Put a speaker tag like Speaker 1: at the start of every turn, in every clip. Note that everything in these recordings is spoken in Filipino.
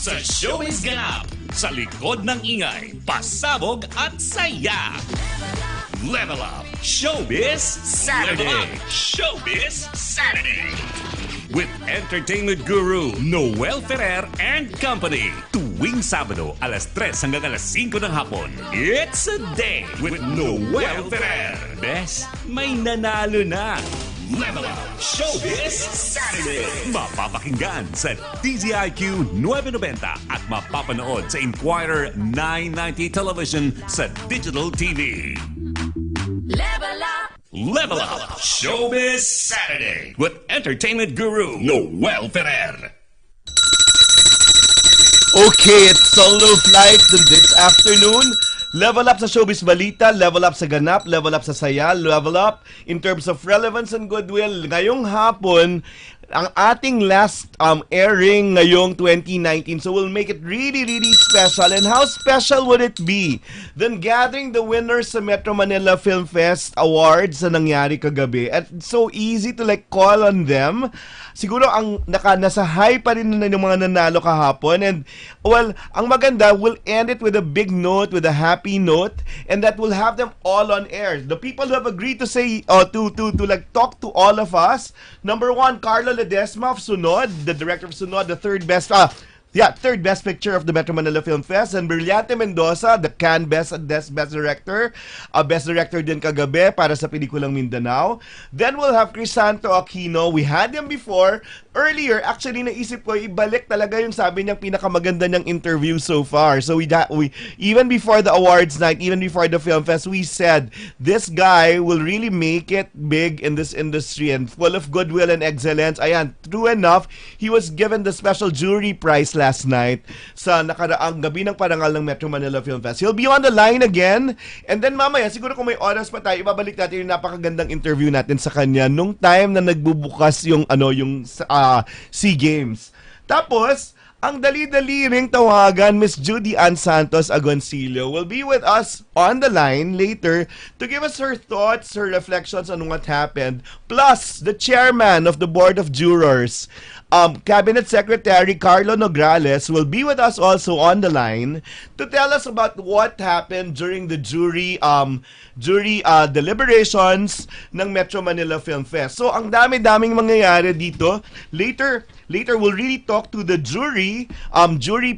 Speaker 1: sa Showbiz Ganap. Sa likod ng ingay, pasabog at saya. Level Up Showbiz Saturday. Showbiz Saturday. With entertainment guru Noel FERER and company. Tuwing Sabado, alas 3 hanggang alas 5 ng hapon. It's a day with Noel FERER. Bes, may nanalo na. Level Up Showbiz Saturday. Mapapakinggan sa DZIQ 990 at mapapanood sa Inquirer 990 Television sa Digital TV.
Speaker 2: Level Up!
Speaker 1: Level Up Showbiz Saturday with entertainment guru Noel FERER.
Speaker 3: Okay, it's solo flight this afternoon. Level up sa showbiz balita, level up sa ganap, level up sa saya, level up in terms of relevance and goodwill. Ngayong hapon, ang ating last airing ngayong 2019. So we'll make it really, really special. And how special would it be than gathering the winners sa Metro Manila Film Fest Awards na nangyari kagabi? At it's so easy to call on them. Siguro ang nasa high pa rin na yung mga nanalo kahapon. And well, ang maganda, we'll end it with a big note, with a happy note, and that will have them all on air. The people who have agreed to say to talk to all of us. Number one, Carlo Ledesma of Sunod, the director of Sunod, the third best picture of the Metro Manila Film Fest, and Brillante Mendoza, the Cannes best director, best director din kagabi para sa pelikulang Mindanao. Then we'll have Crisanto Aquino. We had him before. Earlier, actually naisip ko ibalik talaga yung sabi niyang pinakamaganda niyang interview so far. So we even before the awards night, even before the film fest, we said this guy will really make it big in this industry and full of goodwill and excellence. Ayan, true enough, he was given the special jury prize last night sa nakaraang gabi ng parangal ng Metro Manila Film Fest. He'll be on the line again, and then mamaya siguro kung may oras pa tayo, ibabalik natin yung napakagandang interview natin sa kanya nung time na nagbubukas yung SEA Games. Tapos ang dali-dali ring tawagan, Miss Judy Ann Santos Agoncillo will be with us on the line later to give us her thoughts, her reflections on what happened. Plus, the chairman of the Board of Jurors, Cabinet Secretary Carlo Nograles, will be with us also on the line to tell us about what happened during the jury deliberations ng Metro Manila Film Fest. So, ang dami-daming mangyayari dito. Later we'll really talk to the jury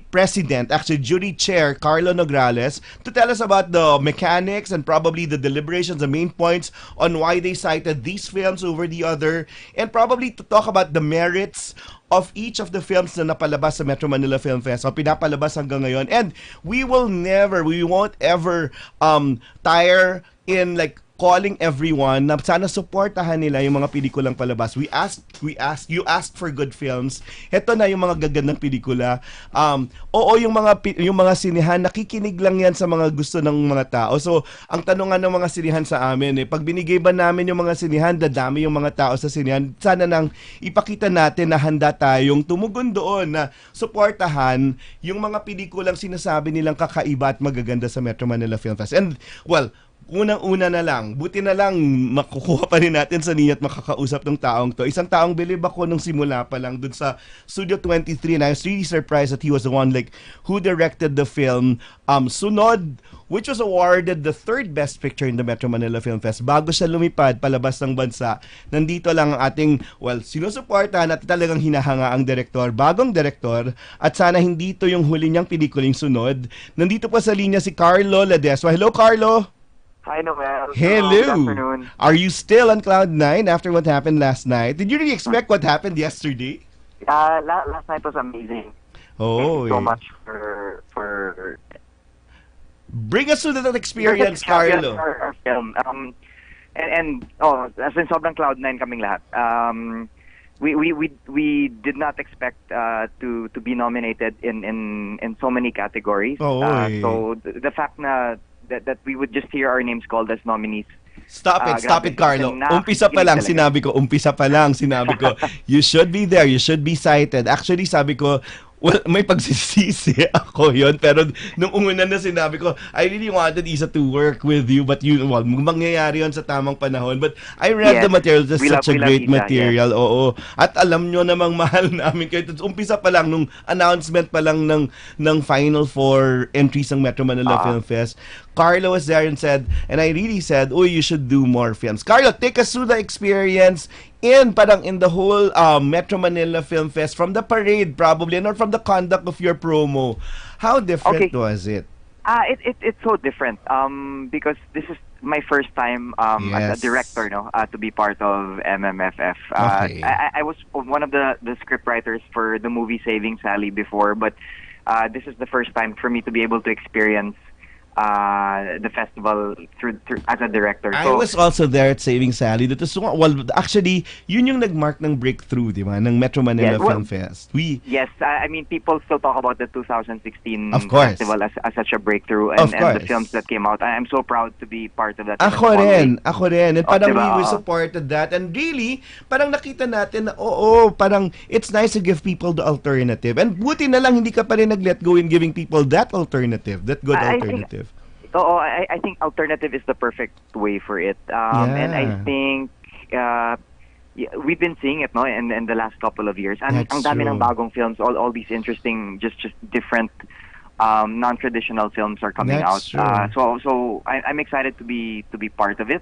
Speaker 3: president, actually jury chair, Carlo Nograles, to tell us about the mechanics and probably the deliberations, the main points on why they cited these films over the other, and probably to talk about the merits of each of the films na napalabas sa Metro Manila Film Fest, o pinapalabas hanggang ngayon. And we won't ever tire in calling everyone na sana supportahan nila yung mga pelikulang palabas. You asked for good films. Ito na yung mga gagandang pelikula. Oo, yung mga sinihan, nakikinig lang yan sa mga gusto ng mga tao. So, ang tanongan ng mga sinihan sa amin, pag binigay ba namin yung mga sinihan, dadami yung mga tao sa sinihan, sana nang ipakita natin na handa tayong tumugon doon na supportahan yung mga pelikulang sinasabi nilang kakaiba at magaganda sa Metro Manila Film Fest. And, well, unang-una na lang, buti na lang makukuha pa rin natin sa niya at makakausap ng taong to. Isang taong bilib ako nung simula pa lang dun sa Studio 23, and I was really surprised that he was the one who directed the film Sunod, which was awarded the third best picture in the Metro Manila Film Fest. Bago siya lumipad palabas ng bansa, nandito lang ang ating, sinusuportahan at talagang hinahanga ang bagong direktor, at sana hindi to yung huli niyang pelikuling Sunod. Nandito pa sa linya si Carlo Ledesma. Hello, Carlo!
Speaker 4: Hi, Noel.
Speaker 3: Hello.
Speaker 4: Good afternoon.
Speaker 3: Are you still on cloud 9 after what happened last night? Did you really expect what happened yesterday?
Speaker 4: Last night was amazing.
Speaker 3: Oh,
Speaker 4: Thank you so much for
Speaker 3: bring us to that experience, Carlo.
Speaker 4: Our film. Since sobrang cloud 9 kaming lahat. We did not expect to be nominated in so many categories. So the fact that we would just hear our names called as nominees.
Speaker 3: Stop it, Carlo. Umpisa pa lang sinabi ko, you should be there, you should be cited. Actually, sabi ko, Well, may pagsisisi ako yon, pero nung una na sinabi ko, I really wanted Isa to work with you, but well, mangyayari yon sa tamang panahon. But I read
Speaker 4: Yes.
Speaker 3: the material, it's
Speaker 4: We
Speaker 3: such a
Speaker 4: love
Speaker 3: great
Speaker 4: Isa,
Speaker 3: material, oo. At alam nyo namang mahal namin kayo. Umpisa pa lang, nung announcement pa lang ng Final Four entries ng Metro Manila Film Fest, Carlo was there and said, and I really said, oh, you should do more films. Carlo, take us through the experience in the whole Metro Manila Film Fest, from the parade probably, and or from the conduct of your promo. How different was it?
Speaker 4: It's so different because this is my first time as a director, to be part of MMFF. I was one of the script writers for the movie Saving Sally before, but this is the first time for me to be able to experience the festival through as a director.
Speaker 3: I was also there at Saving Sally. That was, well, actually, yun yung nagmark ng breakthrough, di ba, ng Metro Manila Film Fest.
Speaker 4: Yes, I mean, people still talk about the 2016
Speaker 3: of course
Speaker 4: festival as such a breakthrough, and the films that came out. I'm so proud to be part of that.
Speaker 3: Ako rin. And parang we supported that, and really, parang nakita natin na, parang it's nice to give people the alternative. And buti na lang, hindi ka pa rin nag-let go in giving people that alternative, that good alternative.
Speaker 4: I think alternative is the perfect way for it. And I think we've been seeing it in the last couple of years. And ang dami ng bagong films, all these interesting, just different non-traditional films are coming out. So I'm excited to be part of it.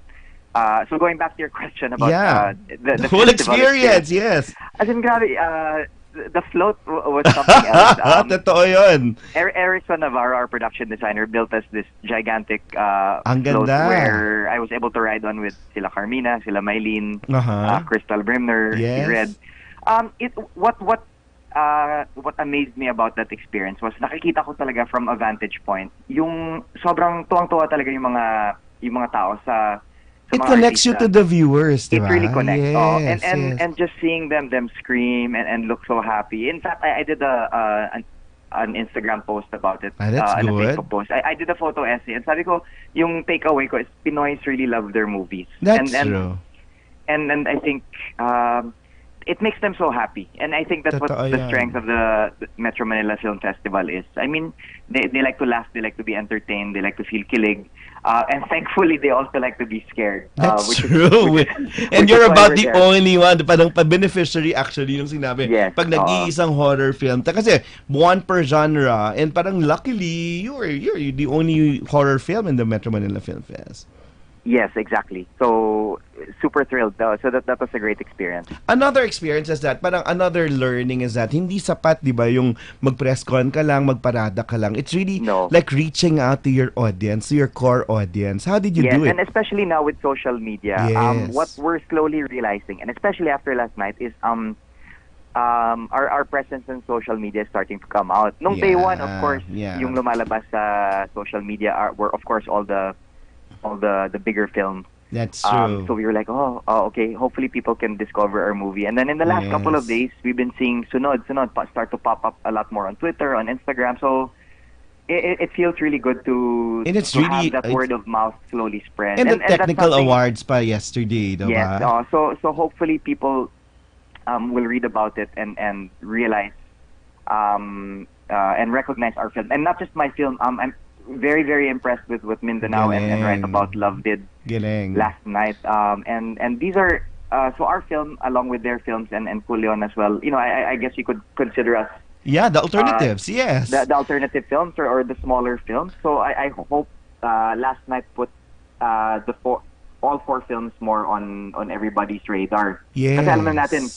Speaker 4: So going back to your question about
Speaker 3: the whole experience, yes.
Speaker 4: As in, grabe, the float was something else.
Speaker 3: Totoo yun.
Speaker 4: Erickson Navarro, our production designer, built us this gigantic float where I was able to ride on with sila Carmina, sila Mylene, Crystal Brimner, Red. What amazed me about that experience was nakikita ko talaga from a vantage point yung sobrang tuwang-tuwa talaga yung mga tao sa
Speaker 3: it connects you to the viewers,
Speaker 4: diba? It really connects. And just seeing them scream and look so happy. In fact, I did an Instagram post about it.
Speaker 3: That's
Speaker 4: and
Speaker 3: good.
Speaker 4: a Facebook post. I did a photo essay, and sabi ko, yung takeaway ko is Pinoys really love their movies.
Speaker 3: That's true.
Speaker 4: And I think it makes them so happy. And I think that's what the strength of the Metro Manila Film Festival is. I mean, they like to laugh, they like to be entertained, they like to feel kilig. And thankfully, they also like to be scared.
Speaker 3: That's true. And you're about the only one, parang beneficiary actually, yung sinabi.
Speaker 4: Yes,
Speaker 3: pag nag-iisang horror film. Kasi one per genre, and parang luckily, you're the only horror film in the Metro Manila Film Fest.
Speaker 4: Yes, exactly. So, super thrilled. So that was a great experience.
Speaker 3: Another experience is that, parang another learning is that, hindi sapat, di ba, yung mag-press con ka lang, magparada ka lang. It's really like reaching out to your audience, to your core audience. How did you do it?
Speaker 4: And especially now with social media, what we're slowly realizing, and especially after last night, is our presence in social media is starting to come out. Nung day one, of course, yung lumalabas sa social media were, of course, all the bigger films.
Speaker 3: That's true.
Speaker 4: So we were like, okay, hopefully people can discover our movie. And then in the last couple of days, we've been seeing sunod start to pop up a lot more on Twitter, on Instagram. So it feels really good to have that word of mouth slowly spread.
Speaker 3: And the technical awards pa yesterday, diba?
Speaker 4: Yes. So hopefully people will read about it and realize and recognize our film. And not just my film. I'm very, very impressed with what Mindanao and Write About Love did last night. And these are so our film, along with their films and Kuleon as well. You know, I guess you could consider us
Speaker 3: the alternatives. Yes,
Speaker 4: the alternative films or the smaller films. So I hope last night put all four films more on everybody's radar.
Speaker 3: Yes.
Speaker 4: Kasi alam natin,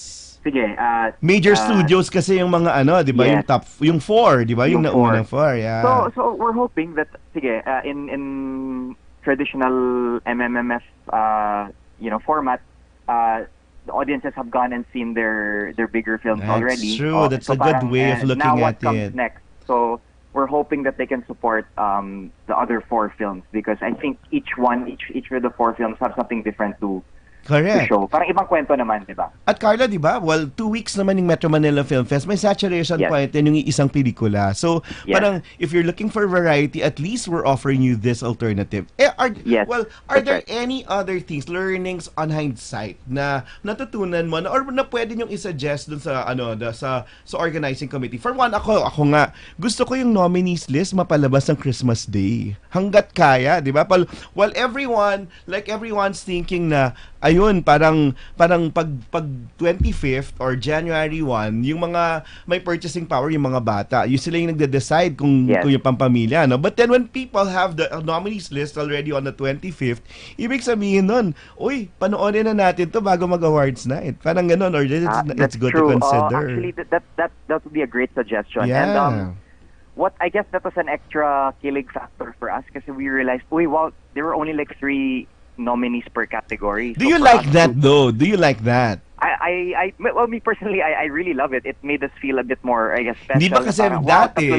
Speaker 4: sige,
Speaker 3: major studios kasi yung mga di ba, yung top, yung four, di ba, yung naunang four,
Speaker 4: So we're hoping that, sige, in traditional MMMF, format, the audiences have gone and seen their bigger films already.
Speaker 3: That's true. That's a good way of looking
Speaker 4: now what
Speaker 3: at
Speaker 4: comes
Speaker 3: it.
Speaker 4: next? So we're hoping that they can support the other four films, because I think each of the four films have something different to
Speaker 3: Correct.
Speaker 4: show. Parang ibang kwento naman, di ba?
Speaker 3: At Carla, di ba? Well, 2 weeks naman yung Metro Manila Film Fest. May saturation point din yung isang pelikula. So, parang if you're looking for variety, at least we're offering you this alternative. Are there any other things, learnings on hindsight na natutunan mo or na pwede nyong isuggest dun sa sa organizing committee? For one, ako nga, gusto ko yung nominees list mapalabas ng Christmas Day. Hanggat kaya, di ba? While everyone's thinking na ayun, parang pag 25th or January 1, yung mga may purchasing power, yung mga bata, yung sila yung nagde-decide kung yung pampamilya, no? But then when people have the nominees list already on the 25th, ibig sabihin nun, uy, panoorin na natin to bago mag-awards night. Parang ganun, or it's good to consider.
Speaker 4: Actually, that would be a great suggestion.
Speaker 3: Yeah.
Speaker 4: And what I guess that was an extra killing factor for us kasi we realized, there were only like 3 nominees per category.
Speaker 3: Do you like that though? Do you like that?
Speaker 4: Well, me personally, I really love it. It made us feel a bit more, I guess, special.
Speaker 3: Di ba kasi dati?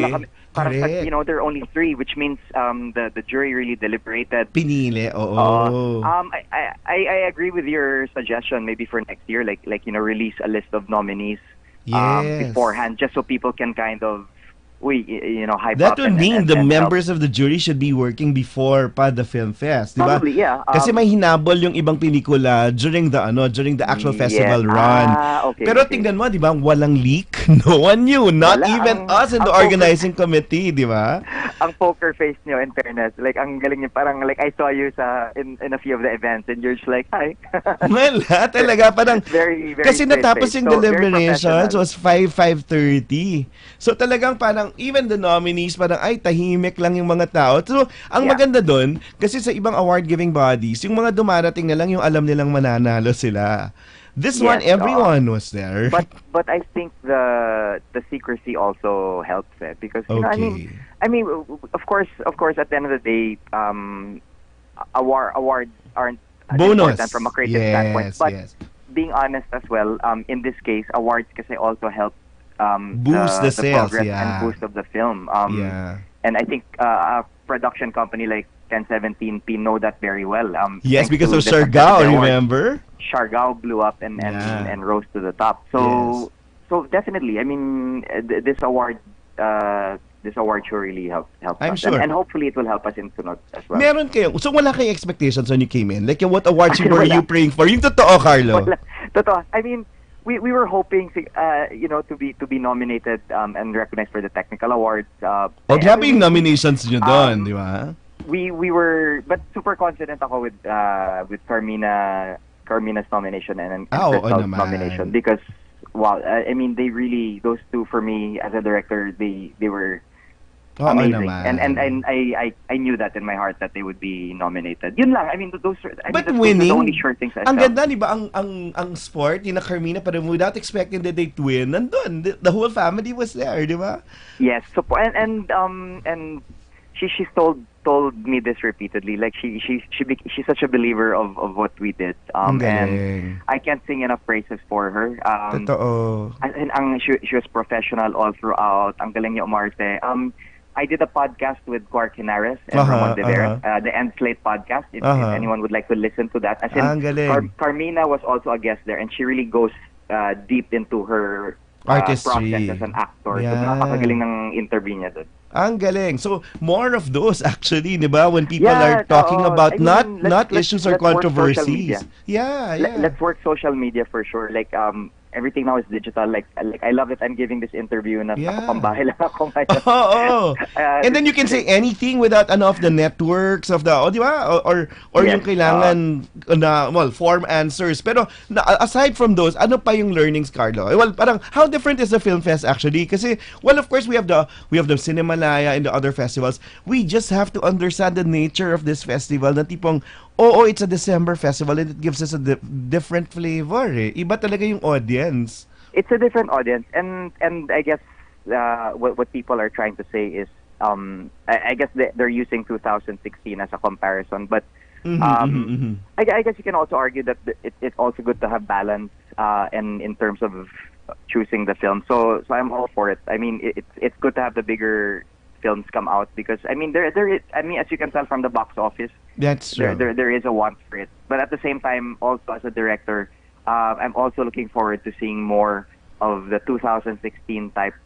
Speaker 4: There are only 3, which means the jury really deliberated.
Speaker 3: Pinili, oo.
Speaker 4: I agree with your suggestion. Maybe for next year, like release a list of nominees beforehand, just so people can kind of hype
Speaker 3: that
Speaker 4: up.
Speaker 3: That would mean the members of the jury should be working before pa the film fest, di ba?
Speaker 4: Probably, yeah.
Speaker 3: Kasi may hinabol yung ibang pelikula during the actual festival run. Pero tingnan mo, di ba, walang leak. No one knew, not even us in the organizing committee, di ba?
Speaker 4: Ang poker face niyo, in fairness, like ang galing niyo, parang like I saw you in a few of the events and you're just like, hi.
Speaker 3: Wala, talaga, parang
Speaker 4: very
Speaker 3: kasi natapos yung deliberations was 5:30. So talagang parang even the nominees, parang ay, tahimik lang yung mga tao. So, ang maganda doon, kasi sa ibang award-giving bodies, yung mga dumarating na lang yung alam nilang mananalo sila. This one, everyone was there.
Speaker 4: But I think the secrecy also helps because I mean, of course, at the end of the day, awards aren't
Speaker 3: bonus
Speaker 4: important from a creative standpoint. But being honest as well, in this case, awards kasi also help
Speaker 3: boost the sales,
Speaker 4: progress and boost of the film. And I think a production company like 1017P know that very well.
Speaker 3: Yes, because of Siargao, remember?
Speaker 4: Siargao blew up and rose to the top. So definitely, I mean, this award show really helped
Speaker 3: I'm
Speaker 4: us.
Speaker 3: sure.
Speaker 4: And hopefully it will help us in sunod as well.
Speaker 3: Meron kayo. So wala kayong expectations when you came in? Like, what awards were you praying for? Yung totoo, Carlo.
Speaker 4: Totoo. I mean, we were hoping to be nominated and recognized for the technical awards.
Speaker 3: Grabe yung nominations nyo doon, di ba?
Speaker 4: We were, but super confident ako with Carmina's nomination and Crystal's nomination because I mean they really, those two for me as a director, they were amazing. And I knew that in my heart that they would be nominated. Yun lang. I mean, those are the only short things I felt.
Speaker 3: Ang ganda, di ba? Ang sport, yung na Carmina, pero without expecting that they'd win, nandun. The whole family was there, di ba?
Speaker 4: Yes. So, and she's told me this repeatedly. Like she's such a believer of what we did. And I can't sing enough praises for her.
Speaker 3: Totoo.
Speaker 4: And she was professional all throughout. Ang galing niya umarte. I did a podcast with Quark Henares and Ramon De Vera, the End Slate podcast, if anyone would like to listen to that. As in, Carmina was also a guest there, and she really goes deep into her
Speaker 3: artistry
Speaker 4: process as an actor. So, nakakagaling ng interview niya doon.
Speaker 3: Ang galing. So, more of those actually, di ba? When people are talking about not issues or controversies.
Speaker 4: Let's work social media for sure. Like, everything now is digital. Like I love that I'm giving this interview na nakapambahay lang ako ngayon.
Speaker 3: And then you can say anything without of the networks of the, di ba? Or yung kailangan na, form answers. Pero aside from those, ano pa yung learnings, Carlo? Well, parang how different is the film fest actually? Kasi, of course we have the Cinemalaya and the other festivals. We just have to understand the nature of this festival na tipong it's a December festival and it gives us a different flavor. Iba talaga yung audience.
Speaker 4: It's a different audience, and I guess what people are trying to say is, I guess they're using 2016 as a comparison, but I guess you can also argue that it's also good to have balance, and in terms of choosing the film. So I'm all for it. I mean, it's good to have the bigger films come out, because I mean there is, I mean, as you can tell from the box office,
Speaker 3: That's true.
Speaker 4: there is a want for it. But at the same time, also as a director, I'm also looking forward to seeing more of the 2016 type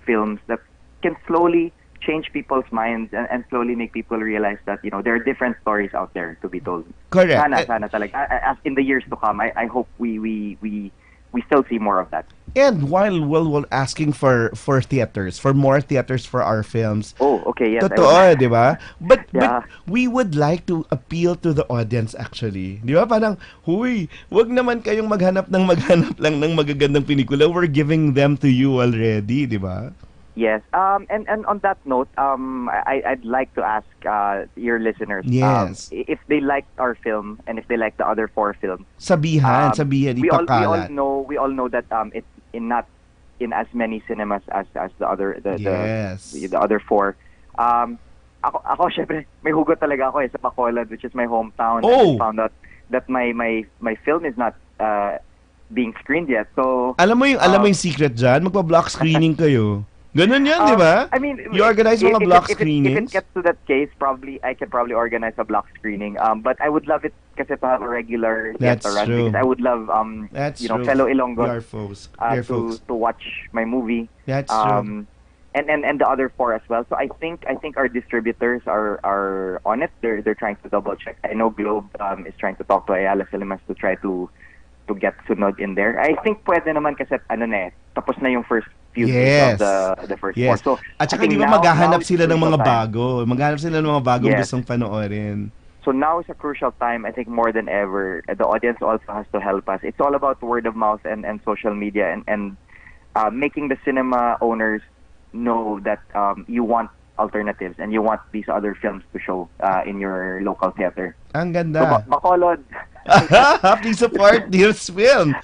Speaker 4: films that can slowly change people's minds and slowly make people realize that, you know, there are different stories out there to be told.
Speaker 3: Correct.
Speaker 4: Sana talaga. As in the years to come, I hope we still see more of that.
Speaker 3: And while we're asking for theaters, for more theaters for our films.
Speaker 4: Oh, okay, yes.
Speaker 3: Totoo, di ba? But
Speaker 4: Yeah.
Speaker 3: we would like to appeal to the audience actually. Di ba? Parang, huy, wag naman kayong maghanap lang ng magagandang pelikula. We're giving them to you already, di ba?
Speaker 4: Yes. And on that note, I'd like to ask your listeners,
Speaker 3: Yes.
Speaker 4: if they liked our film and if they like the other 4 films.
Speaker 3: Sabihan,
Speaker 4: We all
Speaker 3: ipakalat.
Speaker 4: know that it's not in as many cinemas as the other
Speaker 3: Yes.
Speaker 4: the other 4. Ako syempre may hugot talaga ako sa Bacolod, which is my hometown.
Speaker 3: Oh.
Speaker 4: And I found out that my film is not being screened yet. So
Speaker 3: Alam mo yung secret dyan? Magpa-block screening kayo. Ganun yan, di ba?
Speaker 4: I mean,
Speaker 3: You organize mga block
Speaker 4: if
Speaker 3: screenings?
Speaker 4: it gets to that case, I can probably organize a block screening. But I would love it kasi to have a regular
Speaker 3: That's
Speaker 4: theater run,
Speaker 3: true.
Speaker 4: because I would love
Speaker 3: That's
Speaker 4: you know,
Speaker 3: true.
Speaker 4: fellow Ilonggos
Speaker 3: Your folks. Your folks.
Speaker 4: to watch my movie.
Speaker 3: That's true.
Speaker 4: And the other 4 as well. So I think our distributors are on it. They're trying to double check. I know Globe is trying to talk to Ayala Cinemas to try to get Sunod in there. I think pwede naman kasi tapos na yung first few days of the first 4. So
Speaker 3: At
Speaker 4: I
Speaker 3: saka
Speaker 4: think
Speaker 3: di ba
Speaker 4: now
Speaker 3: maghahanap
Speaker 4: it's
Speaker 3: sila ng
Speaker 4: crucial
Speaker 3: mga
Speaker 4: time.
Speaker 3: bago. Maghahanap sila ng mga bagong
Speaker 4: Yes.
Speaker 3: gustong panoorin.
Speaker 4: So now is a crucial time, I think, more than ever. The audience also has to help us. It's all about word of mouth and social media and making the cinema owners know that you want alternatives and you want these other films to show in your local theater.
Speaker 3: Ang
Speaker 4: So,
Speaker 3: ganda.
Speaker 4: Bacolod,
Speaker 3: Please support this film.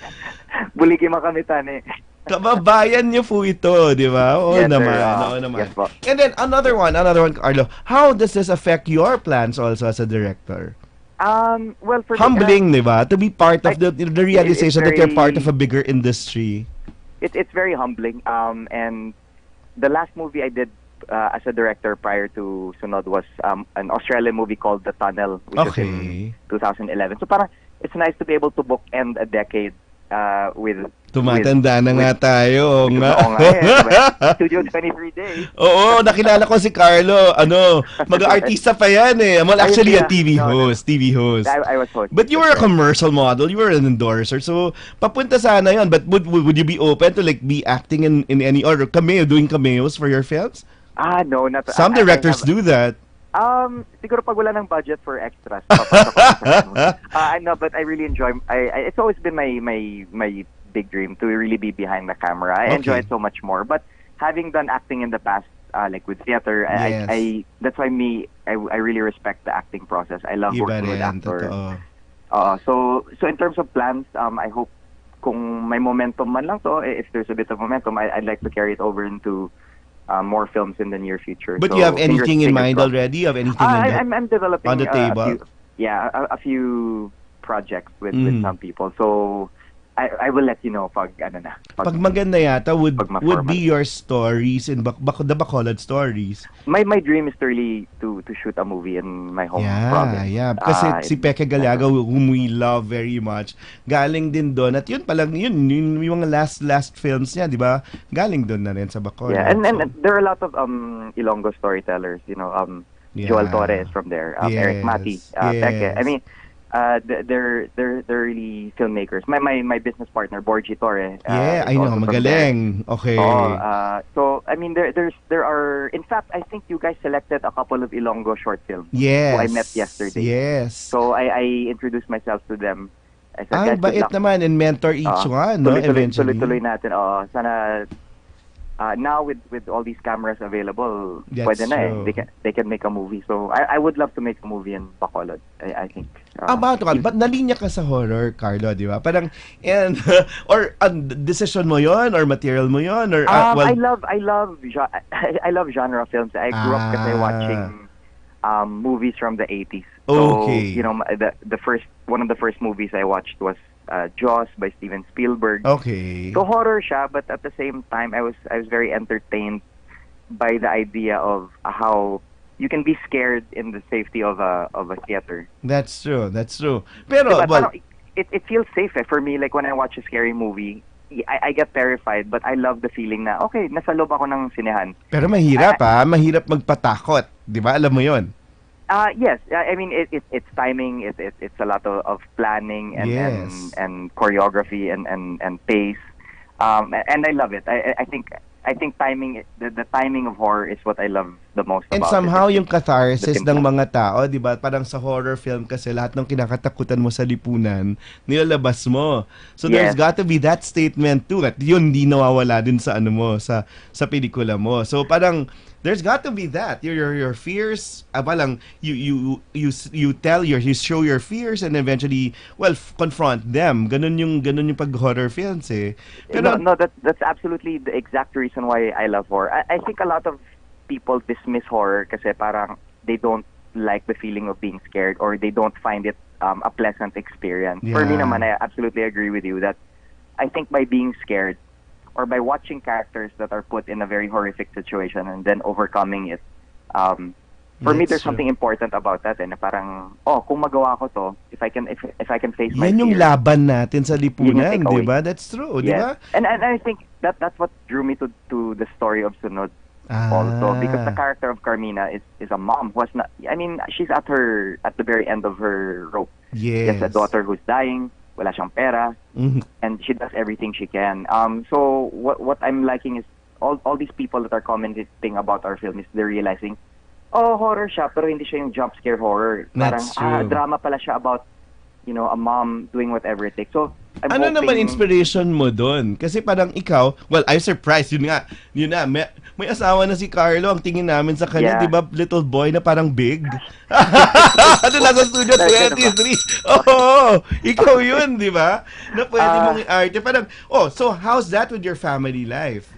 Speaker 4: buligi makamitan eh.
Speaker 3: Kababayan niyo po ito, di ba? Oo
Speaker 4: Yes, sir.
Speaker 3: naman. Oo naman.
Speaker 4: Yes po.
Speaker 3: And then another one, Carlo. How does this affect your plans also as a director?
Speaker 4: Well, for
Speaker 3: Humbling, di ba? To be part of the realization that you're
Speaker 4: very-
Speaker 3: part of a bigger industry.
Speaker 4: It's very humbling. And the last movie I did as a director prior to Sunod was an Australian movie called The Tunnel, which was in 2011. So parang it's nice to be able to bookend a decade with
Speaker 3: Tumatanda na nga tayo. Oo nga.
Speaker 4: Oo nga eh. Studio 23 days.
Speaker 3: Oo, nakilala ko si Carlo. Mag-artista pa yan eh. Well, actually, a TV host.
Speaker 4: I was host.
Speaker 3: But you were a commercial model. You were an endorser. So, papunta sana yun. But would you be open to like be acting in any or doing cameos for your films?
Speaker 4: No, not
Speaker 3: Some directors do that.
Speaker 4: Siguro pag wala ng budget for extras. Papasok ako sa I know, but I really enjoy. It's always been my big dream to really be behind the camera. I enjoy it so much more. But having done acting in the past, like with theater,
Speaker 3: Yes.
Speaker 4: I that's why I really respect the acting process. I love
Speaker 3: Iba
Speaker 4: working with
Speaker 3: rin,
Speaker 4: actors.
Speaker 3: totoo.
Speaker 4: So in terms of plans, I hope kung may momentum man lang to, if there's a bit of momentum, I'd like to carry it over into more films in the near future.
Speaker 3: But
Speaker 4: So,
Speaker 3: you have anything in
Speaker 4: fingers
Speaker 3: mind
Speaker 4: crossed.
Speaker 3: already? You have anything
Speaker 4: I'm developing
Speaker 3: on the table?
Speaker 4: a few projects with some people. So I will let you know pag
Speaker 3: Pag maganda yata would
Speaker 4: ma-format.
Speaker 3: be your stories in the Bacolod stories.
Speaker 4: My dream is to really to shoot a movie in my home province.
Speaker 3: Yeah. Kasi si Peke Galaga, whom we love very much, galing din doon. At yun palang, yun yung mga last films niya, di ba? Galing doon na rin sa Bacolod.
Speaker 4: Yeah, and there are a lot of Ilonggo storytellers, Joel Torres from there, Eric Mati, Peke. I mean, they're really filmmakers. My business partner Borgie Torre.
Speaker 3: I know, magaling. Okay.
Speaker 4: So I mean, there are. In fact, I think you guys selected a couple of Ilonggo short films.
Speaker 3: Yes.
Speaker 4: Who I met yesterday.
Speaker 3: Yes.
Speaker 4: So I introduced myself to them. I said,
Speaker 3: Ang
Speaker 4: guys, good
Speaker 3: bait
Speaker 4: luck.
Speaker 3: naman and mentor each one, no? Eventually.
Speaker 4: Tuloy natin. Sana now with all these cameras available,
Speaker 3: That's
Speaker 4: pwede na
Speaker 3: true.
Speaker 4: They can make a movie. So I would love to make a movie in Bacolod. I think.
Speaker 3: Ba't nalinya ka sa horror, Carlo, di ba? Parang, and, or decision mo yon or material mo yon or,
Speaker 4: I love genre films. I grew up kasi watching movies from the 80s. So,
Speaker 3: Okay.
Speaker 4: one of the first movies I watched was Jaws by Steven Spielberg.
Speaker 3: Okay.
Speaker 4: So horror siya, but at the same time I was very entertained by the idea of how you can be scared in the safety of a theater.
Speaker 3: That's true. That's true. Pero,
Speaker 4: Diba,
Speaker 3: well,
Speaker 4: parang it feels safe for me. Like when I watch a scary movie, I get terrified, but I love the feeling na, okay, nasa loob ako ng sinehan.
Speaker 3: pero mahirap mahirap magpatakot. Di ba? Alam mo yon.
Speaker 4: Yes, I mean it's timing. It's a lot of planning and
Speaker 3: Yes.
Speaker 4: and choreography and pace. And I love it. I think timing, the timing of horror is what I love the most
Speaker 3: And
Speaker 4: about
Speaker 3: somehow
Speaker 4: it.
Speaker 3: yung catharsis
Speaker 4: the
Speaker 3: ng
Speaker 4: simple.
Speaker 3: mga tao, di ba? Parang sa horror film kasi lahat ng kinakatakutan mo sa lipunan, nilalabas mo. So there's
Speaker 4: Yes.
Speaker 3: got to be that statement too. At yun, di nawawala din sa ano mo, sa pelikula mo. So parang, there's got to be that. Your fears, parang, you show your fears and eventually, well, confront them. Ganun yung pag horror films eh. Pero,
Speaker 4: No, that's absolutely the exact reason why I love horror. I think a lot of people dismiss horror kasi parang they don't like the feeling of being scared or they don't find it a pleasant experience. For me
Speaker 3: Yeah.
Speaker 4: naman, I absolutely agree with you that I think by being scared or by watching characters that are put in a very horrific situation and then overcoming it, for me,
Speaker 3: That's
Speaker 4: there's
Speaker 3: true.
Speaker 4: something important about that. Na parang, kung magawa ko to, if I can face my
Speaker 3: yan yung
Speaker 4: fears,
Speaker 3: laban natin sa
Speaker 4: Yun yung
Speaker 3: lipunan,
Speaker 4: takeaway.
Speaker 3: di ba? That's true, di ba?
Speaker 4: yes. And I think that's what drew me to the story of Sunod also, because the character of Carmina is a mom who has not. I mean, she's at the very end of her rope. She
Speaker 3: Yes.
Speaker 4: has a daughter who's dying. Wala siyang pera,
Speaker 3: Mhm.
Speaker 4: and she does everything she can. So what I'm liking is all these people that are commenting about our film is they're realizing, horror siya, pero hindi siya yung jump scare horror.
Speaker 3: That's
Speaker 4: Parang
Speaker 3: true.
Speaker 4: drama pala siya about a mom doing whatever it takes. So I'm
Speaker 3: Ano naman
Speaker 4: hoping-
Speaker 3: inspiration mo doon? Kasi parang ikaw, well, I'm surprised, yun na, may asawa na si Carlo, ang tingin namin sa kanya,
Speaker 4: Yeah.
Speaker 3: di ba, little boy na parang big? Ano nasa studio
Speaker 4: That's kind of
Speaker 3: 23? Oo, ikaw yun, di ba? Na pwede mong i-arte. Parang, so how's that with your family life?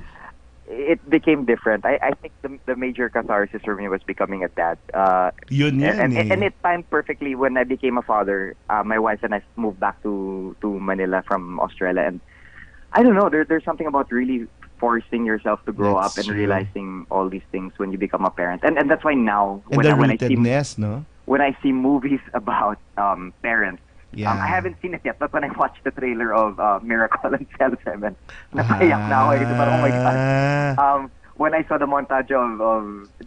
Speaker 4: it became different. I think the major catharsis for me was becoming a dad.
Speaker 3: Yun yan
Speaker 4: and it timed perfectly when I became a father. My wife and I moved back to Manila from Australia, and I don't know. There's something about really forcing yourself to grow
Speaker 3: That's
Speaker 4: up and
Speaker 3: true.
Speaker 4: realizing all these things when you become a parent. And that's why now
Speaker 3: And the
Speaker 4: when I see
Speaker 3: rootedness, no?
Speaker 4: when I see movies about parents.
Speaker 3: Yeah.
Speaker 4: I haven't seen it yet, but when I watched the trailer of Miracle on Cell 7, napaiyak na ako. Parang, oh my God. When I saw the montage of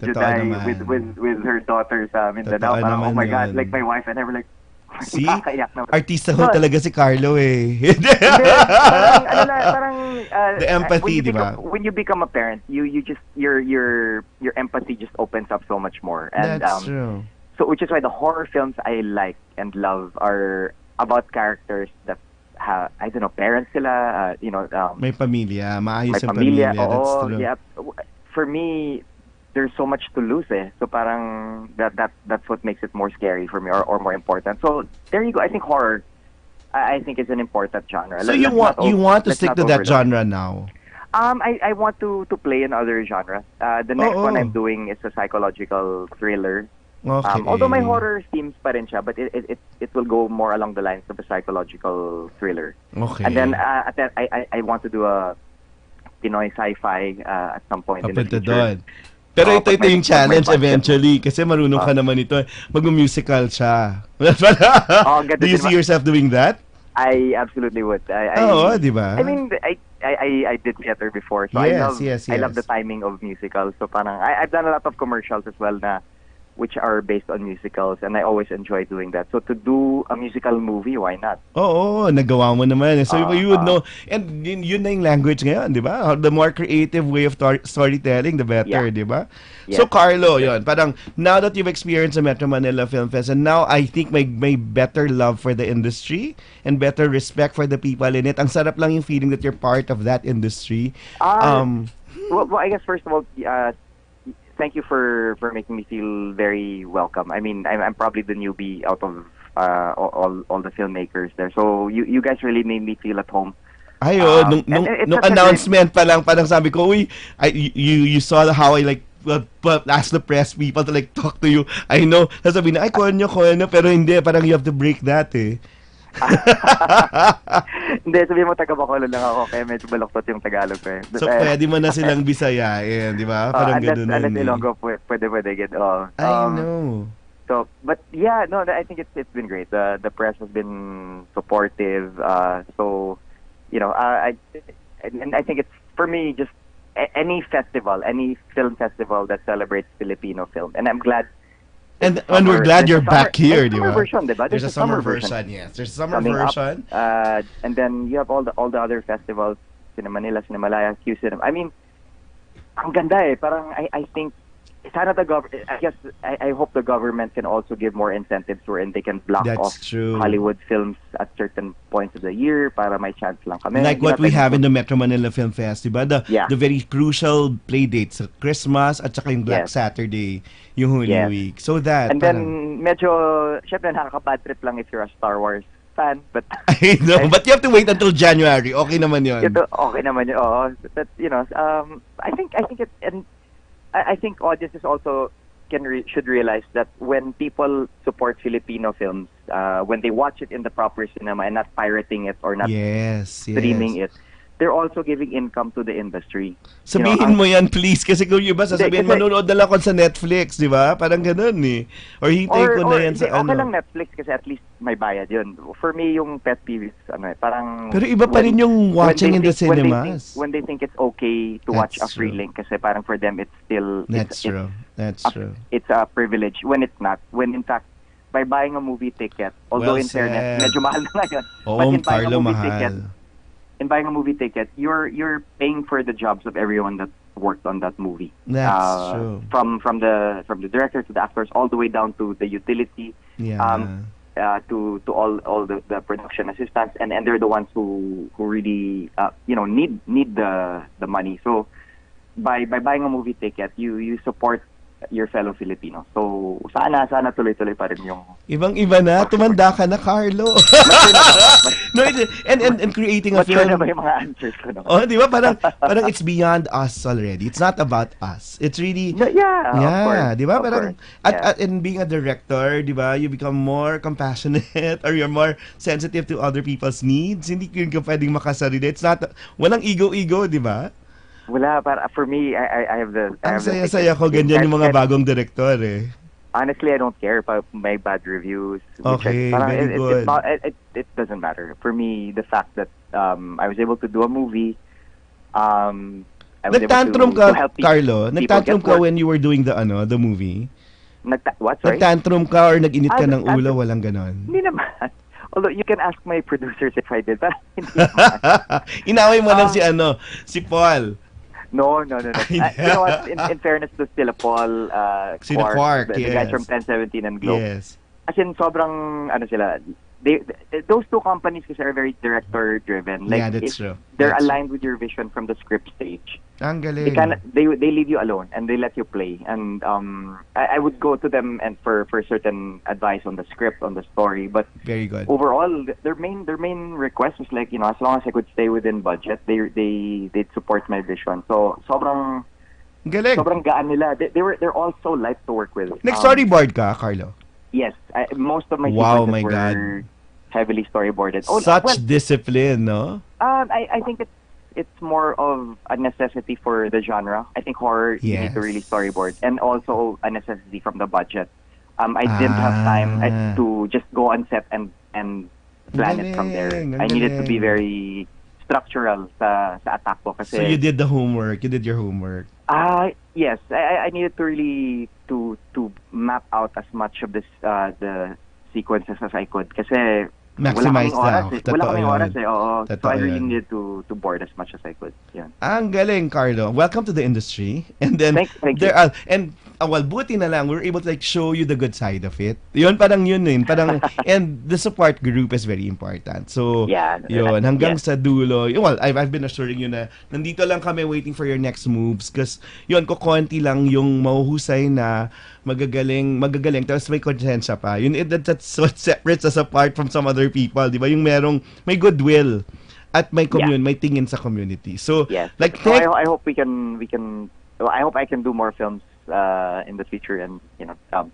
Speaker 3: Totoo
Speaker 4: Juday
Speaker 3: naman.
Speaker 4: with her daughter sa
Speaker 3: Totoo
Speaker 4: Mindanao, parang, oh
Speaker 3: naman
Speaker 4: my God,
Speaker 3: yun.
Speaker 4: like my wife and I were like,
Speaker 3: See?
Speaker 4: nakakaiyak na.
Speaker 3: Artista ho talaga si Carlo eh.
Speaker 4: Hindi, parang,
Speaker 3: The empathy, di ba?
Speaker 4: When you become a parent, you just your empathy just opens up so much more. And
Speaker 3: That's true.
Speaker 4: so which is why the horror films I like and love are about characters that have, I don't know, parents sila,
Speaker 3: May pamilya, maayos
Speaker 4: may
Speaker 3: ang
Speaker 4: pamilya.
Speaker 3: pamilya. That's
Speaker 4: Oo,
Speaker 3: true.
Speaker 4: yeah. For me, there's so much to lose eh. So parang that's what makes it more scary for me or more important. So there you go. I think horror, I think is an important genre.
Speaker 3: So
Speaker 4: Let's
Speaker 3: you want to
Speaker 4: let's
Speaker 3: stick
Speaker 4: not
Speaker 3: to that
Speaker 4: overlook it.
Speaker 3: genre now?
Speaker 4: I want to play in other genres. The next
Speaker 3: Oo.
Speaker 4: one I'm doing is a psychological thriller.
Speaker 3: Okay.
Speaker 4: Although my horror themes pa rin siya, but it will go more along the lines of a psychological thriller.
Speaker 3: Okay.
Speaker 4: And then I want to do a Pinoy sci-fi at some point in the
Speaker 3: Papunta
Speaker 4: future.
Speaker 3: doon. Pero
Speaker 4: Oo,
Speaker 3: ito
Speaker 4: pag may-
Speaker 3: yung challenge
Speaker 4: pag may budget.
Speaker 3: eventually kasi marunong ka naman ito. Mag-musical siya.
Speaker 4: ganda
Speaker 3: Do you
Speaker 4: din
Speaker 3: see
Speaker 4: ba-
Speaker 3: yourself doing that?
Speaker 4: I absolutely would.
Speaker 3: Oo, di ba?
Speaker 4: I mean, I did theater before, so
Speaker 3: Yes,
Speaker 4: I love
Speaker 3: yes.
Speaker 4: the timing of musicals. So parang I've done a lot of commercials as well na which are based on musicals, and I always enjoy doing that. So to do a musical movie, why not?
Speaker 3: Oo, nagawa mo naman. So you would
Speaker 4: Ah.
Speaker 3: know. And yun na yung language ngayon, di ba? The more creative way of storytelling, the better,
Speaker 4: Yeah.
Speaker 3: di ba?
Speaker 4: Yes.
Speaker 3: So Carlo, yun. Parang now that you've experienced the Metro Manila Film Fest, and now I think may better love for the industry and better respect for the people in it. Ang sarap lang yung feeling that you're part of that industry.
Speaker 4: Well, I guess first of all, thank you for making me feel very welcome. I mean, I'm probably the newbie out of all the filmmakers there. So you guys really made me feel at home.
Speaker 3: Ayo,
Speaker 4: and
Speaker 3: nung
Speaker 4: it's
Speaker 3: nung
Speaker 4: such a
Speaker 3: announcement pa lang, parang sabi ko, uy, you saw how I like ask the press people to like talk to you. I know, sabi na, ay, konyo, pero hindi, parang you have to break that eh.
Speaker 4: Hindi, sabihin mo taga Bacolod lang ako kaya medyo baloktot yung Tagalog ko eh.
Speaker 3: So, pwede mo na silang bisayain, di ba? Parang ganun
Speaker 4: unless
Speaker 3: eh.
Speaker 4: Ilonggo, pwede get.
Speaker 3: I know.
Speaker 4: So, but yeah, no, I think it's been great. The press has been supportive. So, I think it's for me just any film festival that celebrates Filipino film, and I'm glad.
Speaker 3: And we're glad you're back here, di ba?
Speaker 4: There's
Speaker 3: a summer version, yes. There's a summer version.
Speaker 4: And then you have all the other festivals, Cinema Manila, Cinemalaya, Q Cinema. I mean, ang ganda eh. Parang I think sana I hope the government can also give more incentives wherein they can block off Hollywood films at certain points of the year para may chance lang kami.
Speaker 3: Like what we have in the Metro Manila Film Fest, diba? The very crucial play dates, Christmas at saka yung Black Saturday, yung Holy Week. So that,
Speaker 4: and then medyo, syempre nakaka-bad trip lang if you're a Star Wars fan, but
Speaker 3: I know, but you have to wait until January. Okay naman yun.
Speaker 4: Okay naman yun, oo. But, I think it's, and I think audiences also should realize that when people support Filipino films, when they watch it in the proper cinema and not pirating it or not streaming it, they're also giving income to the industry.
Speaker 3: Sabihin mo yan, please. Kasi kung yung iba, sasabihin, manonood na lang ako sa Netflix, di ba? Parang ganun eh. Or hintay ko na yan sa
Speaker 4: okay lang Netflix kasi at least may bayad yun. For me, yung pet peeve is, parang...
Speaker 3: Pero iba pa rin yung watching in the cinemas.
Speaker 4: When they think it's okay to watch a free link kasi parang for them, it's still...
Speaker 3: That's true.
Speaker 4: It's a privilege when it's not. When in fact, by buying a movie ticket, although in fairness, medyo mahal na ngayon.
Speaker 3: Oo, Carlo, mahal.
Speaker 4: In buying a movie ticket, you're paying for the jobs of everyone that worked on that movie.
Speaker 3: That's true.
Speaker 4: From the director to the actors, all the way down to the utility, to all the production assistants, and they're the ones who really need the money. So by buying a movie ticket, you support your fellow Filipino. So sana tuloy-tuloy pa rin yung
Speaker 3: ibang-iba na, tumanda ka na, Carlo. No, and creating a film.
Speaker 4: Mature na ba yung mga answers ko? No?
Speaker 3: Oh, di ba? Parang it's beyond us already. It's not about us. It's really
Speaker 4: of course.
Speaker 3: Di ba? Parang and being a director, di ba? You become more compassionate or you're more sensitive to other people's needs. Hindi ka pwedeng makasarili. It's not walang ego-ego, di ba?
Speaker 4: Wala, for me, I have the...
Speaker 3: Ang saya-saya ko, ganyan yung mga bagong director eh.
Speaker 4: Honestly, I don't care if I make bad reviews.
Speaker 3: Okay, very good.
Speaker 4: It doesn't matter. For me, the fact that I was able to do a movie, I was
Speaker 3: nagtantrum
Speaker 4: able to help
Speaker 3: Carlo, nagtantrum ka when you were doing the movie?
Speaker 4: What, sorry?
Speaker 3: Nagtantrum ka or nag-init ka ng ulo, walang ganon?
Speaker 4: Hindi naman. Although you can ask my producers if I did, but hindi
Speaker 3: Inaway mo lang si Paul.
Speaker 4: No. You know what? In fairness to Sila Paul,
Speaker 3: Quark,
Speaker 4: the guys from 1017 and Globe.
Speaker 3: Yes.
Speaker 4: As in, sobrang, sila, those two companies kasi are very director-driven. Like,
Speaker 3: that's true.
Speaker 4: They're aligned with your vision from the script stage.
Speaker 3: Ang galing.
Speaker 4: They leave you alone and they let you play. And I would go to them and for certain advice on the script, on the story. But
Speaker 3: very good.
Speaker 4: Overall, their main request was like, as long as I could stay within budget, they'd support my vision. So sobrang
Speaker 3: galing.
Speaker 4: Sobrang gaan nila. They're all so light to work with.
Speaker 3: Nag-storyboard ka, Carlo?
Speaker 4: Yes, most of my
Speaker 3: sequences
Speaker 4: were heavily storyboarded.
Speaker 3: Such discipline, no?
Speaker 4: I think it's more of a necessity for the genre. I think horror you need to really storyboard, and also a necessity from the budget. I didn't have time to just go on set and plan it from there. I needed to be very structural sa attack ko kasi.
Speaker 3: So you did the homework. You did your homework.
Speaker 4: Yes, I needed to really to map out as much of this the sequences as I could kasi
Speaker 3: maximize
Speaker 4: wala kaming oras eh. Oo. So I really needed to board as much as I could. Yeah.
Speaker 3: Ang galing, Carlo. Welcome to the industry. And then
Speaker 4: thank
Speaker 3: there
Speaker 4: you.
Speaker 3: And buti na lang we're able to show you the good side of it. Yun parang and the support group is very important. So yun hanggang sa dulo. Well, I've been assuring you na nandito lang kami waiting for your next moves because yun konti lang yung mahuhusay na magagaling tapos may konsensya pa. Yun that's what separates us apart from some other people, di ba? Yung may goodwill at may may tingin sa community. So like
Speaker 4: I hope we can I hope I can do more films in the future and that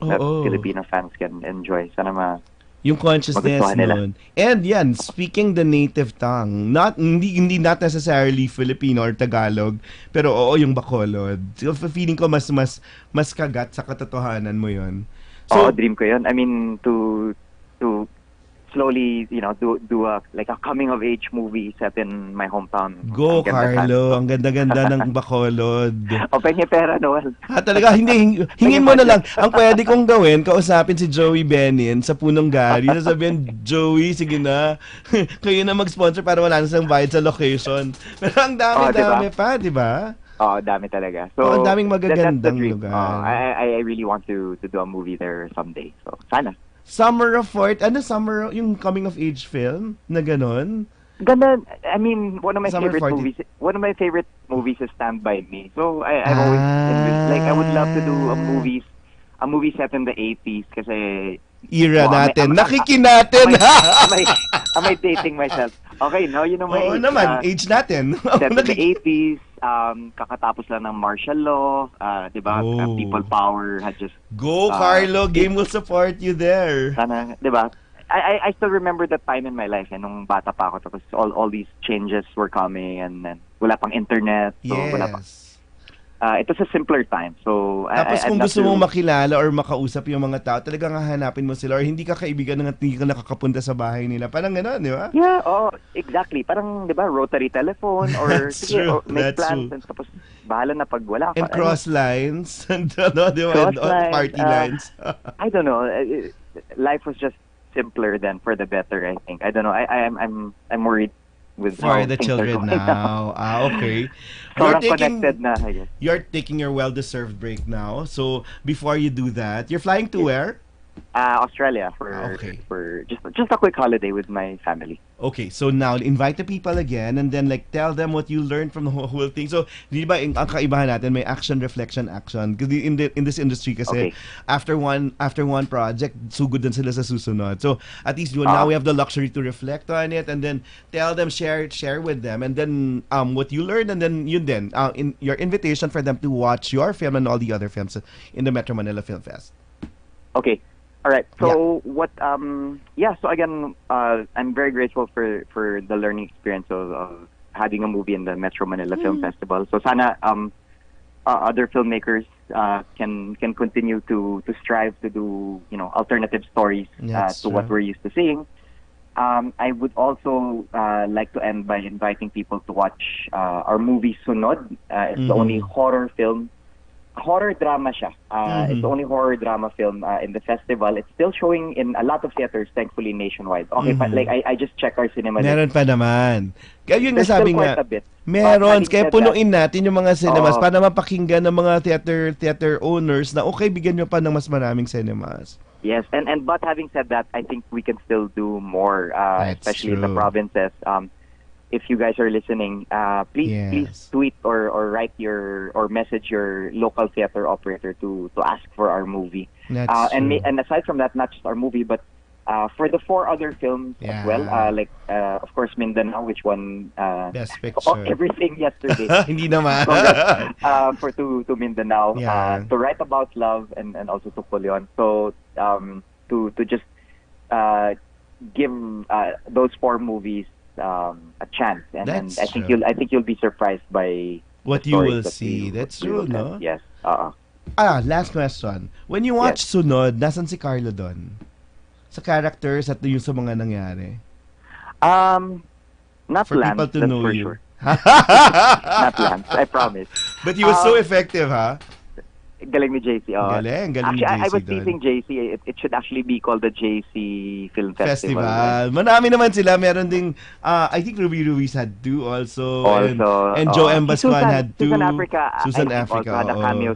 Speaker 4: Filipino fans can enjoy. Sana
Speaker 3: Yung consciousness
Speaker 4: magustuhan nila.
Speaker 3: nun. And yan, speaking the native tongue. Not necessarily Filipino or Tagalog, pero oo, yung Bacolod. So, feeling ko mas kagat sa katotohanan mo yon.
Speaker 4: Oo,
Speaker 3: So,
Speaker 4: dream ko yun. I mean, to slowly, do a coming of age movie set in my hometown.
Speaker 3: go,
Speaker 4: Ang ganda
Speaker 3: Carlo. Ang ganda-ganda ng Bacolod.
Speaker 4: O, penye pera, Noel.
Speaker 3: Talaga, hindi. Hingin mo na lang. Ang pwede kong gawin, kausapin si Joey Benin sa Punong Gari. Sasabihin, Joey, sige na. Kayo na mag-sponsor para wala na silang bayad sa location. Pero ang dami-dami pa, di ba?
Speaker 4: Oh, dami talaga. So,
Speaker 3: ang daming
Speaker 4: that's the
Speaker 3: magagandang
Speaker 4: dream.
Speaker 3: lugar.
Speaker 4: I really want to do a movie there someday. So, sana.
Speaker 3: Summer of Fort, yung coming of age film na ganon?
Speaker 4: Ganda. I mean, one of my
Speaker 3: Summer
Speaker 4: favorite
Speaker 3: 40.
Speaker 4: movies. One of my favorite movies is Stand by Me. So I've always I would love to do a movie set in the 80s kasi
Speaker 3: Era natin.
Speaker 4: am
Speaker 3: Nakikinatin.
Speaker 4: am I dating myself? Okay, no, you know my
Speaker 3: Oo
Speaker 4: age.
Speaker 3: naman, age natin.
Speaker 4: Set in the 80s, kakatapos lang ng martial law, 'di ba?
Speaker 3: Oh.
Speaker 4: People power had just
Speaker 3: Go, Carlo. Game will support you there.
Speaker 4: sana, 'di ba? I still remember that time in my life, nung bata pa ako, tapos all these changes were coming and wala pang internet, so wala pa.
Speaker 3: Yes.
Speaker 4: It was a simpler time. So
Speaker 3: Tapos kung
Speaker 4: I'd love
Speaker 3: gusto
Speaker 4: to-
Speaker 3: mong makilala or makausap yung mga tao, talagang hahanapin mo sila or hindi ka kaibigan ng hindi ka nakakapunta sa bahay nila. Parang gano'n, di ba?
Speaker 4: Yeah, exactly. Parang, 'di ba, rotary telephone or
Speaker 3: That's true,
Speaker 4: make
Speaker 3: that's
Speaker 4: plans
Speaker 3: true.
Speaker 4: and tapos bahala na pag wala
Speaker 3: And
Speaker 4: pa.
Speaker 3: cross lines, and ano, di ba?
Speaker 4: Cross
Speaker 3: And
Speaker 4: lines,
Speaker 3: party lines.
Speaker 4: I don't know. Life was just simpler then for the better, I think. I don't know. I'm worried with
Speaker 3: For
Speaker 4: how
Speaker 3: the
Speaker 4: things are
Speaker 3: children
Speaker 4: going
Speaker 3: now. Okay.
Speaker 4: Sobrang connected na, I guess.
Speaker 3: You're taking your well-deserved break now. So, before you do that, you're flying to where?
Speaker 4: Australia
Speaker 3: Okay.
Speaker 4: for just a quick holiday with my family.
Speaker 3: Okay, so now invite the people again and then like tell them what you learned from the whole thing. So, di ba ang kaibahan natin may action, reflection, action. Kasi in this industry kasi
Speaker 4: Okay.
Speaker 3: after one project, sugod din sila sa susunod. So, at least now we have the luxury to reflect on it and then tell them, share with them and then what you learned and then yun din in your invitation for them to watch your film and all the other films in the Metro Manila Film Fest.
Speaker 4: Okay. All right. So so again, I'm very grateful for the learning experience of having a movie in the Metro Manila Film Festival. So sana other filmmakers can continue to strive to do, alternative stories
Speaker 3: That's
Speaker 4: to what
Speaker 3: true.
Speaker 4: we're used to seeing. I would also like to end by inviting people to watch our movie Sunod. It's the only horror drama siya. It's the only horror drama film in the festival. It's still showing in a lot of theaters, thankfully nationwide. Okay, but I just checked our cinema.
Speaker 3: Meron pa naman. Kaya yun nga
Speaker 4: There's
Speaker 3: sabi
Speaker 4: still quite
Speaker 3: nga,
Speaker 4: a bit.
Speaker 3: meron.
Speaker 4: But
Speaker 3: Kaya
Speaker 4: having said
Speaker 3: punuin natin yung mga cinemas
Speaker 4: Oo.
Speaker 3: para mapakinggan ng mga theater owners na okay, bigyan nyo pa ng mas maraming cinemas.
Speaker 4: Yes, and but having said that, I think we can still do more,
Speaker 3: That's
Speaker 4: especially in the
Speaker 3: true.
Speaker 4: provinces. If you guys are listening, please
Speaker 3: Yes.
Speaker 4: tweet or write or message your local theater operator to ask for our movie.
Speaker 3: That's
Speaker 4: And
Speaker 3: true.
Speaker 4: and aside from that, not just our movie, but for the 4 other films
Speaker 3: Yeah.
Speaker 4: as well, of course Mindanao, which won
Speaker 3: Best picture.
Speaker 4: everything yesterday.
Speaker 3: Hindi naman.
Speaker 4: Congrats, for to Mindanao,
Speaker 3: Yeah.
Speaker 4: to Write About Love and also to Polion. So to just give those 4 movies a chance, and
Speaker 3: That's
Speaker 4: I think
Speaker 3: true.
Speaker 4: you'll be surprised by
Speaker 3: What
Speaker 4: the
Speaker 3: you
Speaker 4: stories
Speaker 3: will
Speaker 4: that
Speaker 3: see. That's
Speaker 4: we
Speaker 3: true,
Speaker 4: will
Speaker 3: no?
Speaker 4: have. Yes.
Speaker 3: Last question. When you watch Sunod, nasan si Carlo doon? Sa characters at yung sa mga nangyari?
Speaker 4: Not
Speaker 3: For
Speaker 4: Lance,
Speaker 3: people to
Speaker 4: that's
Speaker 3: know
Speaker 4: for
Speaker 3: you.
Speaker 4: sure. Not Lance, I promise.
Speaker 3: But he was so effective, ha?
Speaker 4: Galing ni JC.
Speaker 3: Galing ni
Speaker 4: Actually, I
Speaker 3: JC
Speaker 4: was
Speaker 3: doon.
Speaker 4: teasing JC. It should actually be called the JC Film Festival.
Speaker 3: Marami naman sila. Meron ding, I think Ruby Ruiz had 2 also. And Joe Embascuan had 2.
Speaker 4: Susan Africa,
Speaker 3: Susan
Speaker 4: I think
Speaker 3: Africa,
Speaker 4: also had a
Speaker 3: oo.
Speaker 4: cameo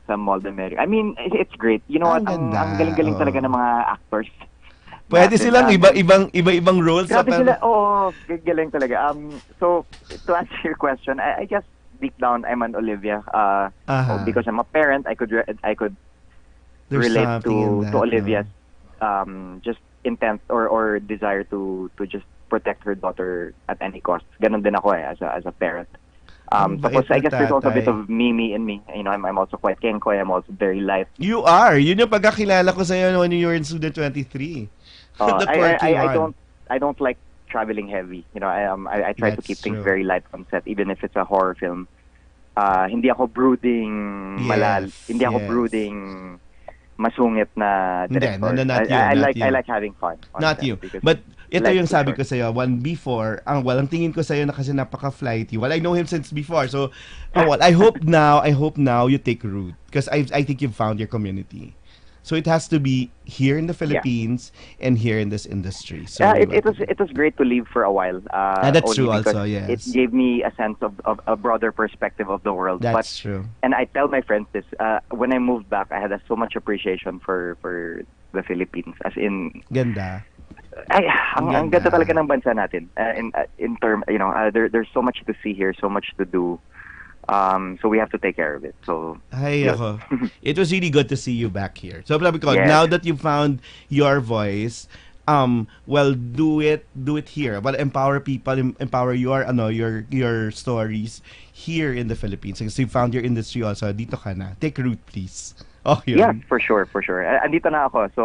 Speaker 4: sa Malden Mary. I mean, it's great. You know what?
Speaker 3: Ang
Speaker 4: Ang
Speaker 3: ganda,
Speaker 4: galing-galing
Speaker 3: oo.
Speaker 4: talaga ng mga actors.
Speaker 3: Pwede
Speaker 4: natin.
Speaker 3: silang iba-ibang roles.
Speaker 4: Grabe sila. Oo, galing talaga. So, to answer your question, I guess deep down I'm an Olivia. Because I'm a parent, I could
Speaker 3: There's
Speaker 4: relate
Speaker 3: something in
Speaker 4: to
Speaker 3: that,
Speaker 4: Olivia's just intent or desire to just protect her daughter at any cost. Ganon din ako as a parent. Tapos I guess there's also a bit of Mimi in me. You know, I'm also quite kenkoy. I'm also very light.
Speaker 3: You are. Yun yung pagkakilala ko sa'yo when you were in Student 23. The quirky one.
Speaker 4: I don't like traveling heavy. You know, I try to
Speaker 3: That's
Speaker 4: keep things
Speaker 3: true.
Speaker 4: very light on set, even if it's a horror film. Hindi ako brooding hindi ako
Speaker 3: yes.
Speaker 4: brooding masungit na
Speaker 3: Hindi,
Speaker 4: director.
Speaker 3: not you,
Speaker 4: I
Speaker 3: not
Speaker 4: like
Speaker 3: you.
Speaker 4: I like having fun on
Speaker 3: Not
Speaker 4: set
Speaker 3: you.
Speaker 4: because
Speaker 3: But ito
Speaker 4: life's
Speaker 3: yung
Speaker 4: too
Speaker 3: sabi
Speaker 4: short.
Speaker 3: ko sa'yo, one before, ang tingin ko sa'yo na kasi napaka-flighty. Well, I know him since before. So, I hope now you take root. Because I think you've found your community. So it has to be here in the Philippines and here in this industry. So
Speaker 4: it was great to leave for a while.
Speaker 3: that's
Speaker 4: only
Speaker 3: true
Speaker 4: because
Speaker 3: also, yes.
Speaker 4: it gave me a sense of a broader perspective of the world.
Speaker 3: That's true.
Speaker 4: And I tell my friends this, when I moved back, I had so much appreciation for the Philippines. As in,
Speaker 3: Ganda.
Speaker 4: ang ganda talaga ng bansa natin. In term, you know, there's so much to see here, so much to do. So we have to take care of it. So
Speaker 3: Ako. It was really good to see you back here. So sabi ko,
Speaker 4: Yes.
Speaker 3: now that you found your voice, well, do it here. Well, empower people, empower your stories here in the Philippines. Because you found your industry also. Dito ka na. Take root, please. Oh, yun.
Speaker 4: yeah, for sure. Andito na ako. So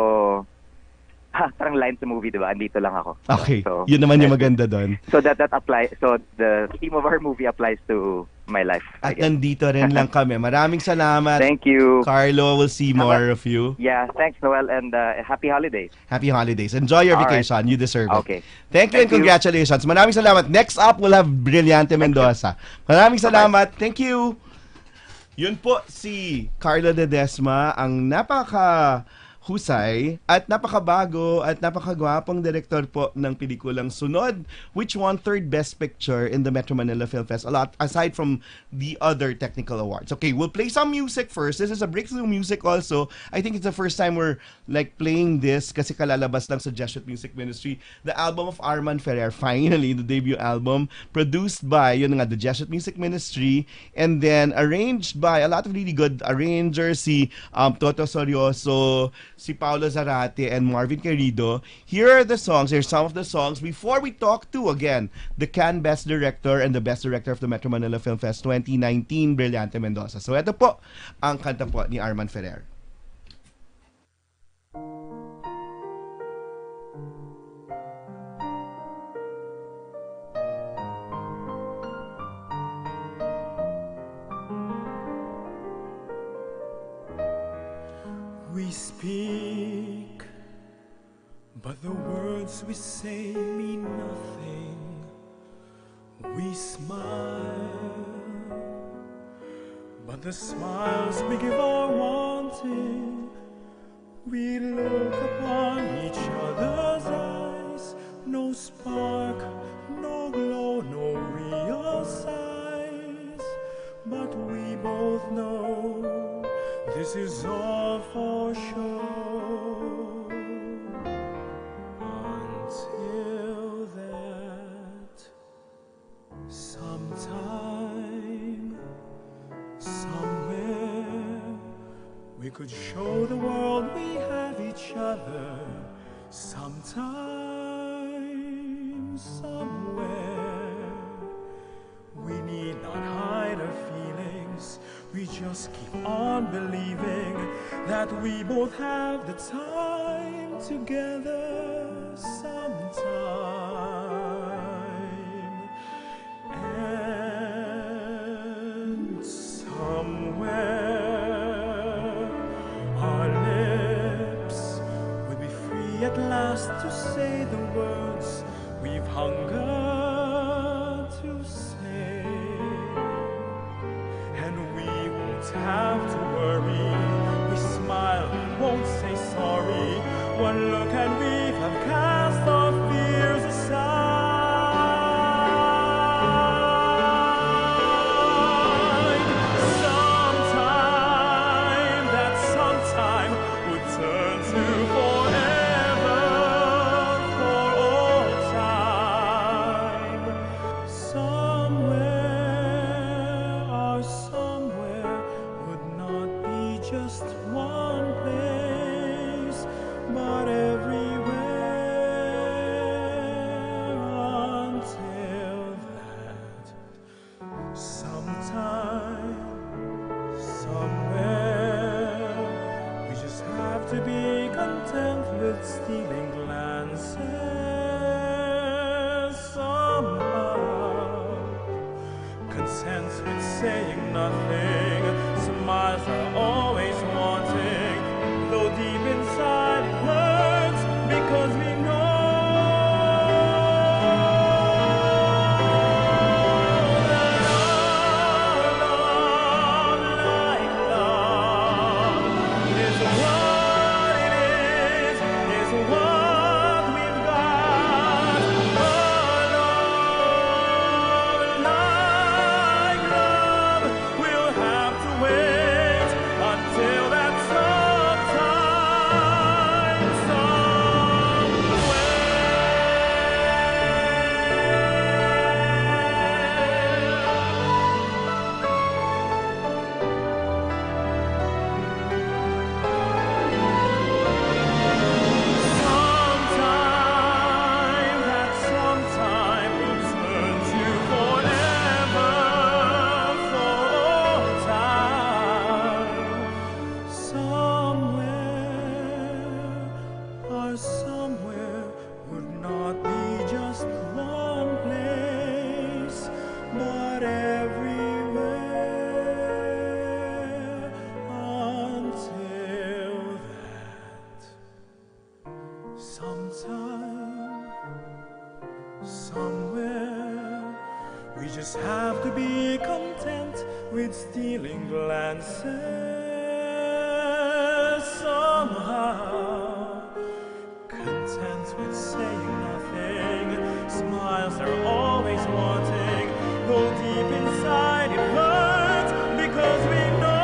Speaker 4: parang line sa movie, di ba? Andito lang ako.
Speaker 3: Okay.
Speaker 4: So,
Speaker 3: Yun naman yung maganda doon.
Speaker 4: So that applies. So the theme of our movie applies to my life. I
Speaker 3: At
Speaker 4: guess.
Speaker 3: nandito rin lang kami. Maraming salamat.
Speaker 4: Thank you.
Speaker 3: Carlo, we'll see more of you.
Speaker 4: Yeah, thanks, Noel, and happy holidays.
Speaker 3: Happy holidays. Enjoy your
Speaker 4: All right.
Speaker 3: vacation. You deserve it.
Speaker 4: Okay.
Speaker 3: Thank you and
Speaker 4: Thank you.
Speaker 3: congratulations. Maraming salamat. Next up, we'll have Brillante Mendoza. Maraming salamat. Thank you. Yun po si Carlo Ledesma, ang napaka-husay at napakabago at napakagwapong direktor po ng pelikulang Sunod, which won third Best Picture in the Metro Manila Film Fest, a lot aside from the other technical awards. Okay, we'll play some music first. This is a breakthrough music also. I think it's the first time we're like playing this kasi kalalabas lang sa Jesuit Music Ministry. The album of Arman Ferrer, finally, the debut album, produced by the Jesuit Music Ministry, and then arranged by a lot of really good arrangers, si Toto Sorioso, si Paolo Zarate, and Marvin Querido. Here are the songs. Here's some of the songs before we talk to, again, the Cannes Best Director and the Best Director of the Metro Manila Film Fest 2019, Brillante Mendoza. So ito po ang kanta po ni Arman Ferrer.
Speaker 5: We speak, but the words we say mean nothing. We smile, but the smiles we give are wanting. We look upon each other's eyes, no spark, no glow, no real signs, but we both know this is all for show. Until that sometime, somewhere, we could show the world we have each other. Sometime, somewhere, we need not hide our feelings. We just keep on believing that we both have the time together sometime. And somewhere our lips will be free at last to say the words we've hungered to say. And we won't have to worry. We smile, won't say sorry. One look and we have cast our fears aside. Sometime, that sometime would turn to forever, for all time. Somewhere, our somewhere would not be just one place, but everywhere until that sometime, somewhere, we just have to be content with stealing glances glances somehow. Content with saying nothing, smiles are always wanting, though deep inside it hurts because we know that our love, like love, is what it is what we've got. Our love, like love, we'll have to wait until that sometime, somewhere. Sometime, that sometime will turn to forever, for all time. Somewhere, our somewhere would not be just one place, but everywhere until that sometime, somewhere, we just have to be content with stealing glances somehow. Content with saying nothing, smiles are always wanting, though deep inside it hurts because we know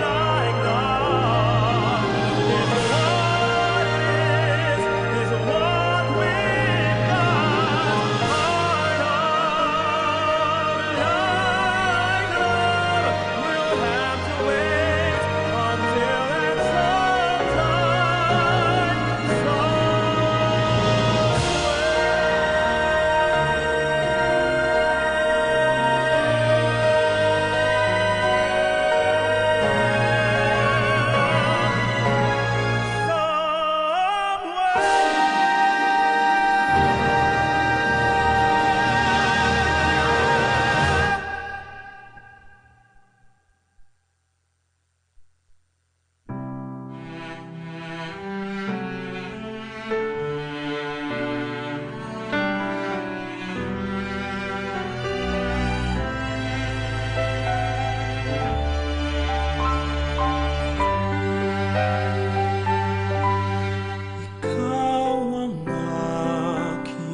Speaker 5: like love is what it is what we've got. Our love, like love, we'll have to wait until that sometime, ikaw ang aking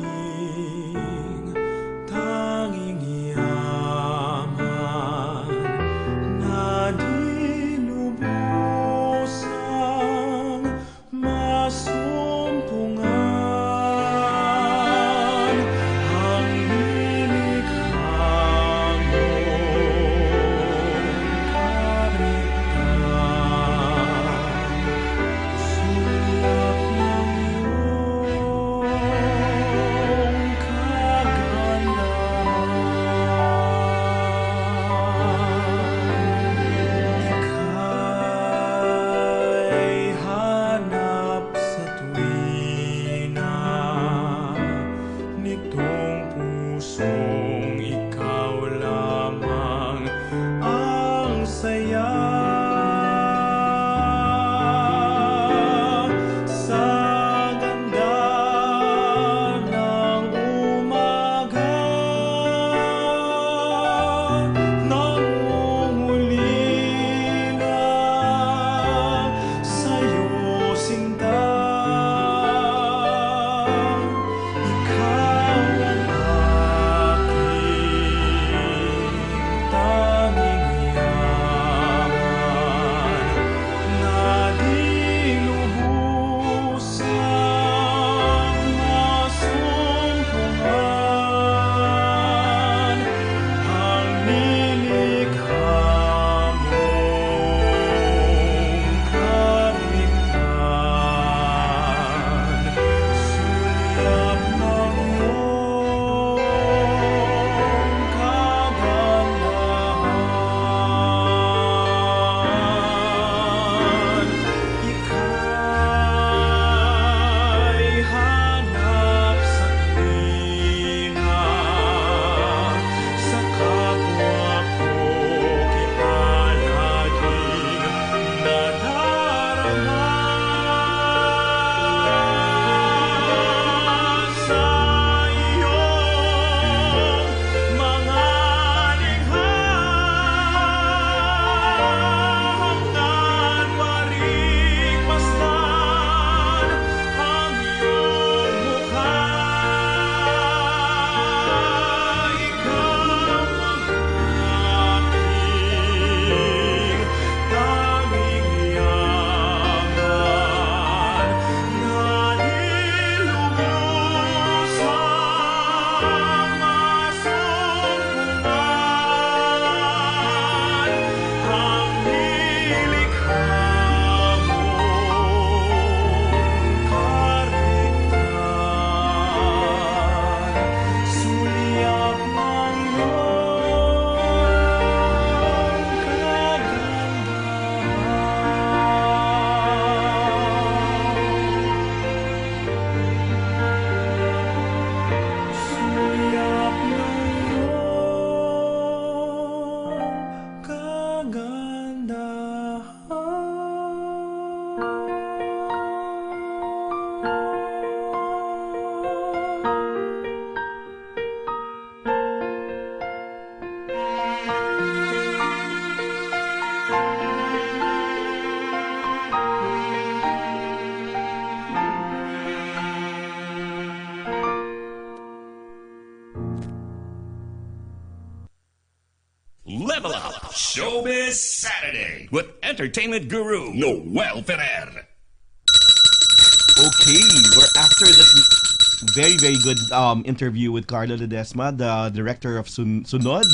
Speaker 5: tanging yaman na di lubusang masumpungan. Ang nilikha mong karigtan, sulyap ng iyong kagalaw. Ika'y hanap sa tuwina nitong pusong ikaw lamang ang saya. Sa ganda ng umaga, nangunguli na sa'yo sinta. Ikaw ang
Speaker 1: Level Up Showbiz Saturday with entertainment guru Noel FERER.
Speaker 3: Okay, we're after this very, very good interview with Carlo Ledesma, the director of Sunod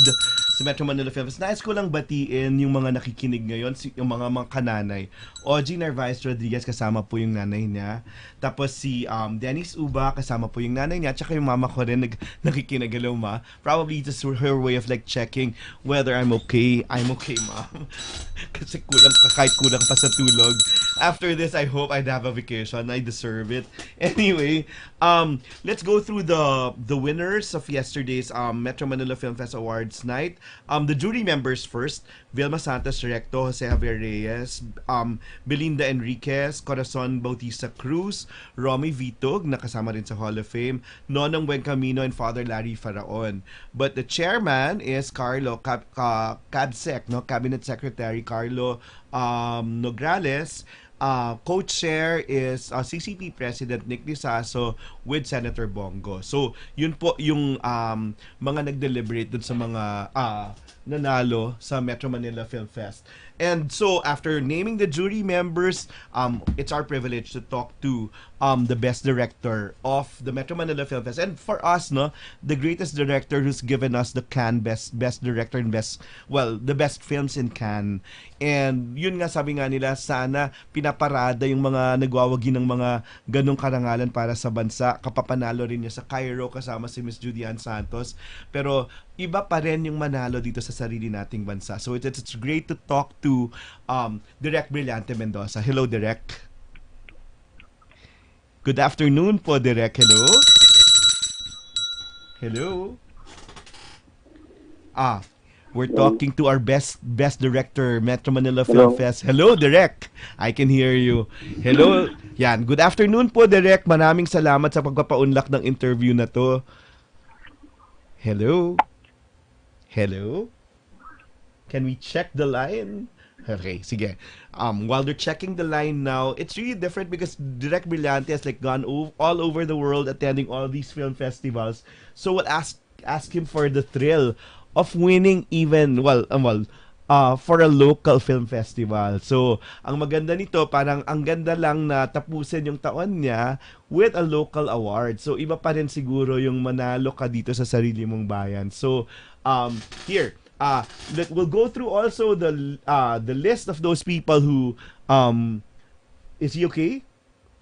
Speaker 3: sa Metro Manila Film Fest. Nais ko lang batiin yung mga nakikinig ngayon, yung mga kananay. Ogie Narvaez Rodriguez, kasama po yung nanay niya. Tapos si Dennis Uba, kasama po yung nanay niya. Tsaka yung mama ko rin nakikinig. Hello, ma. Probably just her way of like checking whether I'm okay. I'm okay, mom. Kasi kahit kulang pa sa tulog. After this, I hope I'd have a vacation. I deserve it. Anyway, let's go through the winners of yesterday's Metro Manila Film Fest Awards night. The jury members first: Vilma Santos Recto, Jose Javier Reyes, Belinda Enriquez, Corazon Bautista Cruz, Romy Vitog, nakasama rin sa Hall of Fame, Nonong Buencamino, and Father Larry Faraon. But the chairman is Carlo Cabsec, no, Cabinet Secretary Carlo Nograles. Co-chair is CCP President Nick Lisaso with Senator Bongo. So, yun po yung mga nag-deliberate dun sa mga nanalo sa Metro Manila Film Fest. And so, after naming the jury members, it's our privilege to talk to the best director of the Metro Manila Film Fest. And for us, no, the greatest director who's given us the Cannes best director and the best films in Cannes. And yun nga, sabi nga nila, sana pinaparada yung mga nagwawagi ng mga ganong karangalan para sa bansa. Kapapanalo rin niya sa Cairo kasama si Miss Judy Ann Santos. Pero iba pa rin yung manalo dito sa sarili nating bansa. So it's great to talk to Direk Brillante Mendoza. Hello, Direk. Good afternoon po, Direk. Hello. Hello. We're talking to our best director, Metro Manila Film Fest. Hello, Direk. I can hear you. Hello. Yan. Good afternoon po, Direk. Maraming salamat sa pagpapaunlak ng interview na to. Hello. Hello. Can we check the line? Okay, sige. While they're checking the line now, it's really different because Direk Brillante has like gone all over the world attending all these film festivals. So we'll ask him for the thrill of winning even for a local film festival. So, ang maganda nito, parang ang ganda lang na tapusin yung taon niya with a local award. So, iba pa rin siguro yung manalo ka dito sa sarili mong bayan. So, here, we'll go through also the list of those people who is he okay?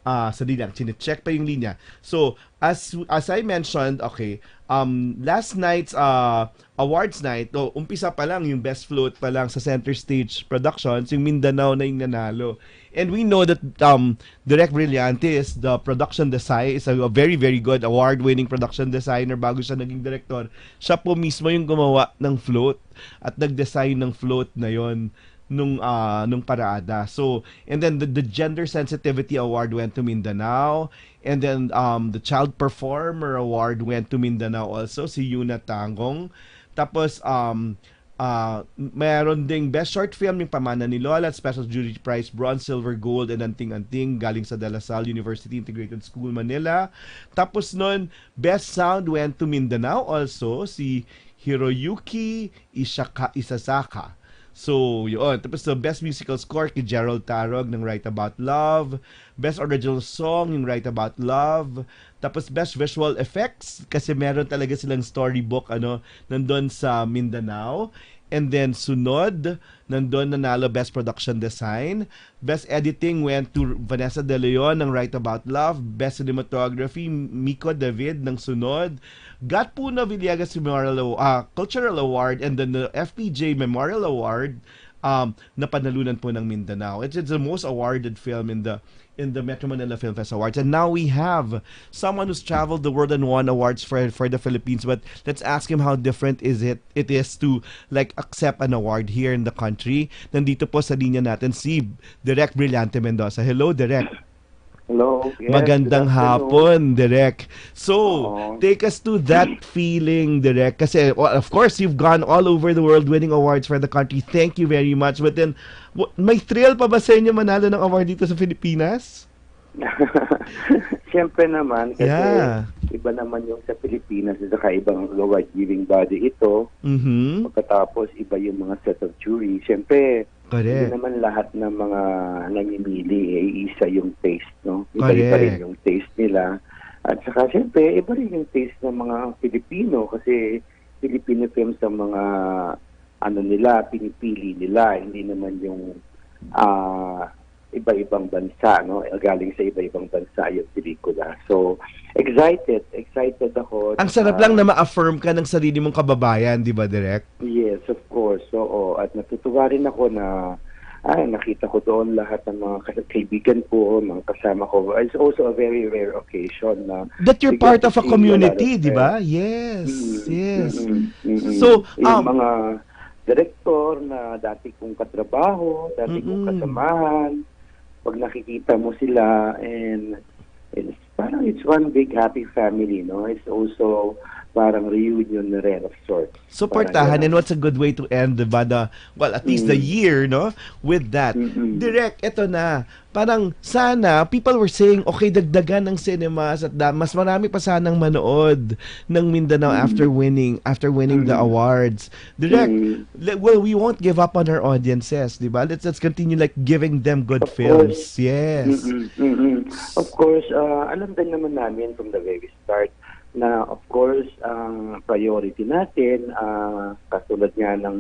Speaker 3: Sali lang, chine-check pa yung linya. So, as I mentioned, okay, last night's awards night, umpisa pa lang yung best float pa lang sa Center Stage Productions, yung Mindanao na yung nanalo. And we know that Direk Brillante is the production design, is a very, very good award-winning production designer bago siya naging director. Siya po mismo yung gumawa ng float at nag-design ng float na yon nung parada. So, and then the Gender Sensitivity Award went to Mindanao, and then the Child Performer Award went to Mindanao also, si Yuna Tangong. Tapos mayroon ding Best Short Film yung Pamana ni Lola, Special Jury Prize, Bronze, Silver, Gold, and Anting-Anting galing sa De La Salle University Integrated School, Manila. Tapos nun, Best Sound went to Mindanao also, si Hiroyuki Isasaka. So, yun. Tapos the Best Musical Score kay Gerald Tarog ng Right About Love. Best Original Song yung Right About Love. Tapos Best Visual Effects kasi meron talaga silang storybook nandun sa Mindanao. And then Sunod, nandun nanalo Best Production Design. Best Editing went to Vanessa De Leon ng Right About Love. Best Cinematography, Miko David ng Sunod. Got Puna Villegas Cultural Award, and then the FPJ Memorial Award na panalunan po ng Mindanao. It's the most awarded film in the Metro Manila Film Fest Awards. And now we have someone who's traveled the world and won awards for the Philippines. But let's ask him how different it is to like accept an award here in the country. Nandito po sa linya natin si Direk Brillante Mendoza. Hello, Direk.
Speaker 6: Hello. Yes,
Speaker 3: magandang hapon, Direk. So, take us to that feeling, Direk. Kasi, of course, you've gone all over the world winning awards for the country. Thank you very much. But then, may thrill pa ba sa inyo manalo ng award dito sa Pilipinas?
Speaker 6: Siyempre naman, kasi
Speaker 3: Yeah.
Speaker 6: iba naman yung sa Pilipinas at saka ibang award-giving body ito.
Speaker 3: Mhm.
Speaker 6: Pagkatapos, iba yung mga set of jury. Siyempre, hindi
Speaker 3: Correct.
Speaker 6: naman lahat ng mga namimili isa yung taste, no? Iba-iba rin
Speaker 3: Correct.
Speaker 6: yung taste nila. At saka, siyempre, iba rin yung taste ng mga Pilipino kasi Filipino films ang mga nila, pinipili nila. Hindi naman yung iba-ibang bansa, no? Galing sa iba-ibang bansa yung pelikula. So, excited ako.
Speaker 3: Ang sarap lang na ma-affirm ka ng sarili mong kababayan, di ba, Direk?
Speaker 6: Yes, of course. Oo. At natutuwa rin ako na nakita ko doon lahat ng mga kaibigan ko, mga kasama ko. It's also a very rare occasion na
Speaker 3: That you're
Speaker 6: we get
Speaker 3: part
Speaker 6: to
Speaker 3: of a
Speaker 6: see
Speaker 3: community,
Speaker 6: lot of
Speaker 3: di ba?
Speaker 6: friends.
Speaker 3: Yes, yes.
Speaker 6: Mm.
Speaker 3: So,
Speaker 6: yung mga direktor na dati kong katrabaho, dati kong kasamahan, pag nakikita mo sila, and it's one big happy family, no? It's also parang reunion na rin of sorts.
Speaker 3: Suportahan, and what's a good way to end the well, at least the year, no? With that. Direk, eto na. Parang sana, people were saying, okay, dagdagan ng cinemas at mas marami pa sanang manood ng Mindanao after winning the awards. Direk, well, we won't give up on our audiences, di ba? Let's continue like giving them good films. Yes.
Speaker 6: Of course, alam din naman namin from the very start na of course ang priority natin, katulad nga ng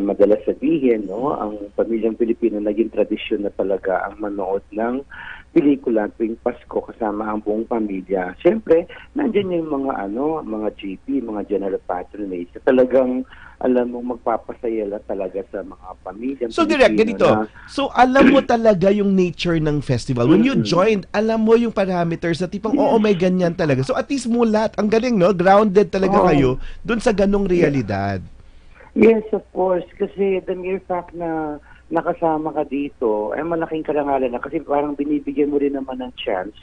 Speaker 6: madalas sabihin, no, ang pamilyang Pilipino naging tradisyon na talaga ang manood ng pelikula tuwing Pasko kasama ang buong pamilya. Siyempre, nandiyan yung mga GP, mga general patronage, talagang alam mo magpapasaya talaga sa mga pamilya.
Speaker 3: So direct ganito. So alam mo talaga yung nature ng festival. When you joined, alam mo yung parameters na tipong may ganyan talaga. So at least mulat, ang galing, no? Grounded talaga kayo dun sa ganong realidad.
Speaker 6: Yes, of course. Kasi the mere fact na nakasama ka dito ay malaking karangalan na kasi parang binibigyan mo rin naman ng chance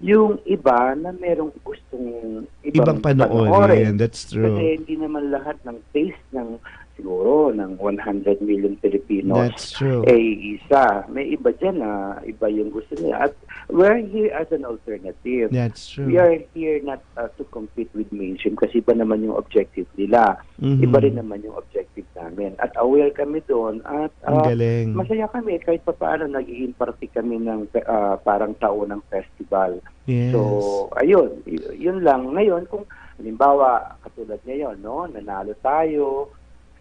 Speaker 6: yung iba na merong gustong ibang panoorin.
Speaker 3: That's true.
Speaker 6: Kasi hindi naman lahat ng taste ng siguro ng 100 million Filipinos
Speaker 3: That's true.
Speaker 6: Isa. May iba dyan na iba yung gusto nila. At we're here as an alternative.
Speaker 3: That's true.
Speaker 6: We are here not to compete with mainstream kasi iba naman yung objective nila. Iba rin naman yung objective namin. At aware kami doon at masaya kami kahit pa paano nagiging party kami ng parang taon ng festival.
Speaker 3: Yes.
Speaker 6: So, ayun. Yun lang. Ngayon, kung halimbawa, katulad ngayon, no, nanalo tayo.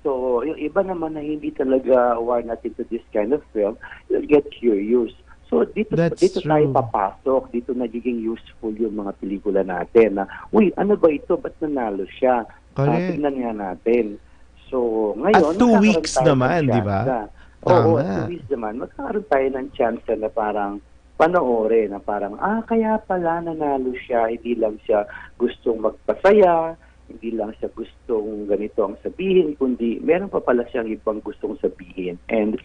Speaker 6: So, yung iba naman na hindi talaga aware natin to this kind of film, you'll get curious. So, dito tayo papasok. Dito nagiging useful yung mga pelikula natin na, uy, ano ba ito? Ba't nanalo siya? Tignan nga natin. So, ngayon,
Speaker 3: at 2 weeks naman, di ba?
Speaker 6: Oo, at 2 weeks naman. Magkakaroon tayo ng chance na parang panoorin na parang, kaya pala nanalo siya. Hindi lang siya gustong magpasaya, hindi lang siya gustong ganito ang sabihin, kundi meron pa pala siyang ibang gustong sabihin. And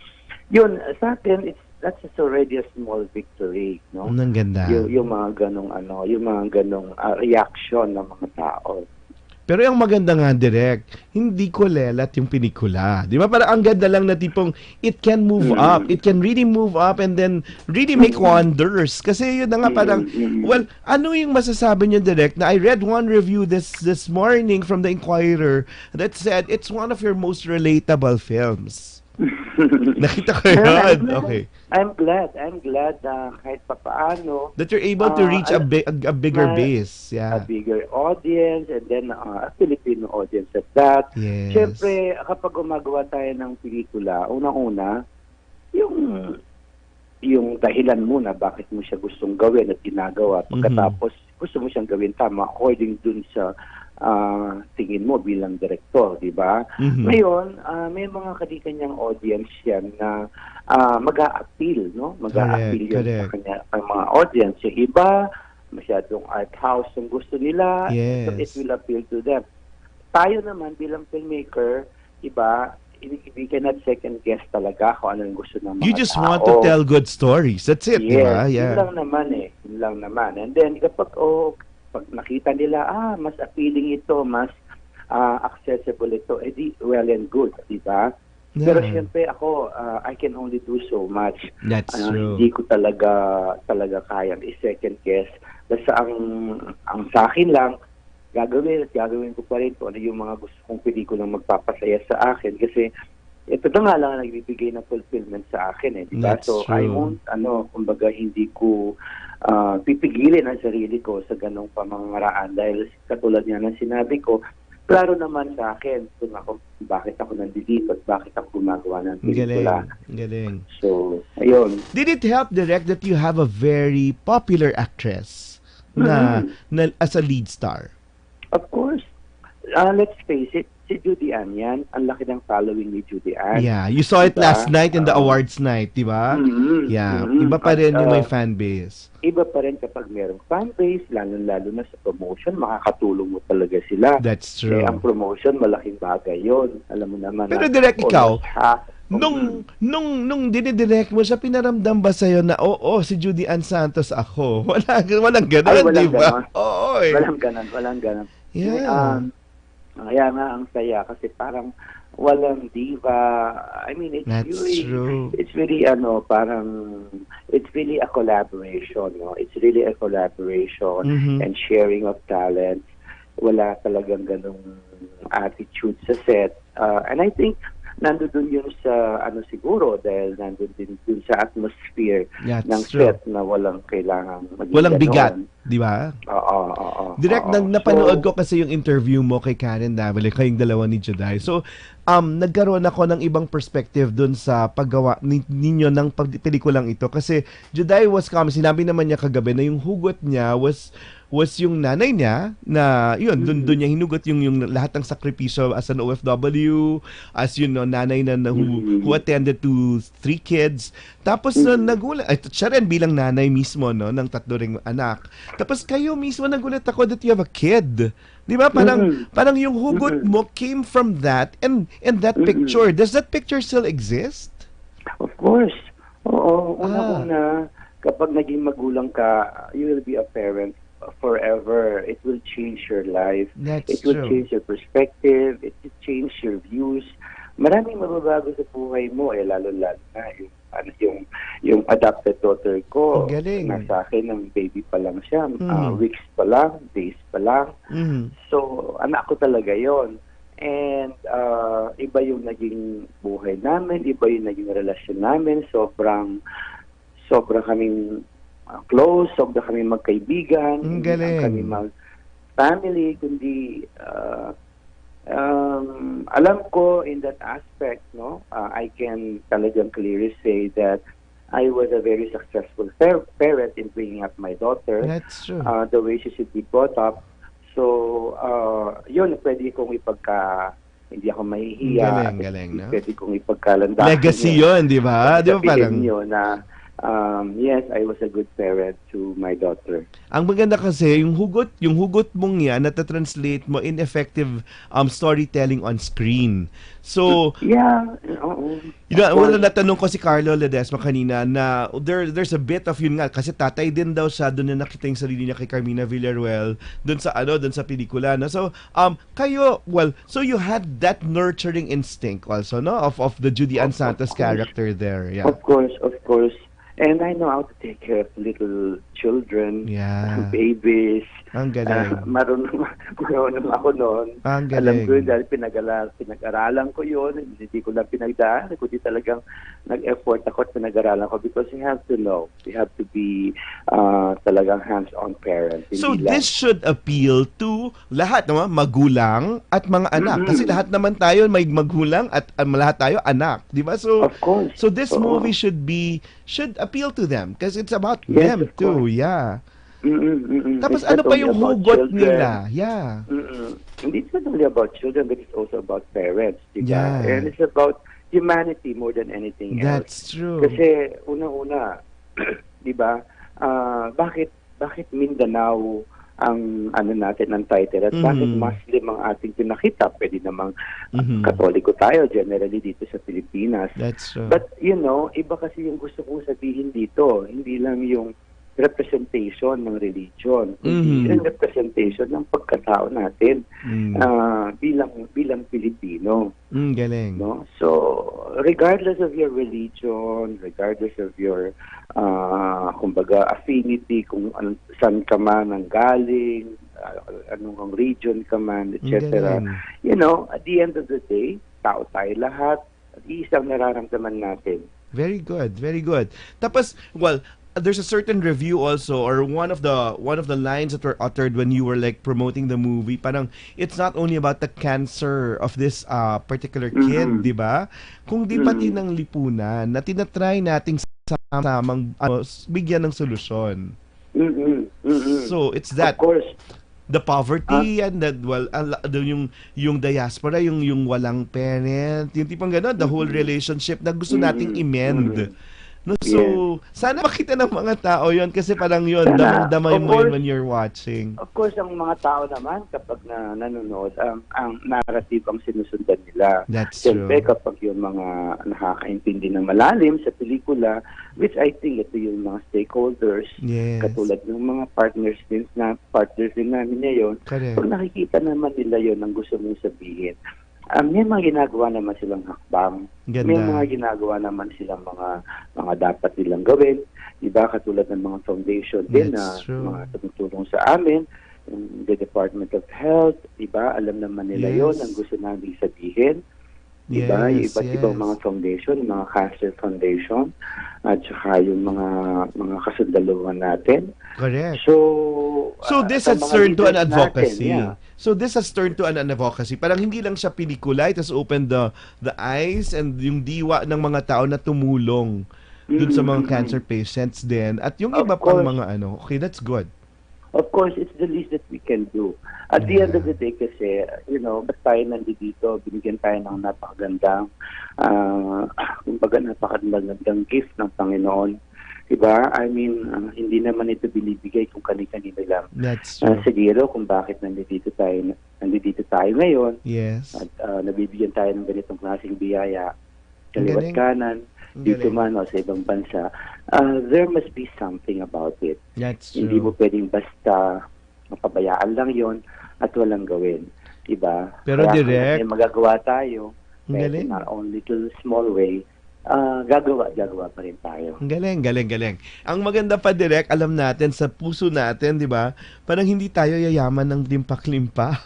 Speaker 6: yun, sa akin, that's already a small victory, no?
Speaker 3: Ang ganda.
Speaker 6: Yung mga ganong reaction ng mga tao.
Speaker 3: Pero yung maganda nga, direct, hindi ko lelat yung pelikula. Di ba? Parang ang ganda lang na tipong it can move up. It can really move up and then really make wonders. Kasi yun na nga parang, well, ano yung masasabi niyo, direct, na I read one review this morning from the Inquirer that said it's one of your most relatable films. Nakita ko yun. Okay.
Speaker 6: I'm glad na kahit papaano
Speaker 3: that you're able to reach a bigger base. Yeah.
Speaker 6: A bigger audience and then a Filipino audience at that.
Speaker 3: Yes.
Speaker 6: Siyempre, kapag gumagawa tayo ng pelikula, unang-una, yung dahilan muna bakit mo siya gustong gawin at ginagawa. Pagkatapos, gusto mo siyang gawin tama according dun sa tingin mo bilang direktor, di ba? Ngayon, may mga kanyang audience yan na mag-a-appeal, no? Mag-a-appeal yun sa kanya, ang mga audience. Yung iba, masyadong art house yung gusto nila, so it will appeal to them. Tayo naman bilang filmmaker, iba, we cannot second guess talaga kung ano yung gusto ng mga
Speaker 3: You just
Speaker 6: tao.
Speaker 3: want to tell good stories. That's it, di ba?
Speaker 6: Yeah. Yun lang naman. And then, kapag pag nakita nila, mas appealing ito, mas accessible ito, edi well and good, di ba? Pero siyempre ako, I can only do so much.
Speaker 3: That's true.
Speaker 6: Hindi ko talaga kayang i-second guess. Basta ang sa akin lang, gagawin ko pa rin kung ano yung mga gusto kong pelikulang magpapasaya sa akin. Kasi ito na nga lang ang nagbibigay ng fulfillment sa akin diba? So
Speaker 3: true.
Speaker 6: I won't, kumbaga hindi ko pipigilin ang sarili ko sa ganong pamamaraan dahil katulad niya ng sinabi ko, klaro naman sa akin kung bakit ako nandito at bakit ako gumagawa ng pelikula.
Speaker 3: Galing.
Speaker 6: So, ayun.
Speaker 3: Did it help, Direk, that you have a very popular actress na as a lead star?
Speaker 6: Of course. Let's face it, si Judy Ann yan. Ang laki ng following ni Judy Ann.
Speaker 3: Yeah, you saw it last night in the awards night, di ba? Yeah, iba pa rin yung may fan base.
Speaker 6: Iba pa rin kapag merong fan base, lalo na sa promotion, makakatulong mo talaga sila.
Speaker 3: That's true.
Speaker 6: Ang promotion, malaking bagay yon. Alam mo naman.
Speaker 3: Pero Direk, ikaw, nung dinidirect mo siya, pinaramdam ba sa'yo na, si Judy Ann Santos ako? Walang ganun, di ba?
Speaker 6: Walang ganun.
Speaker 3: Yeah.
Speaker 6: Kaya nga ang saya kasi parang walang diva. I mean, it's
Speaker 3: true.
Speaker 6: It's really it's really a collaboration, no? It's really a collaboration and sharing of talent. Wala talagang ganung attitude sa set. And I think nandun yun sa siguro dahil nandun din dun sa atmosphere ng set na walang kailangan
Speaker 3: walang bigat, di ba?
Speaker 6: Oo.
Speaker 3: Direct napanood ko kasi yung interview mo kay Karen Davila, kayong dalawa ni Juday. So, nagkaroon ako ng ibang perspective dun sa paggawa ninyo ng pelikulang ito kasi Juday was sinabi naman niya kagabi na yung hugot niya was yung nanay niya na yun doon niya hinugot yung lahat ng sakripisyo as an OFW, as yun nanay na who attended to 3 kids. Tapos nagulat siya rin bilang nanay mismo ng 3 ring anak. Tapos kayo mismo nagulat ako that you have a kid. Di ba? Parang yung hugot mo came from that and that picture. Does that picture still exist?
Speaker 6: Of course. Oo. Una-una, kapag naging magulang ka, you will be a parent forever. It will change your life. It will change your perspective. It will change your views. Maraming mababago sa buhay mo lalo na yung adopted daughter ko. Nasa akin ng baby pa lang siya, weeks pa lang, days pa lang. So anak ko talaga yon. And iba yung naging buhay namin, iba yung naging relasyon namin. Sobrang kaming close, sobra kami magkaibigan, hindi kami mag-family, kundi alam ko in that aspect, I can talagang clearly say that I was a very successful parent in bringing up my daughter.
Speaker 3: That's true.
Speaker 6: The way she should be brought up. So, yun, pwede kong hindi ako mahihiya.
Speaker 3: Galing, no?
Speaker 6: Pwede kong ipagkalandakan.
Speaker 3: Legacy yun, di ba? Di ba parang?
Speaker 6: Yun na, yes, I was a good parent to my daughter.
Speaker 3: Ang maganda kasi, yung hugot mong yan, natatranslate mo in effective storytelling on screen. So,
Speaker 6: yeah,
Speaker 3: natanong ko si Carlo Ledesma kanina na there's a bit of yun nga, kasi tatay din daw siya, doon na nakita yung sarili niya kay Carmina Villaruel, doon sa pelikula. No? So, so you had that nurturing instinct also, no? Of the Judy Ann Santos character there. Yeah.
Speaker 6: Of course. And I know how to take care of little children, babies.
Speaker 3: Ang galing.
Speaker 6: Marunong ako noon.
Speaker 3: Ang galing.
Speaker 6: Alam ko dahil pinag-aralan ko yun. Hindi ko lang pinagdaan. Kundi talagang nag-effort ako at pinag-aralan ko because you have to know. You have to be talagang hands-on parent.
Speaker 3: So this should appeal to lahat, no? Magulang at mga anak. Kasi lahat naman tayo may magulang at lahat tayo anak. Di ba? So,
Speaker 6: of course.
Speaker 3: So this movie should appeal to them because it's about them too. Yeah. Tapos
Speaker 6: it's
Speaker 3: ano pa yung hugot
Speaker 6: children.
Speaker 3: nila? Yeah.
Speaker 6: It's not only about children, but it's also about parents. Diba?
Speaker 3: Yeah.
Speaker 6: And it's about humanity more than anything else.
Speaker 3: That's true.
Speaker 6: Kasi una-una, di ba, bakit Mindanao ang natin ang title at bakit Muslim ang ating pinakita? Pwede namang Katoliko tayo generally dito sa Pilipinas.
Speaker 3: That's true.
Speaker 6: But iba kasi yung gusto kong sabihin dito, hindi lang yung representation ng religion, kundi yung representation ng pagkatao natin bilang Pilipino.
Speaker 3: Galing.
Speaker 6: No? So regardless of your religion, regardless of your, kumbaga, affinity, kung saan ka man ang galing, anong region ka man, etc. You know, at the end of the day, tao tayo lahat, at isang nararamdaman natin.
Speaker 3: Very good, very good. Tapos, well, there's a certain review also, or one of the lines that were uttered when you were like promoting the movie. Parang it's not only about the cancer of this particular kid, di ba? Kung di pati ng lipunan na tinatry nating samang bigyan ng solusyon. So it's that.
Speaker 6: Of course.
Speaker 3: The poverty and that, well, yung diaspora, yung walang parent, yung tipong gano'n, the whole relationship na gusto nating i-mend. No, so, sana makita ng mga tao yon kasi parang yun, damay mo yun when you're watching.
Speaker 6: Of course, ang mga tao naman, kapag nanonood, ang narrative ang sinusundan nila.
Speaker 3: That's
Speaker 6: Siyempre,
Speaker 3: true.
Speaker 6: kapag yung mga nakakaintindi ng malalim sa pelikula, which I think ito yung mga stakeholders, katulad ng mga partners din namin ngayon,
Speaker 3: Correct.
Speaker 6: pag nakikita naman nila yon ang gusto mong sabihin, may mga ginagawa naman silang hakbang.
Speaker 3: Ganda.
Speaker 6: May mga ginagawa naman silang mga dapat nilang gawin. Diba? Katulad ng mga foundation din na mga tumutulong sa amin. The Department of Health, diba? Alam naman nila yon ang gusto namin sabihin. Diba? Yung iba't ibang mga foundation, mga cancer foundation, at saka yung mga kasundaluhan natin.
Speaker 3: Correct.
Speaker 6: So
Speaker 3: this has turned to an advocacy. So this has turned to an advocacy. Parang hindi lang siya pelikula, it has opened the eyes and yung diwa ng mga tao na tumulong dun sa mga cancer patients din. At yung iba pang mga okay, that's good.
Speaker 6: Of course, it's the least that we can do. At the end of the day kasi, you know, ba't tayo nandito, binigyan tayo ng napakagandang, napakagandang gift ng Panginoon. Diba? I mean, hindi naman ito binibigay kung kani-kanino lang.
Speaker 3: That's true.
Speaker 6: Siguro kung bakit nandito tayo ngayon.
Speaker 3: Yes.
Speaker 6: At nabibigyan tayo ng ganitong klaseng biyaya. Kaliwat kanan, dito man o sa ibang bansa. There must be something about it.
Speaker 3: That's true.
Speaker 6: Hindi mo pwedeng basta mapabayaan lang yon at walang gawin. Diba?
Speaker 3: Pero
Speaker 6: kaya
Speaker 3: direct,
Speaker 6: kung magagawa tayo,
Speaker 3: galing.
Speaker 6: in our own little small way, gagawa pa rin tayo.
Speaker 3: Galing. Ang maganda pa, direct, alam natin sa puso natin, di ba? Parang hindi tayo yayaman ng limpak-limpa.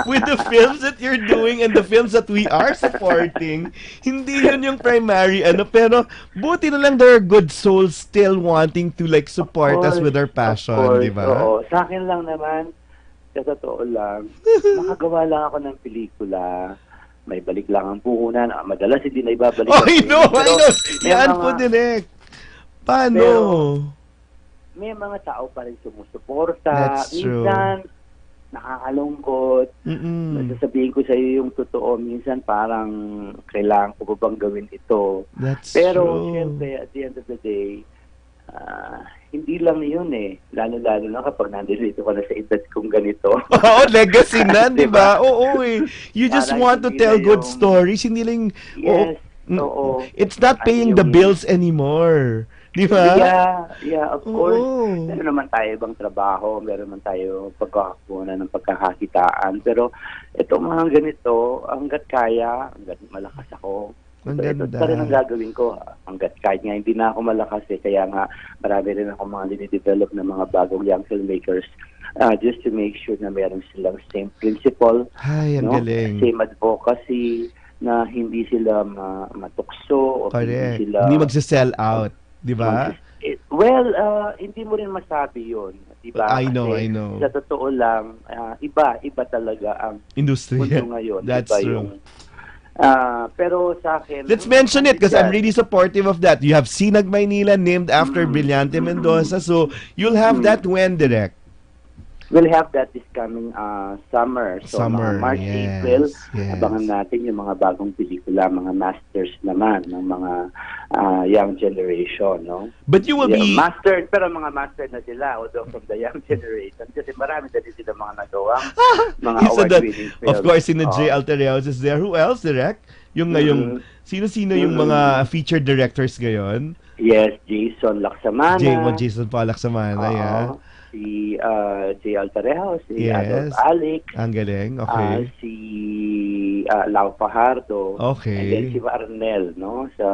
Speaker 3: With the films that you're doing and the films that we are supporting, hindi yun yung primary pero buti na lang there are good souls still wanting to like support us with our passion, di ba?
Speaker 6: Oo. Sa akin lang naman, sa totoo lang, makagawa lang ako ng pelikula. May balik lang ang puhunan. Madalas hindi na ibabalik.
Speaker 3: I know. Yan po, direct. Paano?
Speaker 6: Pero, may mga tao pa rin sumusuporta.
Speaker 3: That's true.
Speaker 6: Minsan, nakakalungkot. Nasasabihin ko sa iyo yung totoo. Minsan, parang kailangan ko ba bang gawin ito?
Speaker 3: That's
Speaker 6: Pero,
Speaker 3: true.
Speaker 6: siyempre, at the end of the day, hindi lang yun lalo-lalo na kapag nandito ka na sa edad kong ganito.
Speaker 3: Oo, legacy na, di ba? Oo You just want to tell good stories, hindi lang
Speaker 6: oo.
Speaker 3: It's not paying the bills anymore. Di ba?
Speaker 6: Yeah, of course. Meron naman tayo ibang trabaho, meron naman tayo pagkakakunan ng pagkakakitaan. Pero itong mga ganito, hanggat kaya, hanggat malakas ako, ito pa rin ang gagawin ko. Hanggat kahit nga hindi na ako malakas kaya nga marami rin ako mga dinidevelop na mga bagong young filmmakers just to make sure na meron silang same principle.
Speaker 3: Ang galing.
Speaker 6: Same advocacy, na hindi sila matukso o
Speaker 3: hindi magsa-sell out, di ba?
Speaker 6: Well, hindi mo rin masabi yun. Diba?
Speaker 3: I know.
Speaker 6: Sa totoo lang, iba talaga ang
Speaker 3: industriya.
Speaker 6: mundo ngayon.
Speaker 3: That's
Speaker 6: diba
Speaker 3: true.
Speaker 6: Pero sa akin,
Speaker 3: let's mention it because I'm really supportive of that. You have Sinag Maynila named after Brillante Mendoza, so you'll have that when, direct?
Speaker 6: We'll have that this coming summer. So mga March, April, abangan natin yung mga bagong pelikula, mga masters naman ng mga young generation, no?
Speaker 3: But you will be
Speaker 6: master, pero mga master na sila, although from the young generation, kasi marami na din sila mga nagawang mga award-winning films.
Speaker 3: Of course, J. Altereos is there. Who else, direct? Yung ngayong, sino-sino yung mga featured directors ngayon?
Speaker 6: Yes, Jason Laksamana.
Speaker 3: Jason pa Laksamana,
Speaker 6: si J. Altereos, si Adolf Alex.
Speaker 3: Ang galing, okay.
Speaker 6: Si Lau Fajardo.
Speaker 3: Okay.
Speaker 6: And then si Arnel, no? Sa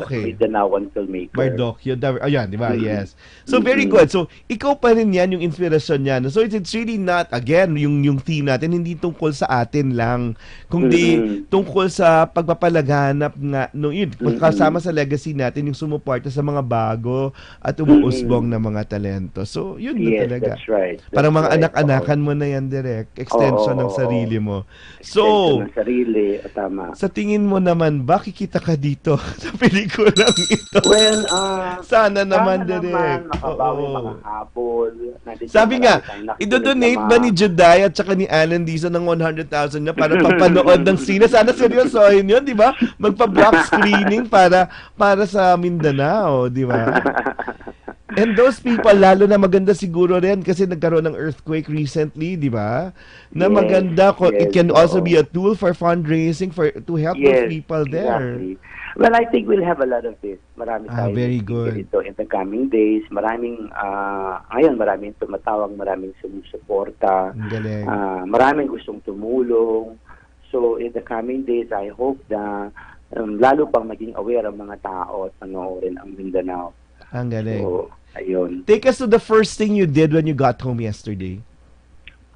Speaker 3: okay.
Speaker 6: Mindanao filmmaker.
Speaker 3: Mardocchio. Ayan, di ba? Yes. So, very good. So, ikaw pa rin yan yung inspirasyon niya. So, it's really not, again, yung theme natin, hindi tungkol sa atin lang, kundi tungkol sa pagpapalaganap nga, no, yun, kasama sa legacy natin, yung sumuporta sa mga bago at umuusbong na mga talento. So, yun na talaga.
Speaker 6: That's right.
Speaker 3: Parang mga anak-anakan mo na yan, direct. Extension ng sarili mo. So,
Speaker 6: ng sarili, tama.
Speaker 3: sa tingin mo naman, ba kikita ka dito sa pelikulang ito?
Speaker 6: Well,
Speaker 3: sana naman, direct.
Speaker 6: Makabawi mga habol.
Speaker 3: Sabi nga, idodonate ba ni Juday at saka ni Alan Dizon ng 100,000 na para papanood ng sine? Sana seryosohin yun, di ba? Magpa-block screening para sa Mindanao, di ba? And those people, lalo na maganda siguro rin kasi nagkaroon ng earthquake recently, di ba? Na maganda, it can also be a tool for fundraising to help those people there.
Speaker 6: Exactly. Well, I think we'll have a lot of this. Marami tayo
Speaker 3: very good.
Speaker 6: Ito in the coming days. Maraming, ngayon, maraming tumatawag, maraming sumusuporta.
Speaker 3: Galing.
Speaker 6: Maraming gustong tumulong. So, in the coming days, I hope na lalo pang maging aware ang mga tao at panoorin ang Mindanao.
Speaker 3: Ang galing.
Speaker 6: So, ayun.
Speaker 3: Take us to the first thing you did when you got home yesterday.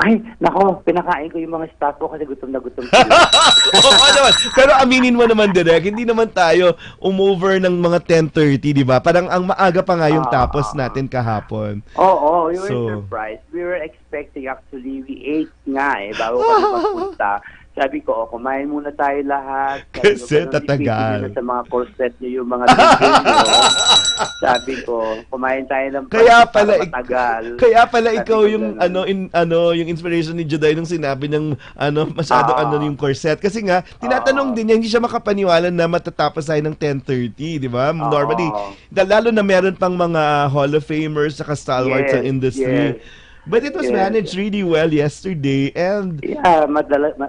Speaker 6: Ay, nako, pinakain ko yung mga staff ko kasi gutom na gutom sila.
Speaker 3: Oo naman. Pero aminin mo naman, direct, hindi naman tayo umover ng mga 10:30, di ba? Parang ang maaga pa nga yung tapos natin kahapon.
Speaker 6: Oo, we were surprised. We were expecting, actually, we ate nga bago kami magpunta. Sabi ko, kumain muna tayo lahat.
Speaker 3: Kasi tatagal.
Speaker 6: Sa mga corset niyo yung mga bibig nyo. Sabi ko, kumain tayo ng
Speaker 3: kaya pala
Speaker 6: matagal.
Speaker 3: Kaya pala ikaw yung yung inspiration ni Juday nung sinabi ng masyado yung corset kasi nga tinatanong din niya, hindi siya makapaniwala na matatapos tayo ng 10:30, di ba? Normally, lalo na meron pang mga Hall of Famers sa stalwarts ng industry. But it was managed really well yesterday and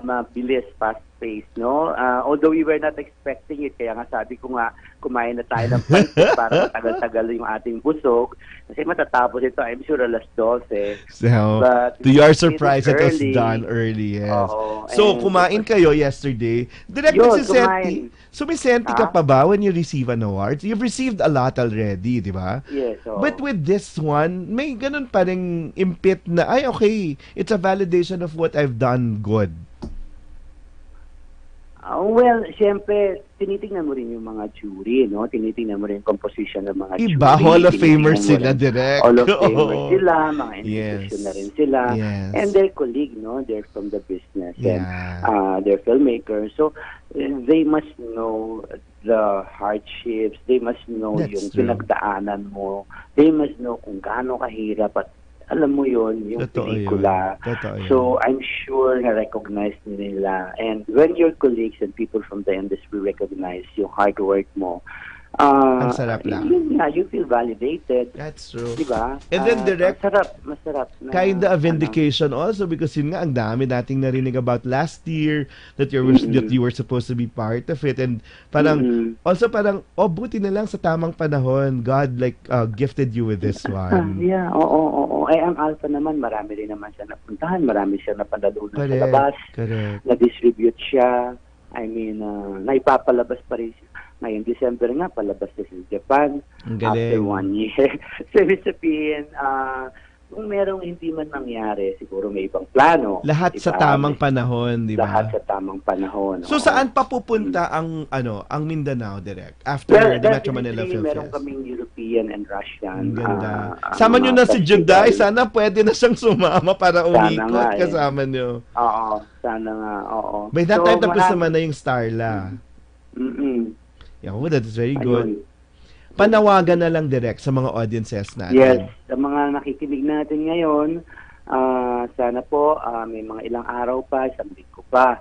Speaker 6: mabilis, fast-paced, no? Although we were not expecting it, kaya nga sabi ko nga, kumain na tayo ng pancit para matagal-tagal yung ating busog. Kasi matatapos ito, I'm sure, alas 12.
Speaker 3: So,
Speaker 6: but
Speaker 3: to your surprise, it was done early, yes. So, kumain kayo yesterday. Direct si Sumisenti ka pa ba when you receive an award? You've received a lot already, di ba?
Speaker 6: Yes.
Speaker 3: But with this one, may ganun pa ring impit na, ay okay, it's a validation of what I've done good.
Speaker 6: Well, siyempre, tinitingnan mo rin yung mga jury, no? Tinitingnan mo rin yung composition ng mga jury.
Speaker 3: Iba, Hall of Famers sila, direct.
Speaker 6: Hall of Famers sila, mga institution na rin sila.
Speaker 3: Yes.
Speaker 6: And their colleague, no? They're from the business.
Speaker 3: Yeah.
Speaker 6: And they're filmmakers. So, they must know the hardships. They must know yung pinagdaanan mo. They must know kung gaano kahirap at alam mo yun, yung pelikula. So, I'm sure na-recognize nila. And when your colleagues and people from the industry recognize yung hard work mo,
Speaker 3: ang sarap lang.
Speaker 6: You feel validated.
Speaker 3: That's true.
Speaker 6: Diba?
Speaker 3: And then direct,
Speaker 6: masarap.
Speaker 3: Kinda a vindication also because yun nga, ang dami nating narinig about last year that you were supposed to be part of it. And parang, also parang, buti na lang sa tamang panahon, God gifted you with this one.
Speaker 6: Oo. Ay, ang Alpha naman, marami rin naman siya napuntahan. Marami siya napadalunan sa labas.
Speaker 3: Correct.
Speaker 6: Na-distribute siya. I mean, naipapalabas pa rin siya. Ngayon, December nga, palabas na sa Japan after 1 year. So, ibig sabihin, kung merong hindi man nangyari, siguro may ibang plano.
Speaker 3: Lahat sa tamang panahon, di ba?
Speaker 6: Lahat sa tamang panahon.
Speaker 3: So, saan pa pupunta ang Mindanao, direct? After the Metro Manila Film Fest?
Speaker 6: Meron kaming European and Russian.
Speaker 3: Ganda. Sama nyo na si Juday. Sana pwede na siyang sumama para umikot kasama nyo.
Speaker 6: Oo. Sana nga, oo.
Speaker 3: By that time, tapos naman na yung Starla. Yeah, that is very good. Panawagan na lang direct sa mga audiences natin.
Speaker 6: Yes, sa mga nakikinig natin ngayon, sana po may mga ilang araw pa, isang linggo pa.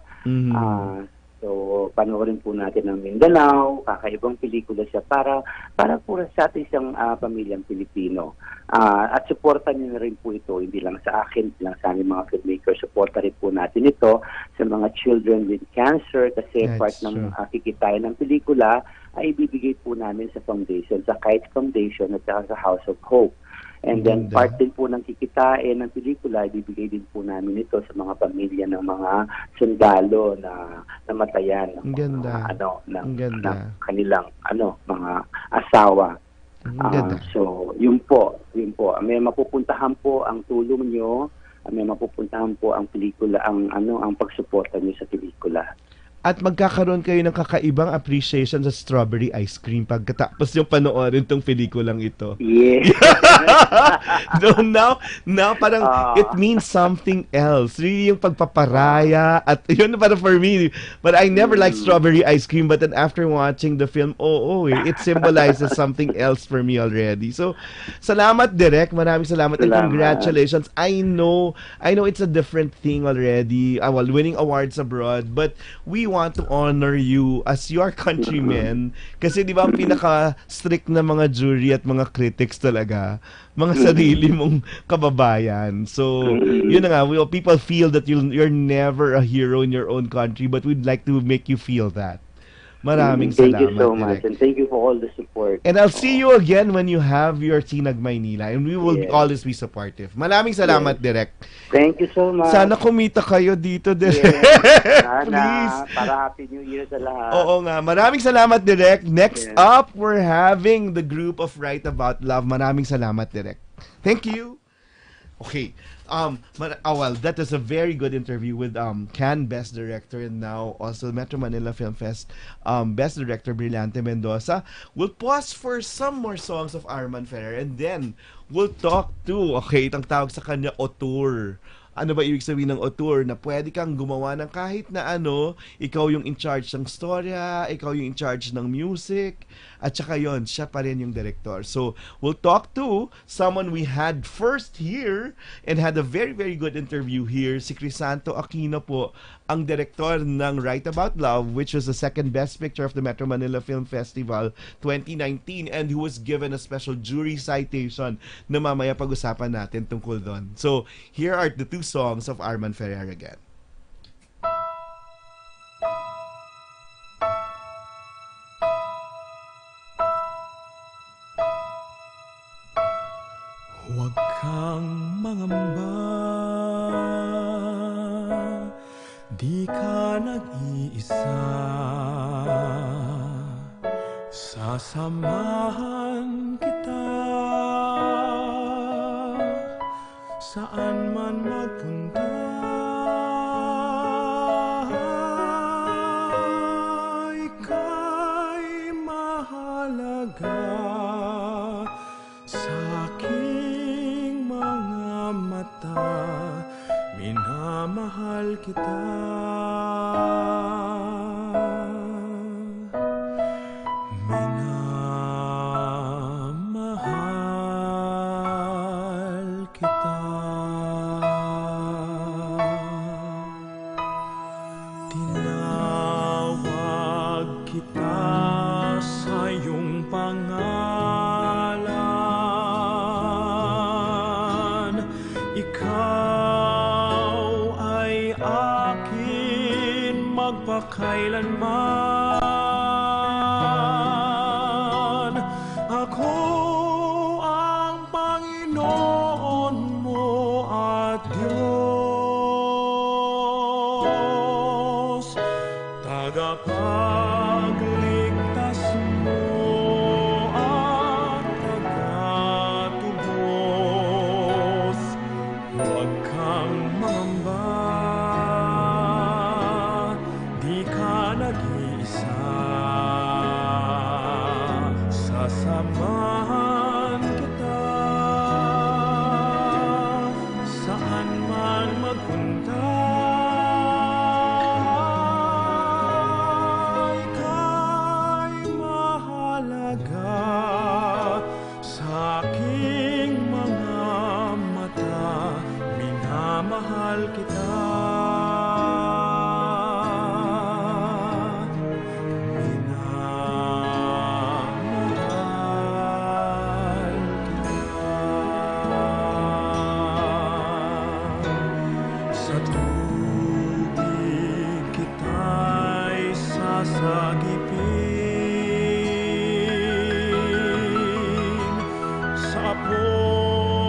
Speaker 6: So, panoorin po natin ang Mindanao, kakaibang pelikula siya para po sa ating isang pamilyang Pilipino. At supportan niyo na rin po ito, hindi lang sa akin, hindi lang sa aming mga filmmakers, supporta rin po natin ito sa mga children with cancer kasi part ng kikitayan ng pelikula ay ibibigay po namin sa foundation, sa Kite Foundation at sa House of Hope. And then
Speaker 3: Ganda.
Speaker 6: part din po ng kikitain ng pelikula, ibibigay din po namin ito sa mga pamilya ng mga sundalo na namatayan ng
Speaker 3: Ang ganda. Ang ganda.
Speaker 6: ng kanilang mga asawa.
Speaker 3: Ang ganda.
Speaker 6: So, yun po. May mapupuntahan po ang tulong nyo, may mapupuntahan po ang pelikula, ang pagsuporta nyo sa pelikula.
Speaker 3: At magkakaroon kayo ng kakaibang appreciation sa strawberry ice cream pagkatapos yung panoorin tong pelikulang ito.
Speaker 6: Yes.
Speaker 3: No, now parang it means something else. Really yung pagpaparaya at yun para for me. But I never liked strawberry ice cream, but then after watching the film, it symbolizes something else for me already. So, salamat Direk, maraming salamat and congratulations. I know it's a different thing already. Winning awards abroad, but we want to honor you as your countrymen kasi di ba ang pinaka-strict na mga jury at mga critics talaga mga sarili mong kababayan. So, yun na nga, people feel that you're never a hero in your own country, but we'd like to make you feel that. Maraming salamat.
Speaker 6: Thank you so much,
Speaker 3: Direk.
Speaker 6: and thank you for all the support.
Speaker 3: And I'll see you again when you have your Sinag Maynila, and we will always be supportive. Maraming salamat, Direk.
Speaker 6: Thank you so much.
Speaker 3: Sana kumita kayo dito, Direk.
Speaker 6: Sana,
Speaker 3: Please.
Speaker 6: para Happy New Year sa lahat.
Speaker 3: Oo nga. Maraming salamat, Direk. Next up, we're having the group of Right About Love. Maraming salamat, Direk. Thank you. Okay. That is a very good interview with Cannes Best Director and now also Metro Manila Film Fest Best Director Brillante Mendoza. We'll pause for some more songs of Arman Ferrer and then we'll talk to, itang tawag sa kanya, auteur. Ano ba ibig sabihin ng auteur? Na pwede kang gumawa ng kahit na ikaw yung in charge ng storya, ikaw yung in charge ng music, at saka yon, siya pa rin yung director. So, we'll talk to someone we had first here and had a very, very good interview here, si Crisanto Aquino po, ang director ng Right About Love, which was the second best picture of the Metro Manila Film Festival 2019 and who was given a special jury citation na mamaya pag-usapan natin tungkol doon. So, here are the two songs of Arman Ferrer again.
Speaker 5: Huwag kang mangamba, di ka nag-iisa. Sasamahan kita saan man magpunta. Ika'y mahalaga sa aking mga mata. Minamahal kita. Minamahal kita. Tinawag kita sa iyong pangalan. Ikaw ay akin magpakailanman. Ako ang Panginoon mo at Diyos, tagapagligtas mo at tagatubos. Huwag kang mangamba, di ka nag-iisa. Sasamahan kita saan man magpunta. Ika'y mahalaga sa aking mga mata. Minamahal kita. Minamahal kita. Sa tubig kita'y sasagipin, sa apoy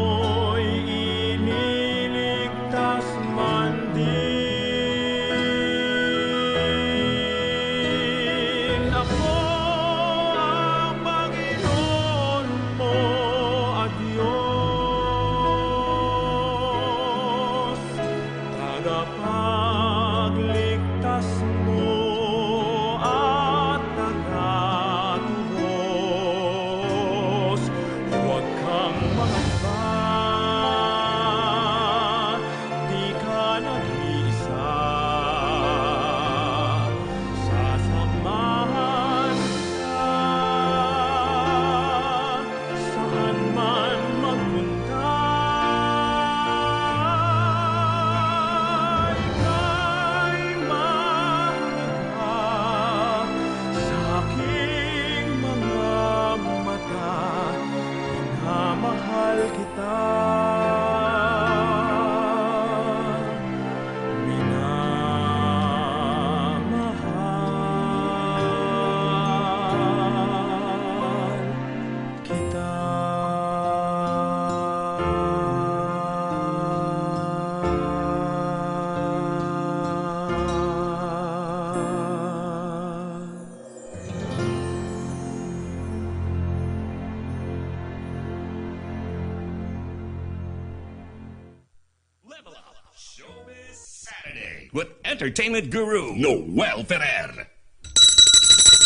Speaker 1: with entertainment guru Noel Ferrer.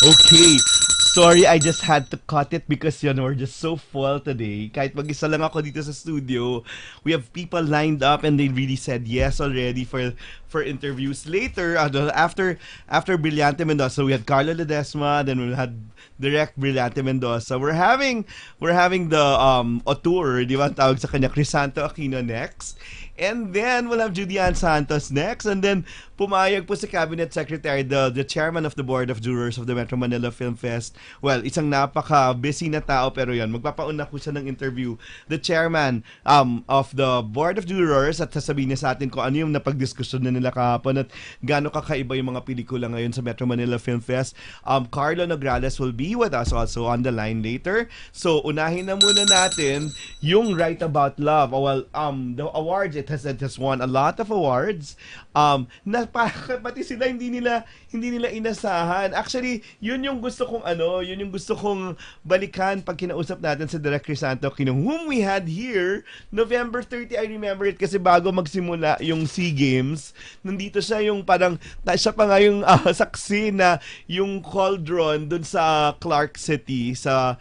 Speaker 3: Okay. Sorry, I just had to cut it because we're just so full today. Kahit mag-isa lang ako dito sa studio, we have people lined up and they really said yes already for interviews later. After Brillante Mendoza, we had Carlo Ledesma, then we had direct Brillante Mendoza. We're having the auteur, di ba? Tawag sa kanya Crisanto Aquino next. And then we'll have Judian Santos next. And then pumayag po sa Cabinet Secretary, the chairman of the Board of Jurors of the Metro Manila Film Fest. Well, isang napaka-busy na tao pero yan. Magpapauna po siya ng interview. The chairman of the Board of Jurors at sasabihin niya sa atin kung ano yung napag-diskusyon na nila kahapon at gaano kakaiba yung mga pelikula ngayon sa Metro Manila Film Fest. Carlo Nograles will be with us also on the line later. So, unahin na muna natin yung Right About Love. Well, the awards, it has won a lot of awards. Pati sila hindi nila inasahan. Actually, yun yung gusto kong balikan pag kinausap natin sa Direk Crisanto Aquino, whom we had here November 30. I remember it kasi bago magsimula yung SEA Games, nandito siya yung parang siya pa nga yung saksi na yung cauldron dun sa Clark City sa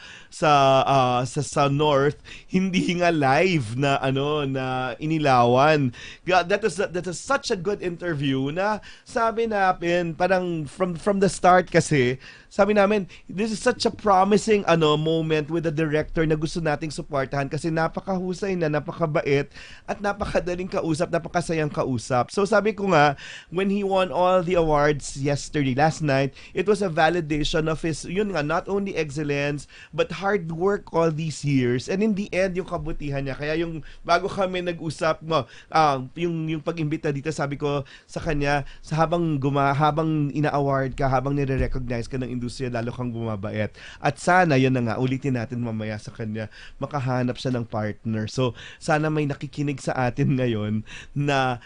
Speaker 3: North hindi nga live na na inilawan. That was such a good interview na sabi namin parang from the start kasi sabi namin this is such a promising moment with the director na gusto nating suportahan kasi napakahusay na, napakabait at napakadaling kausap, napakasayang kausap. So sabi ko nga when he won all the awards last night, it was a validation of his not only excellence but hard work all these years, and in the end yung kabutihan niya. Kaya yung bago kami nag-usap yung pag-imbita dito, sabi ko sa kanya habang ina-award ka, habang nire-recognize ka ng industriya, lalo kang bumabait. At sana yun na nga, ulitin natin mamaya sa kanya, makahanap siya ng partner. So sana may nakikinig sa atin ngayon na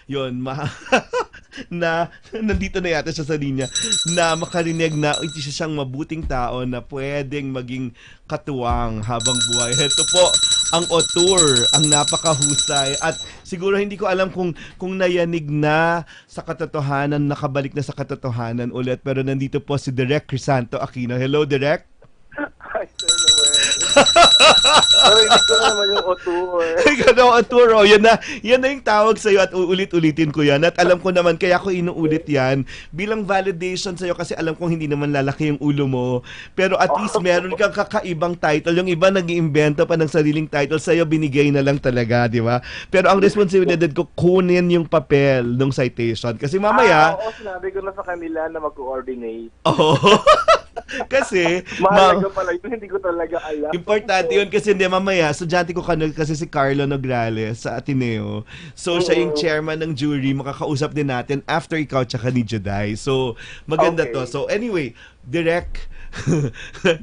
Speaker 3: na nandito na yata siya sa linya, na makarinig na isa siyang mabuting tao na pwedeng maging katuwang habang buhay. Ito po ang auteur, ang napakahusay, at siguro hindi ko alam kung nayanig na sa katotohanan, nakabalik na sa katotohanan ulit, pero nandito po si Direk Crisanto Aquino. Hello, Direk.
Speaker 7: Hi, Sir Noel. Pero hindi ko naman yung auteur.
Speaker 3: Ikaw na auteur, yan na yung tawag sa'yo at uulit-ulitin ko yan. At alam ko naman, kaya ko inuulit yan bilang validation sa'yo kasi alam kong hindi naman lalaki yung ulo mo. Pero at least meron kang kakaibang title. Yung iba nag-iimbento pa ng sariling title, sa'yo binigay na lang talaga, di ba? Pero ang responsibilidad ko, kunin yung papel ng citation. Kasi mamaya...
Speaker 7: Oo, sinabi ko na sa kanila na mag-coordinate.
Speaker 3: Oo. Kasi
Speaker 7: mahalaga pala yun, hindi ko talaga alam.
Speaker 3: Importante yun kasi mamaya estudyante ko kasi si Carlo Nograles sa Ateneo. So siya yung chairman ng jury, makakausap din natin after ikaw tsaka ni Juday. So maganda to. So anyway, Direk,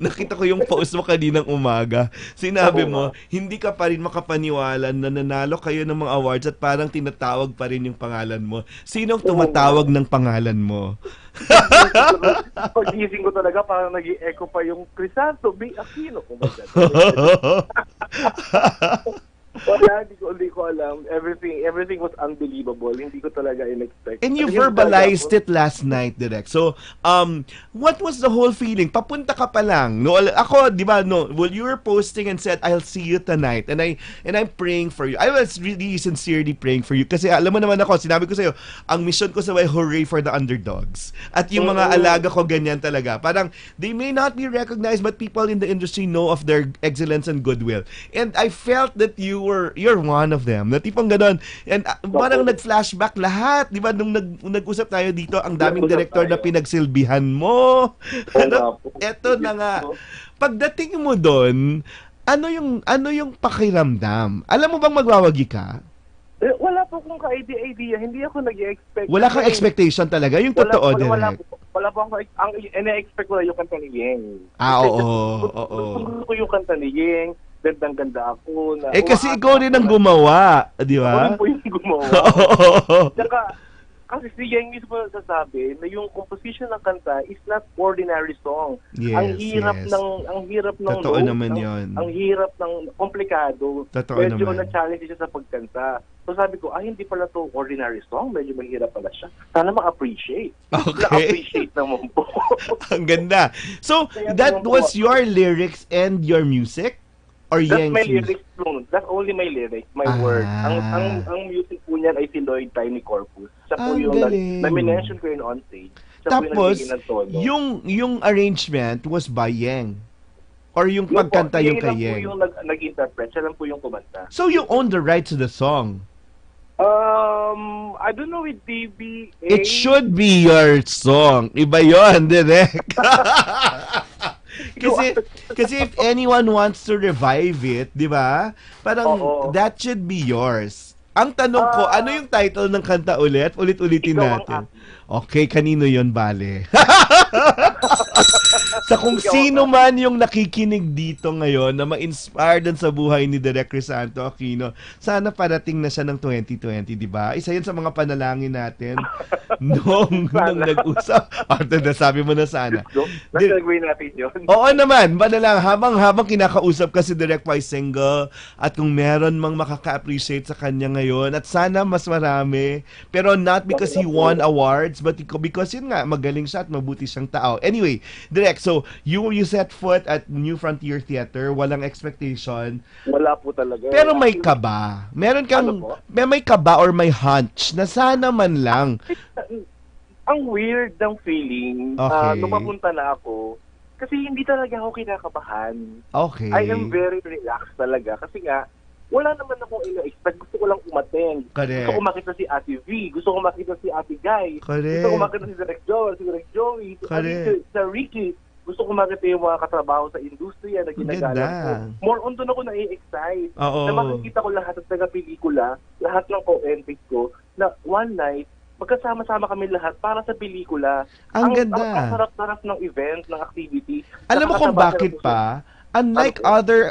Speaker 3: nakita ko yung post mo kaninang umaga. Sinabi mo, hindi ka pa rin makapaniwala na nanalo kayo ng mga awards at parang tinatawag pa rin yung pangalan mo. Sinong tumatawag ng pangalan mo?
Speaker 7: Pag-gising ko talaga, parang nag-i-echo pa yung Crisanto B. Aquino. Oh my God. Wala, hindi ko alam. Everything was unbelievable. Hindi ko talaga in-expect.
Speaker 3: And you verbalized it last night, Direk. So, what was the whole feeling? Papunta ka pa lang. No, ako, di ba, well, you were posting and said, I'll see you tonight. And I'm praying for you. I was really sincerely praying for you. Kasi alam mo naman ako, sinabi ko sa'yo, ang mission ko sa way, hooray for the underdogs. At yung mga alaga ko, ganyan talaga. Parang, they may not be recognized, but people in the industry know of their excellence and goodwill. And I felt that you're one of them. Na tipong ganon. And parang nag-flashback lahat. Di ba? Nung nag-usap tayo dito, ang daming director na pinagsilbihan mo. Eto na nga. Pagdating mo doon, ano yung pakiramdam? Alam mo bang magwawagi ka?
Speaker 7: Wala po akong ka-idea. Hindi ako nag-expect.
Speaker 3: Wala kang expectation talaga? Yung totoo, Direk?
Speaker 7: Wala po akong ang ina-expect ko yung kanta ni Yeng.
Speaker 3: Oo.
Speaker 7: Gusto ko yung kanta ni Yeng. Gandang-ganda ako.
Speaker 3: Kasi ikaw rin ang gumawa, di ba?
Speaker 7: Ako rin po yung gumawa. Saka, Kasi si Yang mismo nagsasabi na yung composition ng kanta is not ordinary song.
Speaker 3: Yes,
Speaker 7: ang hirap
Speaker 3: yes.
Speaker 7: ng
Speaker 3: Totoo
Speaker 7: notes,
Speaker 3: naman yun.
Speaker 7: ang hirap ng komplikado.
Speaker 3: Totoo
Speaker 7: medyo
Speaker 3: naman.
Speaker 7: na-challenge siya sa pagkanta. So sabi ko, hindi pala to ordinary song, medyo mahirap pala siya. Sana ma-appreciate.
Speaker 3: Okay.
Speaker 7: Na-appreciate naman po.
Speaker 3: Ang ganda. So,
Speaker 7: Kaya
Speaker 3: that
Speaker 7: naman po,
Speaker 3: was your lyrics and your music? Or
Speaker 7: That's
Speaker 3: Yang's
Speaker 7: my
Speaker 3: music?
Speaker 7: lyrics po. That's only my lyrics, my
Speaker 3: Ah.
Speaker 7: word. Ang music po niyan ay si Lloyd Tiny Corpus. Siya po
Speaker 3: Ang
Speaker 7: yung
Speaker 3: galing.
Speaker 7: na-mention ko yun on stage. Siya po yung
Speaker 3: Tapos,
Speaker 7: nagbigay ng tono.
Speaker 3: yung arrangement was by Yang? Or yung
Speaker 7: Yun
Speaker 3: pagkanta
Speaker 7: po,
Speaker 3: yung
Speaker 7: siya
Speaker 3: kay
Speaker 7: lang po
Speaker 3: Yang?
Speaker 7: yung nag-interpret. Siya lang po yung kumanta.
Speaker 3: So, you own the rights to the song?
Speaker 7: I don't know with DBA.
Speaker 3: It should be your song. Iba yun, direct. kasi if anyone wants to revive it, di ba? Parang
Speaker 7: Oo.
Speaker 3: that should be yours. Ang tanong ko, ano yung title ng kanta ulit? Ulit-ulitin
Speaker 7: Ikaw ang
Speaker 3: natin. Okay, kanino yon bale? Sa kung sino man yung nakikinig dito ngayon na ma-inspire din sa buhay ni Direk Crisanto Aquino, sana parating na siya ng 2020, di ba? Isa yun sa mga panalangin natin nung nag-usap. Sabi mo na sana.
Speaker 7: Nasa gawin natin yun.
Speaker 3: Oo naman, habang kinakausap ka si Direk Pai single at kung meron mang makaka-appreciate sa kanya ngayon at sana mas marami, pero not because he won awards but because yun nga, magaling siya at mabuti siyang tao. Anyway, Direk, so you set foot at New Frontier Theater, walang expectation.
Speaker 7: Wala po talaga.
Speaker 3: Pero may kaba. Meron kang,
Speaker 7: Ano po?
Speaker 3: may kaba or may hunch na sana man lang.
Speaker 7: Ang weird ng feeling
Speaker 3: Okay.
Speaker 7: nung mapunta na ako, kasi hindi talaga ako kinakabahan.
Speaker 3: Okay.
Speaker 7: I am very relaxed talaga. Kasi nga, wala naman akong ina-expect. Gusto ko lang umattend.
Speaker 3: Correct.
Speaker 7: Gusto ko makita si Ate V. Gusto ko makita si Ate Guy.
Speaker 3: Correct.
Speaker 7: Gusto ko makita si Direk Joel, si Direk Joey,
Speaker 3: Correct.
Speaker 7: si Ricky. Gusto ko makita yung mga katrabaho sa industriya na ginagalang ko.
Speaker 3: Ganda.
Speaker 7: More on doon ako na-excite.
Speaker 3: Oo.
Speaker 7: Na makikita ko lahat ng taga-pelikula, lahat ng co-entries ko, na one night, magkasama-sama kami lahat para sa pelikula.
Speaker 3: Ang ganda.
Speaker 7: Ang sarap-sarap ng event, ng activity.
Speaker 3: Alam mo kung
Speaker 7: Nakakasabay
Speaker 3: bakit
Speaker 7: na po
Speaker 3: pa? Unlike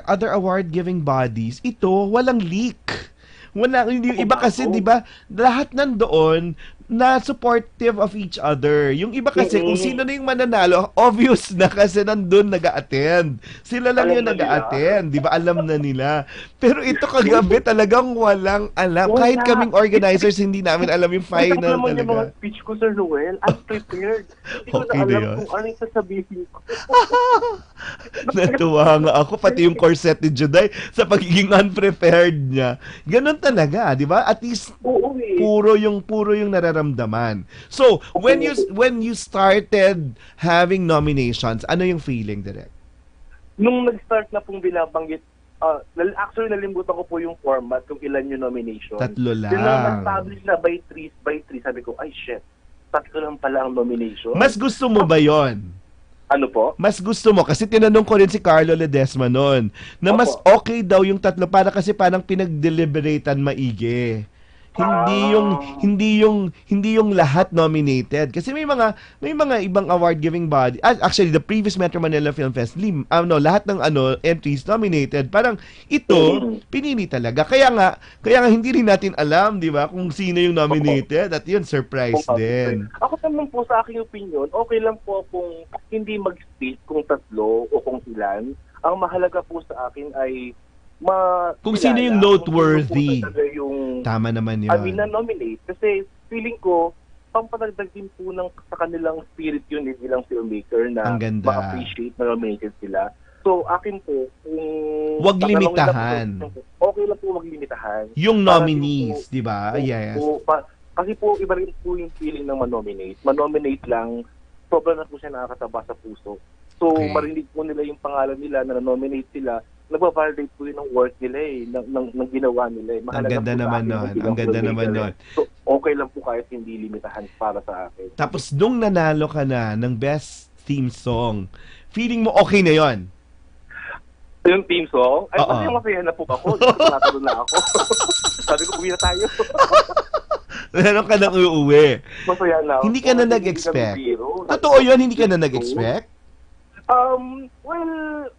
Speaker 3: other award-giving bodies, ito walang leak. Yung iba kasi, 'di ba, lahat nandoon na supportive of each other. Yung iba kasi, kung sino na yung mananalo, obvious na kasi nandun nag-a-attend. Sila lang yung nag-a-attend. Di ba? Alam na nila. Pero ito kagabi talagang walang alam.
Speaker 7: Wala.
Speaker 3: Kahit kaming organizers, hindi namin alam yung final
Speaker 7: Ito naman yung mga
Speaker 3: talaga.
Speaker 7: speech ko, Sir Noel. Unprepared. Hindi ko
Speaker 3: Okay
Speaker 7: na
Speaker 3: na
Speaker 7: alam
Speaker 3: yun.
Speaker 7: kung ano yung sasabihin ko.
Speaker 3: Natuwa nga ako, pati yung corset ni Juday sa pagiging unprepared niya. Ganon talaga, di ba? At least
Speaker 7: Oo eh.
Speaker 3: puro yung nararamdaman. So, when you started having nominations, ano yung feeling, Direk?
Speaker 7: Nung nag-start na pong binabanggit, actually nalimutan ko po yung format kung ilan yung nomination.
Speaker 3: 3 lang.
Speaker 7: Then nang nag-publish na by 3, sabi ko, ay shit, 3 lang pala ang nomination.
Speaker 3: Mas gusto mo ba yon?
Speaker 7: Ano po?
Speaker 3: Mas gusto mo, kasi tinanong ko rin si Carlo Ledesma noon, na mas
Speaker 7: Opo.
Speaker 3: okay daw yung 3 para kasi parang pinag-deliberatean maigi. Hindi yung lahat nominated kasi may mga ibang award giving body. Actually, the previous Metro Manila Film Fest, lahat ng entries nominated. Parang ito pinili talaga. Kaya nga hindi rin natin alam, 'di ba, kung sino yung nominated at yun surprise din.
Speaker 7: Ako naman po sa aking opinion, okay lang po kung hindi mag-split kung 3 o kung ilan. Ang mahalaga po sa akin ay
Speaker 3: Kung sino yung noteworthy.
Speaker 7: Kung sino po talaga yung
Speaker 3: Tama naman yun.
Speaker 7: na-nominate. Kasi feeling ko, pampadagdag din po sa kanilang spirit yun bilang filmmaker na
Speaker 3: Ang ganda.
Speaker 7: ma-appreciate na nominated sila. So, akin po, kung
Speaker 3: Wag
Speaker 7: tatanungin
Speaker 3: limitahan.
Speaker 7: lang po, okay lang po wag limitahan.
Speaker 3: Yung
Speaker 7: Para
Speaker 3: nominees,
Speaker 7: din po-
Speaker 3: 'di ba? Yes.
Speaker 7: Kasi po, iba rin po yung feeling ng manominate. Manominate lang, sobrang na po siya nakakataba sa puso. So,
Speaker 3: Okay.
Speaker 7: marinig po nila yung pangalan nila na nominate sila, nagpa-validate po yun ng work nila ng ginawa nila.
Speaker 3: Ang ganda naman nun. Ang ganda naman nun.
Speaker 7: So, okay lang po kahit hindi limitahan para sa akin.
Speaker 3: Tapos nung nanalo ka na ng best theme song, feeling mo okay na 'yon?
Speaker 7: Yung team song, ay,
Speaker 3: Oo.
Speaker 7: masaya na po ako. Natalo na ako. Sabi ko, uwi na tayo.
Speaker 3: Meron ka nang uuwi.
Speaker 7: Masaya na ako.
Speaker 3: Hindi ka na
Speaker 7: Hindi
Speaker 3: nag-expect.
Speaker 7: kami biro.
Speaker 3: Totoo 'yun, hindi ka na nag-expect?
Speaker 7: Well,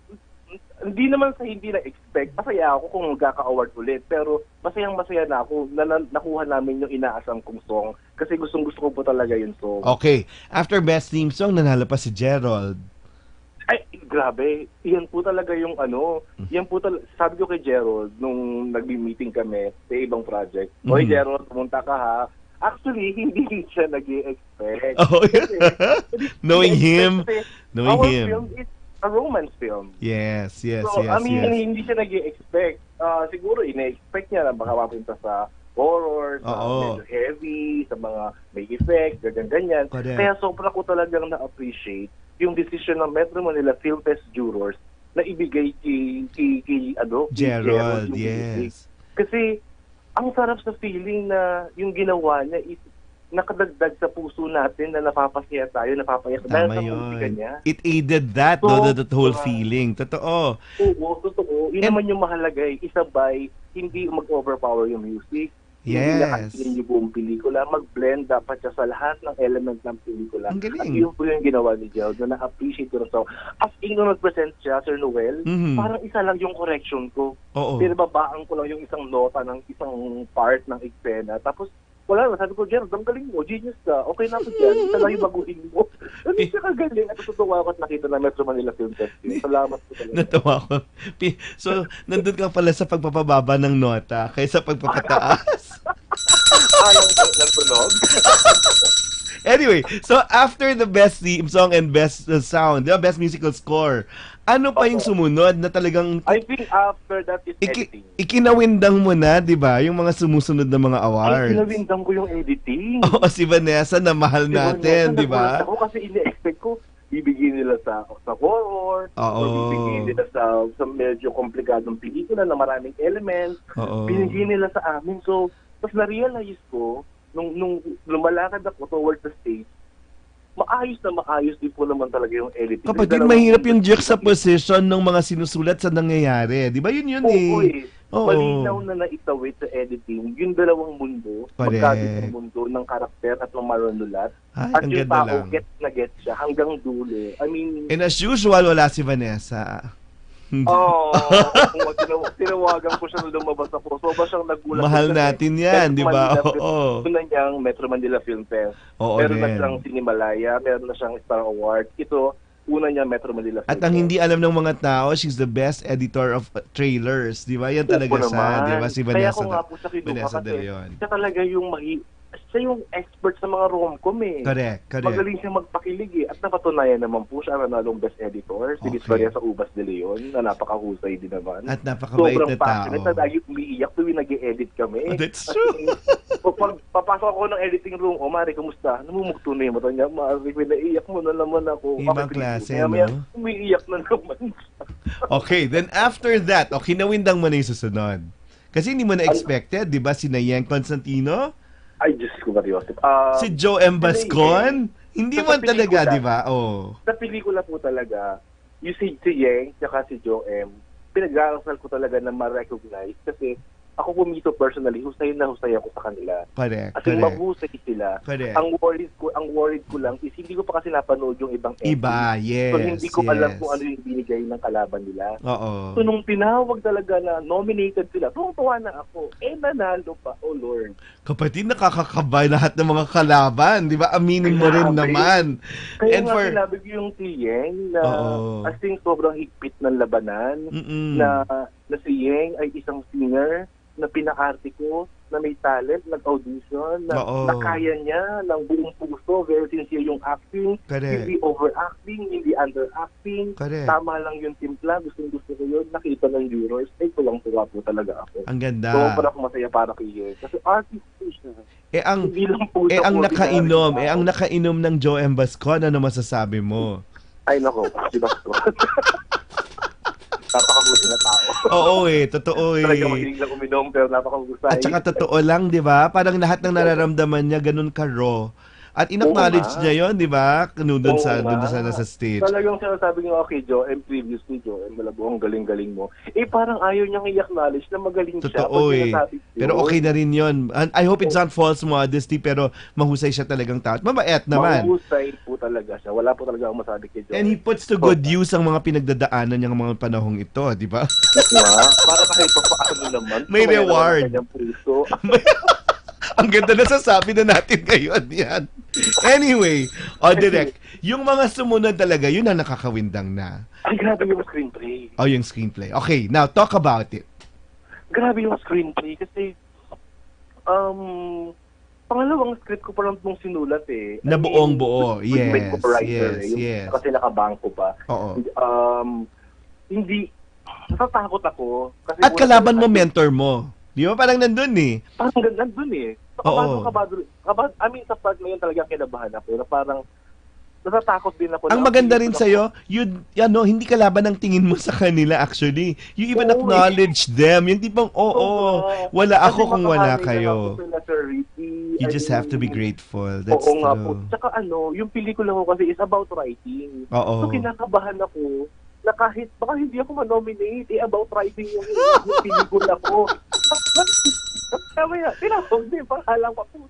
Speaker 7: hindi naman sa hindi na-expect. Masaya ako kung magkaka-award ulit. Pero masayang-masaya na ako na nakuha namin yung inaasang kong song. Kasi gustong-gusto ko po talaga yung song.
Speaker 3: Okay. After Best Theme Song, nanalo pa si Gerald.
Speaker 7: Ay, grabe. Yan po talaga yung yan po talaga, sabi ko kay Gerald, nung nag-meeting kami sa ibang project, Oy, Gerald, pumunta ka ha. Actually, hindi siya nag-i-expect.
Speaker 3: Oh, yeah. Knowing him.
Speaker 7: Our film is a romance film.
Speaker 3: Yes.
Speaker 7: So, I mean, hindi siya nag-i-expect. Siguro, ina-expect niya na baka mapunta sa horror, sa medyo heavy, sa mga may effect, ganyan. Kaya sobra ko talagang na-appreciate yung decision ng Metro Manila Film Fest jurors na ibigay kay
Speaker 3: Gerald, yes.
Speaker 7: Kasi, ang sarap sa feeling na yung ginawa niya is nakadagdag sa puso natin na napapasaya tayo, napapayak dahil sa musika niya.
Speaker 3: It aided that, that whole feeling. Totoo.
Speaker 7: Oo, totoo. Yun naman yung mahalaga isabay, hindi mag-overpower yung music. Hindi nakasirin yung buong pelikula. Mag-blend dapat siya sa lahat ng element ng pelikula.
Speaker 3: Ang galing.
Speaker 7: At yun po yung ginawa ni Gerald na na-appreciate ko. So, as in nung nag-present siya, Sir Noel, parang isa lang yung correction ko. Pero babaan ko lang yung isang nota ng isang part ng eksena. Tapos, wala naman. Sabi ko, Gerald, ang galing mo. Genius ka. Okay na ako dyan. Isa lang yung baguhin mo. Hindi siya kagaling. At tutuwa ako at nakita na Metro Manila Film Festival. Salamat po talaga.
Speaker 3: Natuwa ko. So, nandun ka pala sa pagpapababa ng nota kaysa pagpapataas.
Speaker 7: Ng tunog.
Speaker 3: Anyway, so after the Best Theme Song and Best Sound, Best Musical Score, ano pa yung sumunod na talagang...
Speaker 7: I think after that is editing.
Speaker 3: Ikinawindang mo na, di ba? Yung mga sumusunod na mga awards.
Speaker 7: Ay, kinawindang ko yung editing.
Speaker 3: Oo, si Vanessa na mahal natin, di ba?
Speaker 7: Ako kasi ine-expect ko, bibigyan nila sa horror, o bibigyan nila sa medyo komplikadong pelikula na maraming elements. Binigyan nila sa amin. So, tapos na-realize ko, nung lumalakad ako towards the stage, maayos din po naman talaga yung editing.
Speaker 3: Kapatid, mahirap yung juxtaposition ng mga sinusulat sa nangyayari. Di ba yun eh?
Speaker 7: Malinaw na naitawid sa editing yung dalawang mundo, magkabit ng mundo ng karakter at ng manunulat. At yung tao, get siya hanggang dulo. I mean...
Speaker 3: And as usual, wala si Vanessa.
Speaker 7: Tinawagan ko siya nung lumabas ako. So ba siyang nagulat?
Speaker 3: Mahal natin yan, di ba?
Speaker 7: Una niyang Metro Manila Film Fest. Meron na siyang Sinimalaya, meron na siyang Star Award. Ito, una niya Metro Manila Film Fest.
Speaker 3: At ang hindi alam ng mga tao, she's the best editor of trailers. Di ba? Yan talaga siya. Di ba? Si Vanessa.
Speaker 7: Kaya ko nga po siya kinuha kasi siya talaga yung siya yung expert sa mga rom-com eh.
Speaker 3: Correct.
Speaker 7: Magaling siya magpakilig eh. At napatunayan naman po siya na nanalong best editor. Si Miss Maria sa Ubas de Leon na napakahusay din naman.
Speaker 3: At napakabait na tao.
Speaker 7: Sobrang passionate na dahil umiiyak tuwing nag-e-edit kami.
Speaker 3: That's true.
Speaker 7: Pag papasok ako ng editing room, Mari, kamusta? Namumugto na yung mata niya. Mari, naiiyak mo na naman ako.
Speaker 3: Ibang klase, no?
Speaker 7: Umiiyak na naman.
Speaker 3: Okay, then after that, kinawindang mo na yung susunod. Kasi hindi mo na-expected, di ba? Si Nayeng Constantino?
Speaker 7: Ay, Diyos ko, Mariosip.
Speaker 3: Si Joe M. Bascon? Hindi mo talaga, di ba?
Speaker 7: Sa pelikula po talaga, yung si Yeng, tsaka si Joe M., pinag-aaral ko talaga na ma-recognize kasi ako pumito personally, husay na husay ako sa kanila. As in, mahusay sila. Ang worried ko lang is hindi ko pa kasi napanood yung ibang
Speaker 3: yes.
Speaker 7: So hindi ko alam kung ano yung binigay ng kalaban nila.
Speaker 3: Oo.
Speaker 7: So nung tinawag talaga na nominated sila, tuwa na ako. Nanalo pa, oh Lord.
Speaker 3: Kapatid, nakakakabay lahat ng mga kalaban, di ba? Aminin mo rin naman.
Speaker 7: Kaya sinabi ko yung Yeng na as in sobrang higpit ng labanan, na si Yeng ay isang singer na pinakarte ko, na may talent, nag-audition, na kaya niya ng buong puso, very sincere yung acting, hindi overacting, hindi underacting, tama lang yung timpla, gusto ko yun, nakita ng viewers, ko lang tuwa po talaga ako.
Speaker 3: Ang ganda.
Speaker 7: So, parang ako masaya para kay Yeng. Kasi artist po siya.
Speaker 3: Ang nakainom ng Joe M. Bascon, ano masasabi mo?
Speaker 7: Ay, nako, si Bascon. Napakahusay na tao.
Speaker 3: Totoo
Speaker 7: Talaga magaling lang uminom pero napakahusay.
Speaker 3: At saka totoo lang, di ba? Parang lahat ng nararamdaman niya ganun ka-raw. At in-acknowledge
Speaker 6: Oo nga.
Speaker 3: niya yon, di ba? Doon
Speaker 6: Oo
Speaker 3: sa
Speaker 6: nga.
Speaker 3: stage.
Speaker 6: Talagang sinasabi nga kay Joem previously, Joem Malabong, galing-galing mo. Parang ayaw niyang i-acknowledge na magaling siya.
Speaker 3: Totoo
Speaker 6: Pag
Speaker 3: eh.
Speaker 6: sinasabi yun.
Speaker 3: Pero okay na rin yun. And I hope it's not false modesty, pero mahusay siya talagang tao. At mabait naman.
Speaker 6: Mahusay po talaga siya. Wala po talaga akong masabi kay Joem.
Speaker 3: And he puts to good use ang mga pinagdadaanan niyang mga panahong ito, di ba?
Speaker 6: Para kahit pa paano naman.
Speaker 3: May reward.
Speaker 6: Puso.
Speaker 3: Ang ganda na sasabi na natin ngayon yan. Anyway, direct. Yung mga sumunod talaga, yun ang nakakawindang na.
Speaker 6: Ay, grabe yung screenplay.
Speaker 3: Yung screenplay. Okay, now talk about it.
Speaker 6: Grabe yung screenplay kasi pangalawang script ko pa lang itong sinulat eh.
Speaker 3: Na buong buo.
Speaker 6: With my
Speaker 3: Yes,
Speaker 6: co-writer,
Speaker 3: yes.
Speaker 6: Kasi nakabangko pa.
Speaker 3: Oo.
Speaker 6: Hindi, natatakot ako. Kasi
Speaker 3: At kalaban mo, mentor mo. Di ba? Parang nandun eh.
Speaker 6: Parang nandun eh. Kabado. Sa part na yun talaga kinabahan ako. Na parang, natatakot din ako.
Speaker 3: Ang maganda rin sa'yo, hindi ka laban ng tingin mo sa kanila actually. You even acknowledge them. Yung tipong, wala ako kung wala kayo. You just have to be grateful. That's true.
Speaker 6: Nga po. Tsaka yung pelikula ko kasi is about writing. So kinakabahan ako na kahit baka hindi ako ma-nominate, about writing yung pelikula ko. Kaya, tinawag din, parang pa po.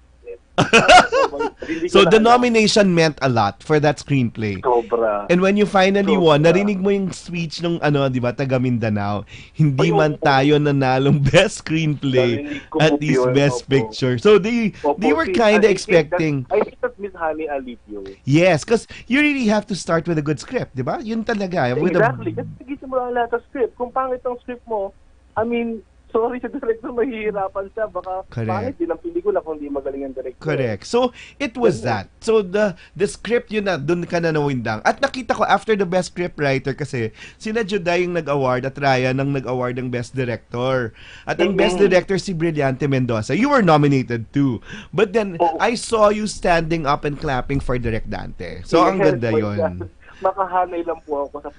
Speaker 3: So the nomination meant a lot for that screenplay.
Speaker 6: Sobra.
Speaker 3: And when you finally won, narinig mo yung speech nung di ba, taga Mindanao. Hindi man tayo nanalong best screenplay, at least best picture. So they were kind of expecting.
Speaker 6: I think that Miss Honey Alipio.
Speaker 3: Yes, because you really have to start with a good script, di ba? Yun talaga.
Speaker 6: Exactly. Kasi tigil mo lang lahat sa script. Kung pangit ang script mo, sorry sa director, mahihirapan siya. Baka pangit din ang pelikula kung di magaling ang director.
Speaker 3: Correct. So, it was that. So, the script yun na, dun ka na nawindang. At nakita ko, after the best script writer kasi, sila Juday yung nag-award at Ryan ang nag-award ng best director. At ang best director si Brillante Mendoza. You were nominated too. But then, I saw you standing up and clapping for Direk Dante. So, ang ganda yun.
Speaker 6: Makahanay lang po ako sa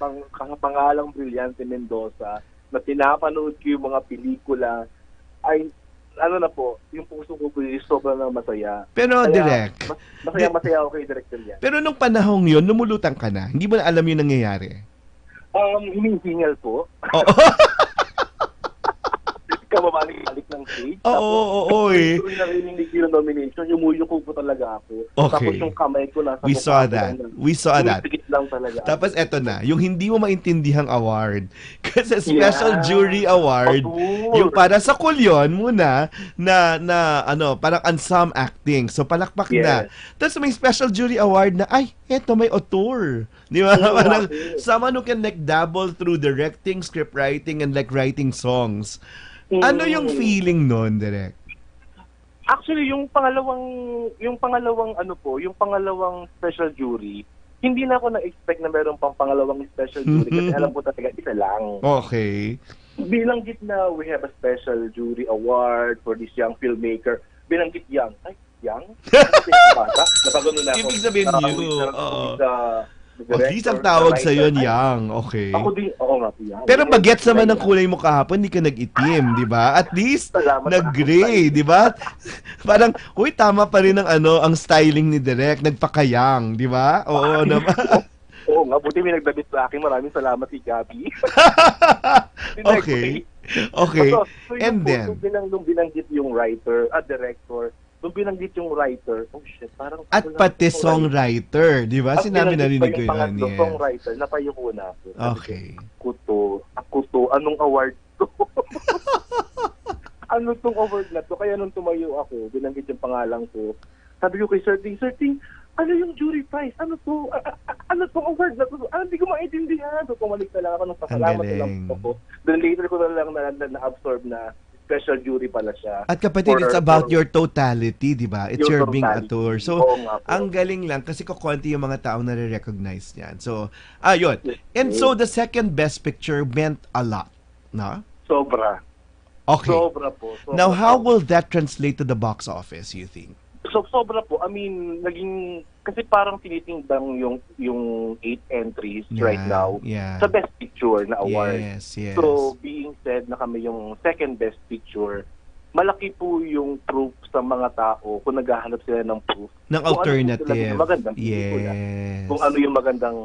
Speaker 6: pangalang Brillante Mendoza na pinapanood ko yung mga pelikula, ay, yung puso ko sobrang na masaya.
Speaker 3: Pero, Direk,
Speaker 6: masaya ako kay Director yan.
Speaker 3: pero nung panahong yun, lumulutang ka na. Hindi mo na alam yung nangyayari.
Speaker 6: Hinihingal po.
Speaker 3: Oo.
Speaker 6: Kamabalik ng stage.
Speaker 3: Oo, eh.
Speaker 6: Tapos, narinig yung nomination, yumuyuko po talaga ako.
Speaker 3: Okay.
Speaker 6: Tapos yung kamay ko nasa
Speaker 3: We saw that.
Speaker 6: lang talaga.
Speaker 3: Tapos eto na, yung hindi mo maintindihang award. Kasi special jury award, yung para sa kulyon muna, na parang ensemble acting. So palakpak na. Tapos may special jury award na, eto may auteur. Di ba? Parang someone who can dabble through directing, script writing, and writing songs. Ano yung feeling nun, Direk?
Speaker 6: Actually, yung pangalawang special jury, hindi na ako na-expect na meron pang pangalawang special jury kasi alam ko talaga isa lang.
Speaker 3: Okay.
Speaker 6: Binanggit na we have a special jury award for this young filmmaker. Binanggit young. Ay, young? Napagano na ako.
Speaker 3: Ibig sabihin yun. At least ang tawag sa yun, young. Okay.
Speaker 6: Ako din, nga po young.
Speaker 3: Pero bagets naman ng kulay mo kahapon, hindi ka nag-itim, di ba? At least, nag-gray, di ba? Parang, tama pa rin ang styling ni Direk, nagpakayang, di ba? Oo naman.
Speaker 6: Oo nga, buti may nagdabit sa akin. Maraming salamat si Gabi.
Speaker 3: Okay. So, and then?
Speaker 6: Nung binanggit yung writer, director, nung binanggit yung writer, parang...
Speaker 3: At pati songwriter, di ba? Sinabi narinig ko yun.
Speaker 6: Yes. Songwriter, napayuko na ako.
Speaker 3: Okay.
Speaker 6: Ako to, anong award to? Ano tong award na to? Kaya nung tumayo ako, binanggit yung pangalan ko, sabi ko kay Sir Ting, ano yung jury prize? Ano to? Ano tong award na to? Hindi ko maintindihan. So, pumalik na lang ako ng pasalamat na lang ako. Then later ko na lang na-absorb na special jury pala siya.
Speaker 3: At kapatid, it's about your totality, di ba? It's your being a tour. So, ang galing lang kasi kukunti yung mga taong nare-recognize niyan. So, yun. And so, the second best picture meant a lot, no?
Speaker 6: Sobra.
Speaker 3: Okay.
Speaker 6: Sobra po.
Speaker 3: Now, how will that translate to the box office, you think?
Speaker 6: So, sobra po. I mean, kasi parang tinitingdang yung 8 entries right now sa Best Picture na award.
Speaker 3: Yes.
Speaker 6: So, being said na kami yung second Best Picture,
Speaker 7: malaki po yung proof sa mga tao kung naghahanap sila ng proof.
Speaker 3: Ng alternative.
Speaker 7: Kung ano yung magandang pelikula.
Speaker 3: Yes.
Speaker 7: Kung ano yung magandang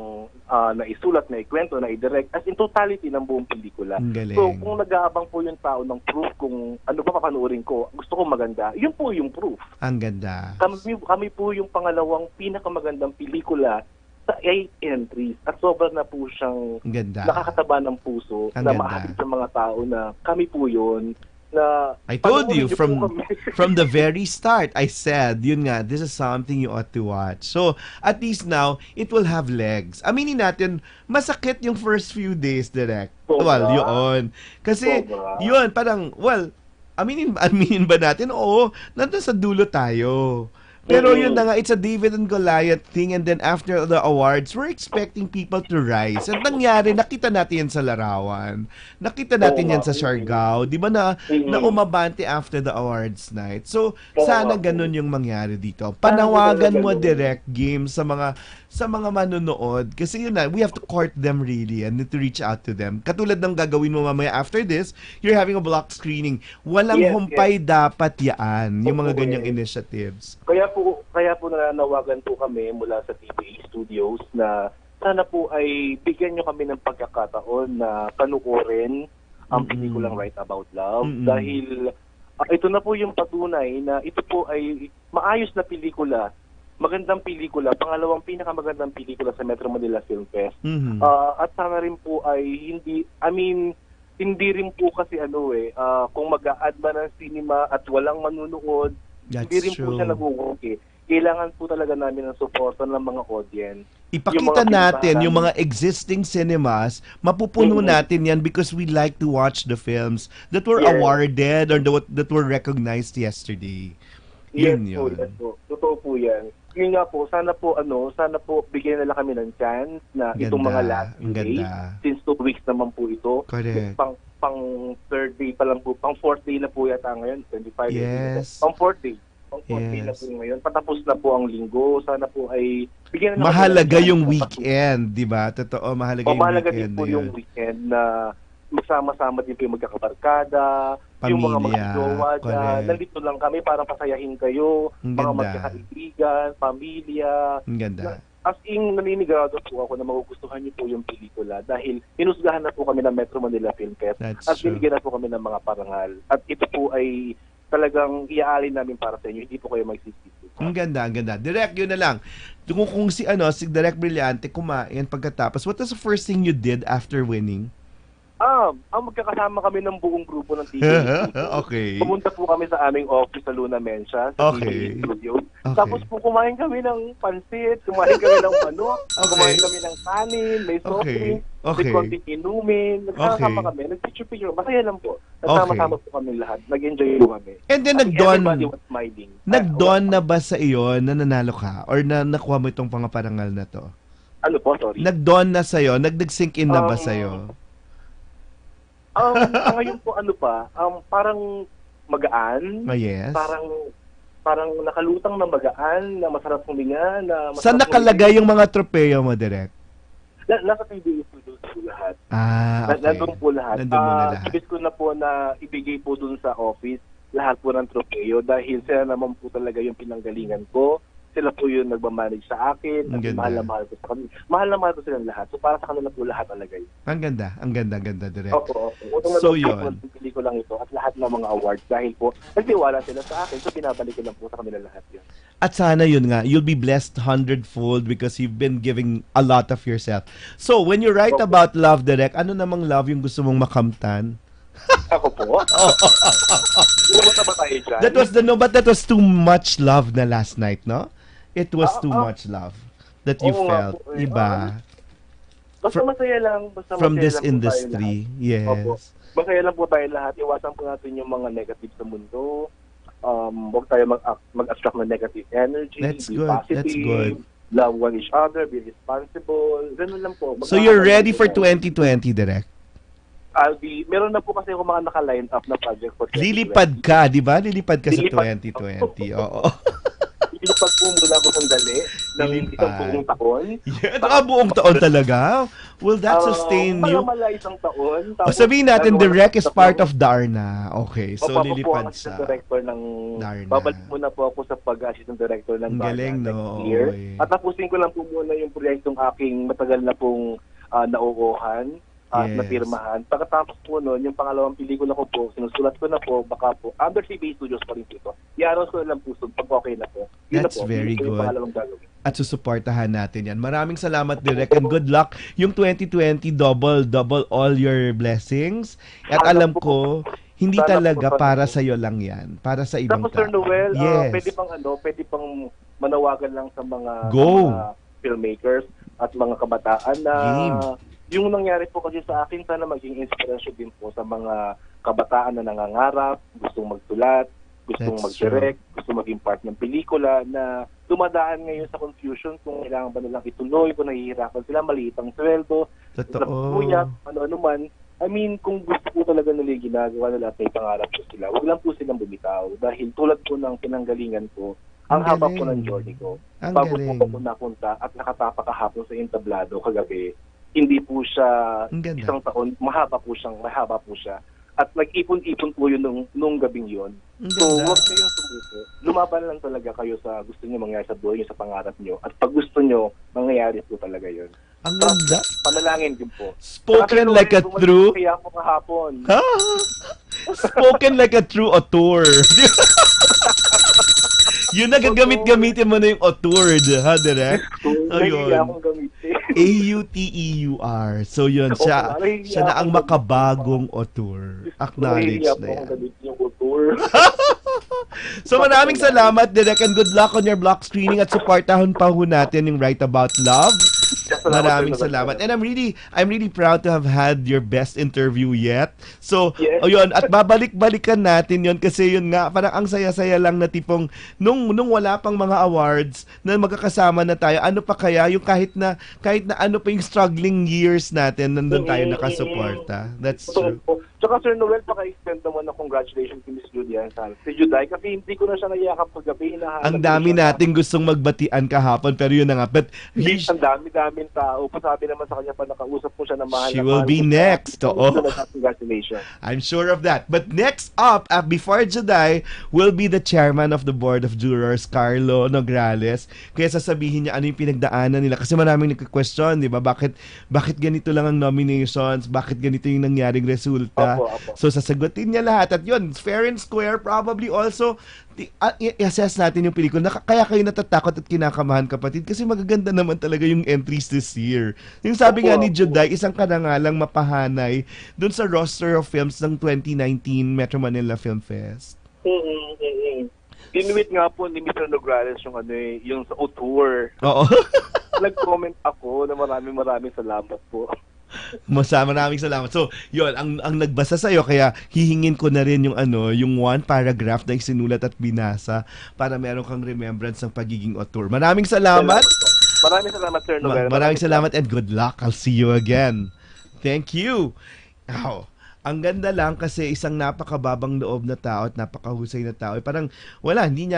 Speaker 7: naisulat, na ikwento, na i-direct, as in totality ng buong pelikula.
Speaker 3: Galing.
Speaker 7: So, kung nag-aabang po yung tao ng proof kung ano ba papanuorin ko, gusto ko maganda, yun po yung proof.
Speaker 3: Ang ganda.
Speaker 7: Kami po yung pangalawang pinakamagandang pelikula sa 8 entries. At sobrang na po siyang
Speaker 3: Ganda.
Speaker 7: nakakataba ng puso
Speaker 3: Ang
Speaker 7: na
Speaker 3: ganda.
Speaker 7: mahatid sa mga tao na kami po yun. Na
Speaker 3: I told you
Speaker 7: panoorin niyo po
Speaker 3: from
Speaker 7: kami.
Speaker 3: from the very start, I said, yun nga, this is something you ought to watch. So, at least now, it will have legs. Aminin natin, masakit yung first few days, direct.
Speaker 7: Sobra.
Speaker 3: Well, yun. Kasi,
Speaker 7: Sobra.
Speaker 3: yun, parang, well, aminin ba natin? Oo, nandun sa dulo tayo. Pero yun na nga, it's a David and Goliath thing, and then after the awards, we're expecting people to rise. At nangyari, nakita natin yan sa Larawan. Nakita natin yan sa Siargao. Di ba na umabante after the awards night? So, sana ganun yung mangyari dito. Panawagan mo direct game sa mga manonood. Kasi yun na, we have to court them really and to reach out to them. Katulad ng gagawin mo mamaya after this, you're having a block screening. Walang humpay dapat yaan, yung mga ganyang initiatives.
Speaker 7: Kaya po nananawagan po kami mula sa TVA Studios na sana po ay bigyan nyo kami ng pagkakataon na panuorin ang pelikulang Right About Love. Dahil ito na po yung patunay na ito po ay maayos na pelikula, magandang pelikula, pangalawang pinakamagandang pelikula sa Metro Manila Film Fest. At sana rin po ay hindi rin po kasi kung mag-a-add ba ng cinema at walang manunood, hindi rin po siya nag-work. Kailangan po talaga namin ng suporta ng mga audience.
Speaker 3: Ipakita natin yung mga existing cinemas, mapupuno natin yan because we like to watch the films that were awarded or that were recognized yesterday. Yun.
Speaker 7: Yes po. Totoo po yan. Yun nga po, sana po bigyan nila kami ng chance na itong mga last days, since 2 weeks naman po ito.
Speaker 3: Correct.
Speaker 7: Pang third day pa lang po, pang fourth day na po yata ngayon, 25
Speaker 3: Yes.
Speaker 7: Pang fourth day. Na po ngayon. Patapos na po ang linggo. Sana po ay bigyan na
Speaker 3: mahalaga yung weekend, di ba? Totoo, mahalaga yung
Speaker 7: mahalaga
Speaker 3: weekend.
Speaker 7: Mahalaga din po yung weekend na magsama-sama din po yung magkakabarkada, yung mga magjowa dyan. Nandito lang kami para pasayahin kayo, mga magkakaibigan, pamilya.
Speaker 3: Ang ganda.
Speaker 7: As in, naninigurado po ako na magugustuhan niyo po yung pelikula dahil hinusgahan na po kami ng Metro Manila Film Fest at binigyan na po kami ng mga parangal. At ito po ay talagang iaalin namin para sa inyo, hindi po kayo magsisisi.
Speaker 3: Ang ganda. Direct, yun na lang. Kung si Direct Brillante kumain pagkatapos, what was the first thing you did after winning?
Speaker 7: Magkakasama kami ng buong grupo ng TV
Speaker 3: Okay.
Speaker 7: Pumunta po kami sa aming office sa Luna Mensah, sa TV Studio.
Speaker 3: Okay.
Speaker 7: Tapos po kumain kami ng pansit, kumain kami ng manok, kumain kami ng kanin, may soft drink, may konting inumin. Nagsama kami, nag-picture-picture. Masaya lang po. Nagsama-sama po kami lahat. Nag-enjoy po kami.
Speaker 3: And then
Speaker 7: everybody was smiling.
Speaker 3: Nag-dawn na ba sa iyo na nanalo ka? Or na nakuha mo itong pangaparangal na to?
Speaker 7: Ano po, sorry?
Speaker 3: Nag-dawn na sa'yo? Nag-sink in na ba sa'yo?
Speaker 7: Ngayon po parang magaan.
Speaker 3: Yes.
Speaker 7: Parang nakalutang na magaan, na masarap huminga, na
Speaker 3: saan nakalagay yung mga tropeyo mo, direct?
Speaker 7: Nasa TV Studios po lahat.
Speaker 3: Okay.
Speaker 7: Nandun po lahat.
Speaker 3: Nandun mo na lahat.
Speaker 7: Ibig ko na po na ibigay po dun sa office lahat po ng tropeyo dahil sila naman po talaga yung pinanggalingan ko. Sila po yung nagmamanage sa akin. Mahal na mahal ko sa kanila. Mahal na mahal ko silang lahat. So para sa kanila po lahat talaga yun.
Speaker 3: Ang ganda, direct.
Speaker 7: Opo.
Speaker 3: So yun.
Speaker 7: Pili ko lang ito at lahat ng mga awards dahil po nagtiwala sila sa akin. So binabalik ko lang po sa kanila lahat yun.
Speaker 3: At sana yun nga, you'll be blessed 100-fold because you've been giving a lot of yourself. So when you write about love, direct, ano namang love yung gusto mong makamtan?
Speaker 7: Ako po? Lumata ba tayo dyan?
Speaker 3: But that was too much love na last night, no? It was too much love that you felt, iba.
Speaker 7: Basta masaya lang.
Speaker 3: From this industry, yes.
Speaker 7: Opo. Masaya lang po tayo lahat. Iwasan po natin yung mga negative sa mundo. Huwag tayo mag-attract ng negative energy. Be positive.
Speaker 3: That's good.
Speaker 7: Love one each other. Be responsible. Ganun lang po.
Speaker 3: So you're ready for 2020, direct?
Speaker 7: Meron na po kasi ako mga naka-line up na project for 2020.
Speaker 3: Lilipad ka, di ba? Lilipad ka sa 2020. Oo.
Speaker 7: Lilipad po muna ako sandali ng isang buong taon.
Speaker 3: Yeah, buong taon talaga? Will that sustain you?
Speaker 7: Mala isang taon.
Speaker 3: O sabihin natin, direct is part of Darna. Okay, so lilipad
Speaker 7: sa
Speaker 3: sa
Speaker 7: director ng
Speaker 3: Darna.
Speaker 7: Babalik muna po ako sa pag-assistant director ng Darna
Speaker 3: galing, no?
Speaker 7: next year.
Speaker 3: Okay.
Speaker 7: At tapusin ko lang po muna yung proyektong aking matagal na pong nauuhan at napirmahan. Pagkatapos po nun, yung pangalawang pelikula ko po, sinusulat ko na po, baka po, under CBA Studios pa rin po. I-announce ko na lang po pag okay na po. Yun
Speaker 3: That's
Speaker 7: na po,
Speaker 3: very good.
Speaker 7: Yung pangalawang gagawin.
Speaker 3: At susuportahan natin yan. Maraming salamat, Direk, and good luck. Yung 2020, double all your blessings. At alam ko, hindi talaga para sa iyo lang yan. Para sa ibang
Speaker 7: tao. Sir Noel,
Speaker 3: yes.
Speaker 7: pwede pang manawagan lang sa mga filmmakers at mga kabataan na yung nangyari po kasi sa akin, sana maging inspiration din po sa mga kabataan na nangangarap, gustong magsulat, gustong mag-direct, gustong maging part ng pelikula, na dumadaan ngayon sa confusion kung kailangan ba nilang ituloy, kung nahihirapan sila, maliit ang sweldo, kuya, ano man. I mean, kung gusto po talaga nila yung ginagawa nila at may pangarap po sila, wag lang po silang bumitaw. Dahil tulad po ng pinanggalingan ko, ang haba po ng journey ko. Bago po ako napunta at nakatapa kahapon sa entablado kagabi, hindi po siya isang taon, mahaba po siya. At nag-ipon-ipon po yun nung gabing yun. So, huwag kayong sumuko. Lumaban lang talaga kayo sa gusto niyo mangyari sa buhay niyo, sa pangarap niyo. At pag gusto niyo, mangyayari po talaga yun.
Speaker 3: Ang ganda.
Speaker 7: Panalangin din po.
Speaker 3: Spoken like a true...
Speaker 7: Kaya ako kahapon.
Speaker 3: Spoken like a true auteur. Yun na, gagamit-gamitin mo na yung auteur, ha, Direk?
Speaker 7: Ayun. Akong gamitin.
Speaker 3: A-U-T-E-U-R. So yun, siya na ang makabagong auteur. Acknowledge na yan. So maraming salamat, Direk, and good luck on your block screening at supportahon pa ho natin yung Right About Love. Maraming salamat. And I'm really proud to have had your best interview yet. So, ayun, at babalik-balikan natin yon kasi yun nga, parang ang saya-saya lang na tipong nung wala pang mga awards na magkakasama na tayo, ano pa kaya yung kahit na ano pa yung struggling years natin, nandun tayo nakasuporta. That's true.
Speaker 7: Tsaka Sir Noel, paka-extend naman na congratulations to Miss Julia si Juday, kasi hindi ko na siya nayakap paggabi.
Speaker 3: Ang dami nating gustong magbatian kahapon, pero yun na nga. But
Speaker 7: ang dami-daming tao. Pasabi naman sa kanya pa, nakausap po siya ng mahal.
Speaker 3: She will be next.
Speaker 7: Congratulations.
Speaker 3: I'm sure of that. But next up, before Juday, will be the chairman of the board of jurors, Carlo Nograles. Kaya sasabihin niya ano yung pinagdaanan nila. Kasi maraming nagka-question, di ba? Bakit ganito lang ang nominations? Bakit ganito yung nangyaring resulta? So sasagutin niya lahat. At yun, fair and square, probably also i-assess natin yung pelikula. Kaya kayo natatakot at kinakamahan, kapatid, kasi magaganda naman talaga yung entries this year. Yung sabi nga ni Juday, isang karangalang mapahanay dun sa roster of films ng 2019 Metro Manila Film Fest.
Speaker 7: Inuwit nga po ni Mr. Nograles yung sa auteur.
Speaker 3: Oo.
Speaker 7: Nag-comment ako na maraming salamat po.
Speaker 3: Maraming salamat. So, yun, ang nagbasa sa'yo, kaya hihingin ko na rin yung one paragraph na isinulat at binasa para meron kang remembrance ng pagiging auteur. Maraming salamat.
Speaker 7: Maraming salamat, Sir Noel.
Speaker 3: Maraming salamat and good luck. I'll see you again. Thank you. Wow. Ang ganda lang kasi isang napakababang loob na tao at napakahusay na tao. Parang wala, hindi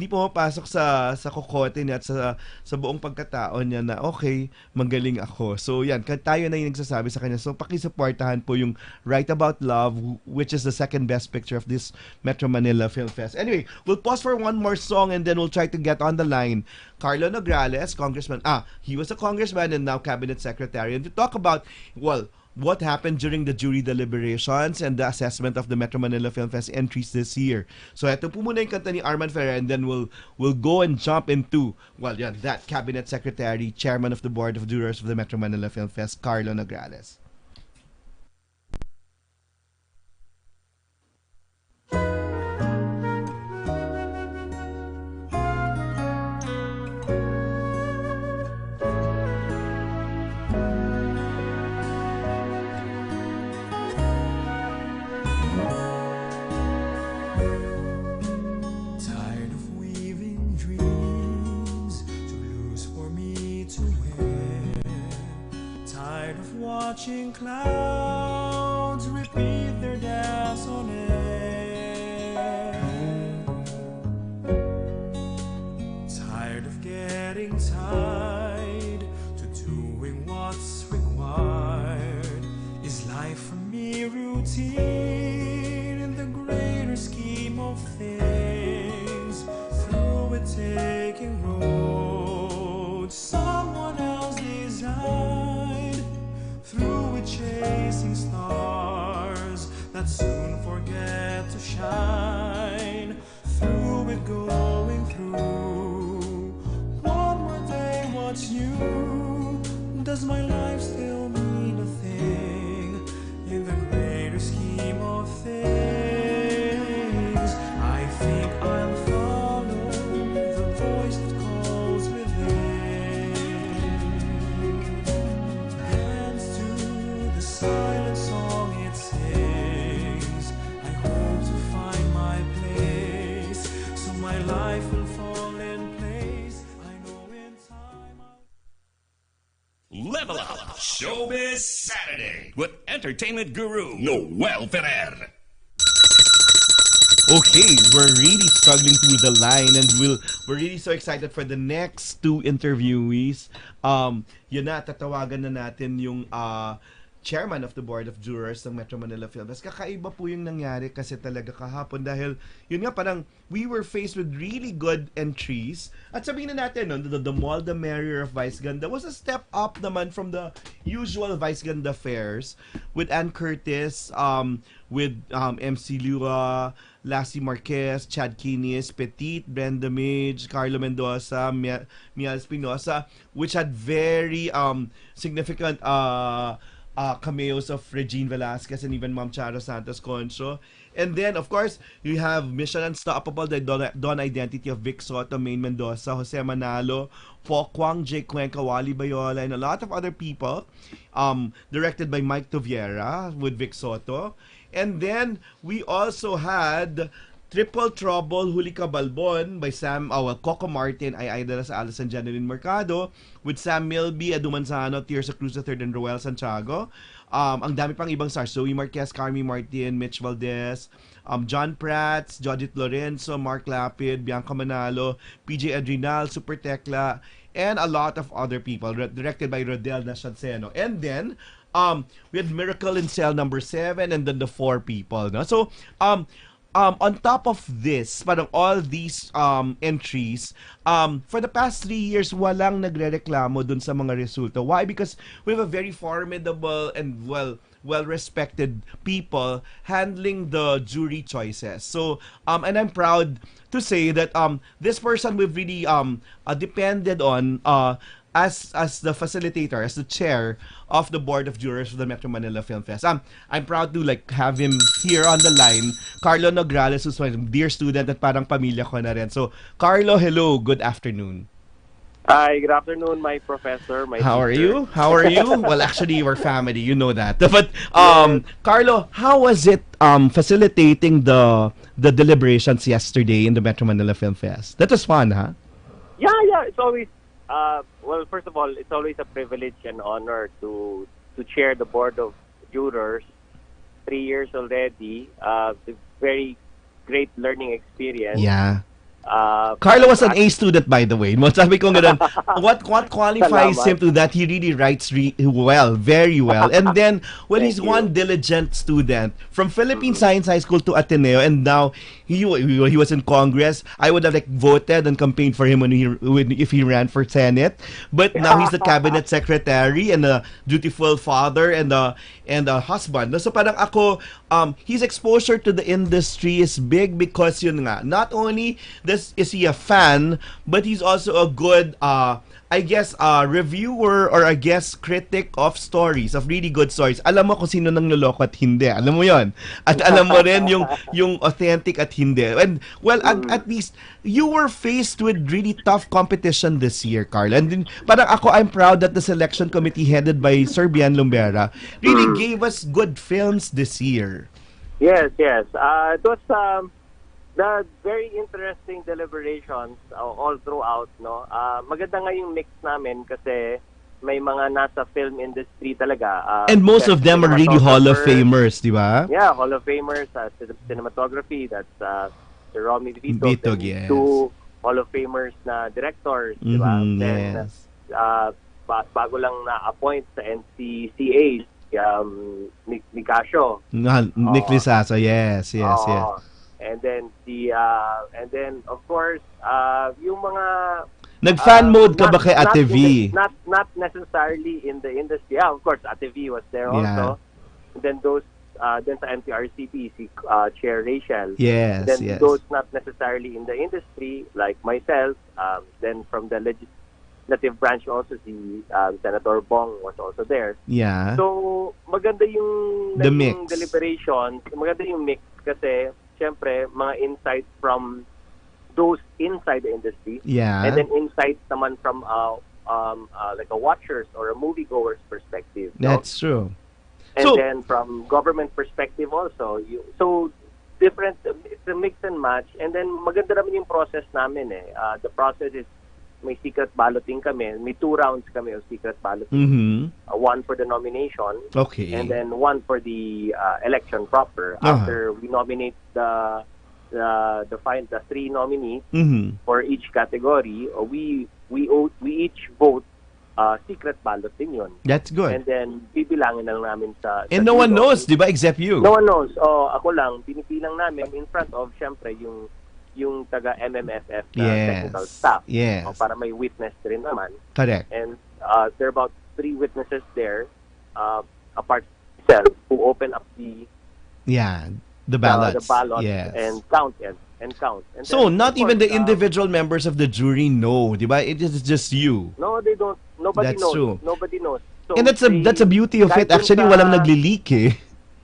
Speaker 3: pumapasok sa kokote niya at sa buong pagkatao niya na okay, magaling ako. So yan, tayo na yung nagsasabi sa kanya. So pakisuportahan po yung Right About Love, which is the second best picture of this Metro Manila Film Fest. Anyway, we'll pause for one more song and then we'll try to get on the line. Carlo Nograles, congressman. He was a congressman and now cabinet secretary. And to talk about, what happened during the jury deliberations and the assessment of the Metro Manila Film Fest entries this year. So ito po muna yung kanta ni Arman Ferrer, and then we'll go and jump into, that Cabinet Secretary, Chairman of the Board of Jurors of the Metro Manila Film Fest, Carlo Nograles.
Speaker 5: Watching clouds repeat their dance on air. life getting tied to doing what's required? Is life for me routine in the greater scheme of things? Through it taking roads someone else designed, through it chasing stars that soon forget to shine, through it going through one more day. What's new? Does my life still mean a thing in the greater scheme of things? I think I'll follow the voice that calls within, dance to the silent song it sings. I hope to find my place, so my life will fall in place. I know in time
Speaker 1: Level Up Showbiz Saturday with entertainment guru Noel Ferrer.
Speaker 3: Okay, we're really struggling through the line and we're really so excited for the next two interviewees. Yun na, tatawagan na natin yung chairman of the board of jurors ng Metro Manila Film Fest. Kakaiba po yung nangyari kasi talaga kahapon dahil yun nga parang we were faced with really good entries. At sabihin na natin, no, the more the merrier of Vice Ganda was a step up naman from the usual Vice Ganda fairs with Ann Curtis, with MC Lua, Lassie Marquez, Chad Kinis, Petit, Brenda Mage, Carlo Mendoza, Miel Espinosa, which had very significant cameos of Regine Velasquez and even Ma'am Charo Santos Concho. And then, of course, you have Mission Unstoppable, the Dawn Identity of Vic Soto, Maine Mendoza, Jose Manalo, Po Kwang, Jay Cuenca, Wally Bayola, and a lot of other people. Directed by Mike Toviera with Vic Soto. And then, we also had Triple Trouble, Huli Ka Balbon by Coco Martin, Ay Idol sa Alice and Janeline Mercado, with Sam Milby, Edu Manzano, Tirsa Cruz III, and Roel Santiago. Ang dami pang ibang stars, Zoe Marquez, Carmi Martin, Mitch Valdez, John Prats, Jodit Lorenzo, Mark Lapid, Bianca Manalo, PJ Adrinal, Super Tekla, and a lot of other people, directed by Rodel Nashanseno. And then, we had Miracle in Cell number 7, and then the 4 people. No? So, on top of this, parang all these entries, for the past 3 years, walang nagrereklamo dun sa mga resulta. Why? Because we have a very formidable and well-respected people handling the jury choices. So, and I'm proud to say that this person we've really depended on as the facilitator, as the chair of the board of jurors for the Metro Manila Film Fest. I'm proud to have him here on the line, Carlo Nograles, who's my dear student at parang pamilya ko na rin. So, Carlo, hello, good afternoon.
Speaker 8: Hi, good afternoon, my professor, my
Speaker 3: How are
Speaker 8: teacher.
Speaker 3: you? How are you? Well, actually, we're family, you know that. But, Carlo, how was it facilitating the deliberations yesterday in the Metro Manila Film Fest? That was fun, huh?
Speaker 8: Yeah, it's always well, first of all, it's always a privilege and honor to chair the board of jurors. 3 years already. Very great learning experience.
Speaker 3: Yeah. Carlo was an A student, by the way. Sabi ko ganun, what qualifies him to that? He really writes well, very well. And then, when he's one diligent student from Philippine Science High School to Ateneo, and now he was in Congress. I would have voted and campaigned for him if he ran for Senate. But now he's the cabinet secretary and a dutiful father and a husband. So parang ako, his exposure to the industry is big because yun nga, not only is he a fan, but he's also a good reviewer or critic of stories, of really good stories. Alam mo kung sino nang loloko at hindi. Alam mo yon. At alam mo rin yung authentic at hindi. And well, at least you were faced with really tough competition this year, Carl. And then, parang ako, I'm proud that the selection committee headed by Sir Bian Lumbera really gave us good films this year.
Speaker 8: Yes. It was the very interesting deliberations all throughout, no. Maganda nga yung mix namin kasi may mga nasa film industry talaga.
Speaker 3: And most of them are really Hall of Famers, di ba?
Speaker 8: Yeah, Hall of Famers. Cinematography, that's Sir Romy Vito.
Speaker 3: Yes.
Speaker 8: 2 Hall of Famers na directors, di ba? Then,
Speaker 3: Yes.
Speaker 8: bago lang na-appoint sa NCCA, ni Casio.
Speaker 3: Nick Lisaso, yes.
Speaker 8: And then of course, yung mga
Speaker 3: Nag-fan mode ka ba kay Ate V?
Speaker 8: Not necessarily in the industry. Yeah, of course, Ate V was there also. And then then sa MTRCP, si Chair Rachel.
Speaker 3: Yes,
Speaker 8: then those not necessarily in the industry, like myself. Then from the legislative branch also, si Senator Bong was also there.
Speaker 3: Yeah.
Speaker 8: So, maganda yung
Speaker 3: The mix.
Speaker 8: deliberations. Maganda yung mix kasi, syempre, mga insights from those inside the industry.
Speaker 3: Yeah.
Speaker 8: And then insights naman from like a watcher's or a moviegoer's perspective.
Speaker 3: That's true.
Speaker 8: And then from government perspective also. So, different, it's a mix and match. And then maganda naman yung process namin eh. The process is may secret balloting kami. May 2 rounds kami of secret balloting. One for the nomination.
Speaker 3: Okay.
Speaker 8: And then one for the election proper. After we nominate the 3 nominees for each category, we each vote secret ballot din yun.
Speaker 3: That's good.
Speaker 8: And then bibilangin na lang namin sa
Speaker 3: And no one knows, di ba, except you?
Speaker 8: No one knows. Ako lang, pinipilang namin in front of, syempre, yung taga MMFF technical staff.
Speaker 3: Yes.
Speaker 8: Para may witness rin naman.
Speaker 3: Correct.
Speaker 8: And there are about 3 witnesses there, apart from myself, who open up the
Speaker 3: ballots.
Speaker 8: The ballots
Speaker 3: yes.
Speaker 8: and count it. And
Speaker 3: so,
Speaker 8: then,
Speaker 3: not
Speaker 8: of
Speaker 3: even
Speaker 8: course,
Speaker 3: the individual members of the jury know, di ba? It is just you.
Speaker 8: No, they don't. Nobody
Speaker 3: That's
Speaker 8: knows.
Speaker 3: true.
Speaker 8: Nobody knows. So
Speaker 3: And that's a beauty of it. Actually, walang nagli-leak eh.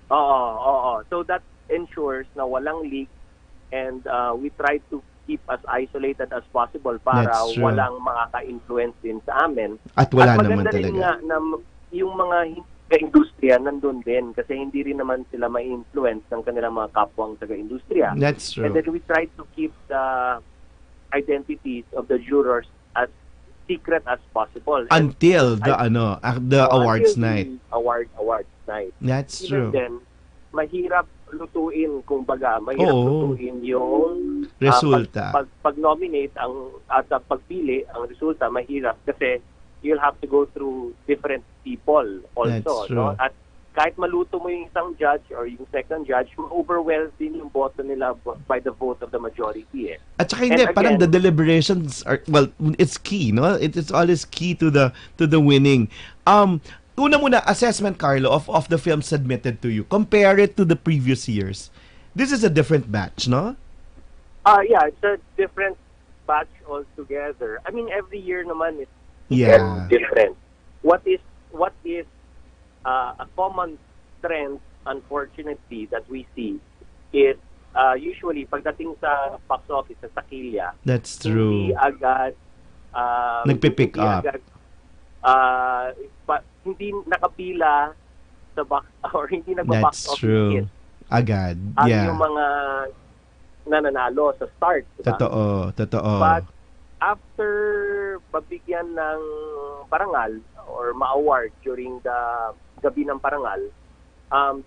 Speaker 8: Oo. So that ensures na walang leak, and we try to keep as isolated as possible para walang makaka-influence din sa amin.
Speaker 3: At wala
Speaker 8: At
Speaker 3: naman
Speaker 8: maganda rin
Speaker 3: talaga.
Speaker 8: nga na yung mga taga-industriya nandun din kasi hindi rin naman sila ma-influence ng kanilang mga kapwang taga-industriya.
Speaker 3: That's true.
Speaker 8: And then we try to keep the identities of the jurors as secret as possible.
Speaker 3: Until the awards night.
Speaker 8: Awards night.
Speaker 3: That's
Speaker 8: Even
Speaker 3: true.
Speaker 8: then, mahirap lutuin, kumbaga, mahirap lutuin yung
Speaker 3: resulta.
Speaker 8: Pag-nominate at pagpili ang resulta, mahirap kasi you'll have to go through different people also.
Speaker 3: That's true.
Speaker 8: No? At kahit maluto mo yung isang judge or yung second judge, ma-overwhelm din yung boto nila by the vote of the majority. Eh.
Speaker 3: At saka hindi, parang the deliberations are, well, it's key, no? It's always key to the winning. Una muna, assessment, Carlo, of the films submitted to you. Compare it to the previous years. This is a different batch, no?
Speaker 8: Yeah, it's a different batch altogether. I mean, every year naman is different. What is a common trend, unfortunately, that we see is usually pagdating sa box office sa Takilya.
Speaker 3: That's true.
Speaker 8: Hindi agad
Speaker 3: nagpipick up.
Speaker 8: Hindi nakapila sa box or hindi nagba-box office hit.
Speaker 3: Agad.
Speaker 8: Yung mga nananalo sa start. Diba?
Speaker 3: Totoo.
Speaker 8: But after mabigyan ng parangal or ma-award during the gabi ng parangal,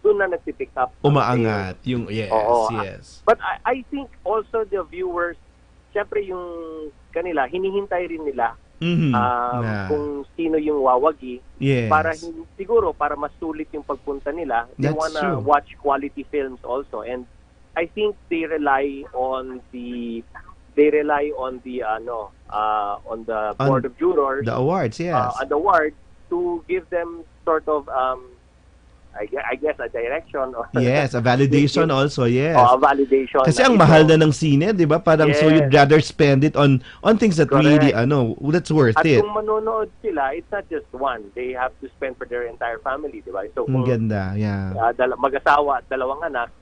Speaker 8: doon na nagpipick up.
Speaker 3: Umaangat. Yung, yes.
Speaker 8: But I think also the viewers, syempre yung kanila, hinihintay rin nila kung sino yung wawagi.
Speaker 3: Yes.
Speaker 8: Siguro, para masulit yung pagpunta nila. They wanna watch quality films also. And I think they rely on the board of jurors,
Speaker 3: the awards, yes,
Speaker 8: the awards to give them sort of I guess a direction or
Speaker 3: yes, a validation also, yes.
Speaker 8: A validation.
Speaker 3: Kasi ang mahal na ng sine, 'di ba? Parang so you'd rather spend it on things that really that's worth it.
Speaker 8: At kung manonood sila, it's not just one. They have to spend for their entire family, 'di ba? So kung
Speaker 3: ganda,
Speaker 8: mag-asawa at 2 anak,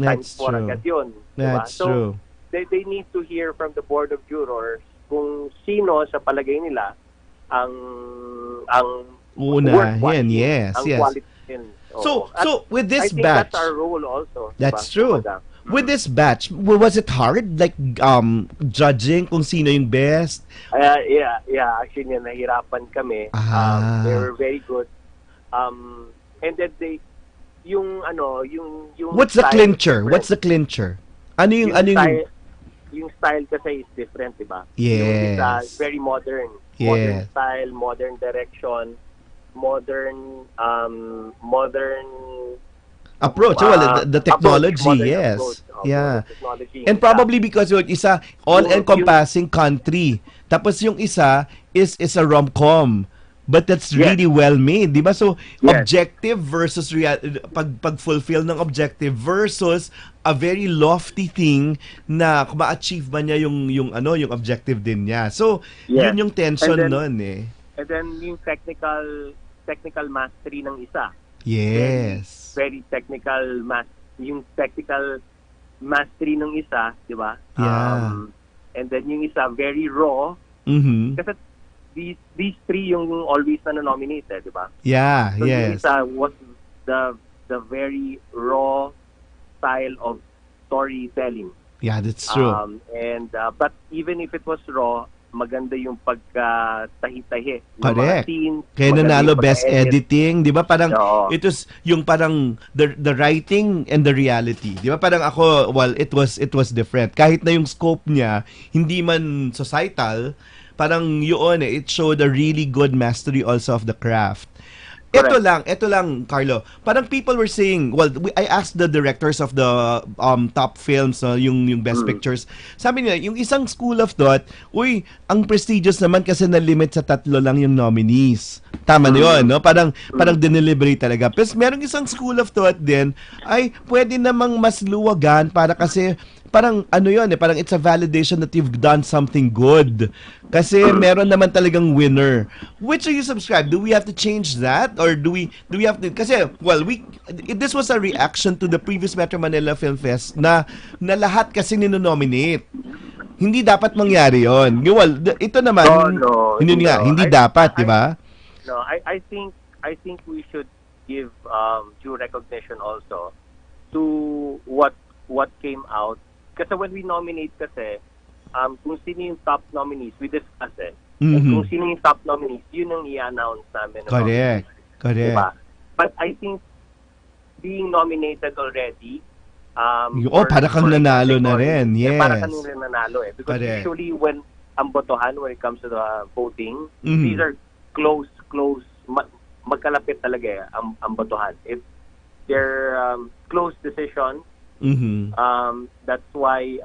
Speaker 8: times 4 agad 'yun, 'di ba? So they need to hear from the board of jurors kung sino sa palagay nila ang
Speaker 3: unahin, yes.
Speaker 8: Quality.
Speaker 3: So with this
Speaker 8: I think
Speaker 3: batch,
Speaker 8: that's our role also.
Speaker 3: That's true. With this batch, was it hard, like judging kung sino yung best?
Speaker 8: Yeah. Actually, nahirapan kami. They were very good. And then yung
Speaker 3: What's the clincher? Ano yung
Speaker 8: yung style kasi is different, di ba?
Speaker 3: Yes.
Speaker 8: Yung isa, very modern.
Speaker 3: Yes.
Speaker 8: Modern style, modern direction, modern
Speaker 3: approach. The technology,
Speaker 8: modern
Speaker 3: yes.
Speaker 8: approach,
Speaker 3: Yeah.
Speaker 8: modern technology.
Speaker 3: And probably because yung isa, all-encompassing country. Tapos yung isa is a rom-com. But that's really well made, di ba? So, objective versus pag-fulfill ng objective versus a very lofty thing na ma-achieve ba niya yung objective din niya. So, yun yung tension nun eh.
Speaker 8: And then yung technical mastery ng isa.
Speaker 3: Yes.
Speaker 8: Very technical yung technical mastery ng isa, di ba?
Speaker 3: Yeah.
Speaker 8: And then yung isa very raw.
Speaker 3: Mm-hmm.
Speaker 8: Kasi these three yung always na nominated, di ba?
Speaker 3: Yeah,
Speaker 8: so
Speaker 3: yes.
Speaker 8: Yung isa was the very raw style of storytelling.
Speaker 3: Yeah, that's true.
Speaker 8: But even if it was raw, maganda yung pagka-tahi-tahi.
Speaker 3: Correct. Kaya nanalo best editing, di ba? Parang it was yung parang the writing and the reality. Di ba? Parang ako, it was different. Kahit na yung scope niya, hindi man societal, parang yun it showed a really good mastery also of the craft. Ito lang, Carlo. Parang people were saying, I asked the directors of the top films, yung best pictures. Sabi nila, yung isang school of thought, ang prestigious naman kasi na-limit sa 3 lang yung nominees. Tama na yun, no? Parang dineliberate talaga. Pero merong isang school of thought din, ay pwede namang mas luwagan para kasi parang parang it's a validation that you've done something good. Kasi meron naman talagang winner. Which do you subscribe? Do we have to change that? Or do we have to, kasi, this was a reaction to the previous Metro Manila Film Fest na lahat kasi ninonominate. Hindi dapat mangyari yon. Ito naman, hindi dapat, di ba?
Speaker 8: No, I think we should give due recognition also to what came out. Kasi when we nominate kasi, kung sino yung top nominees, we discuss it. And kung sino yung top nominees, yun ang i-announce namin.
Speaker 3: Correct.
Speaker 8: Diba? But I think being nominated already,
Speaker 3: para kang nanalo na rin. Yes.
Speaker 8: Para kang nanalo eh. Because usually when ang botohan, when it comes to the voting, these are close, magkalapit talaga eh, ang botohan. If they're close decision, that's why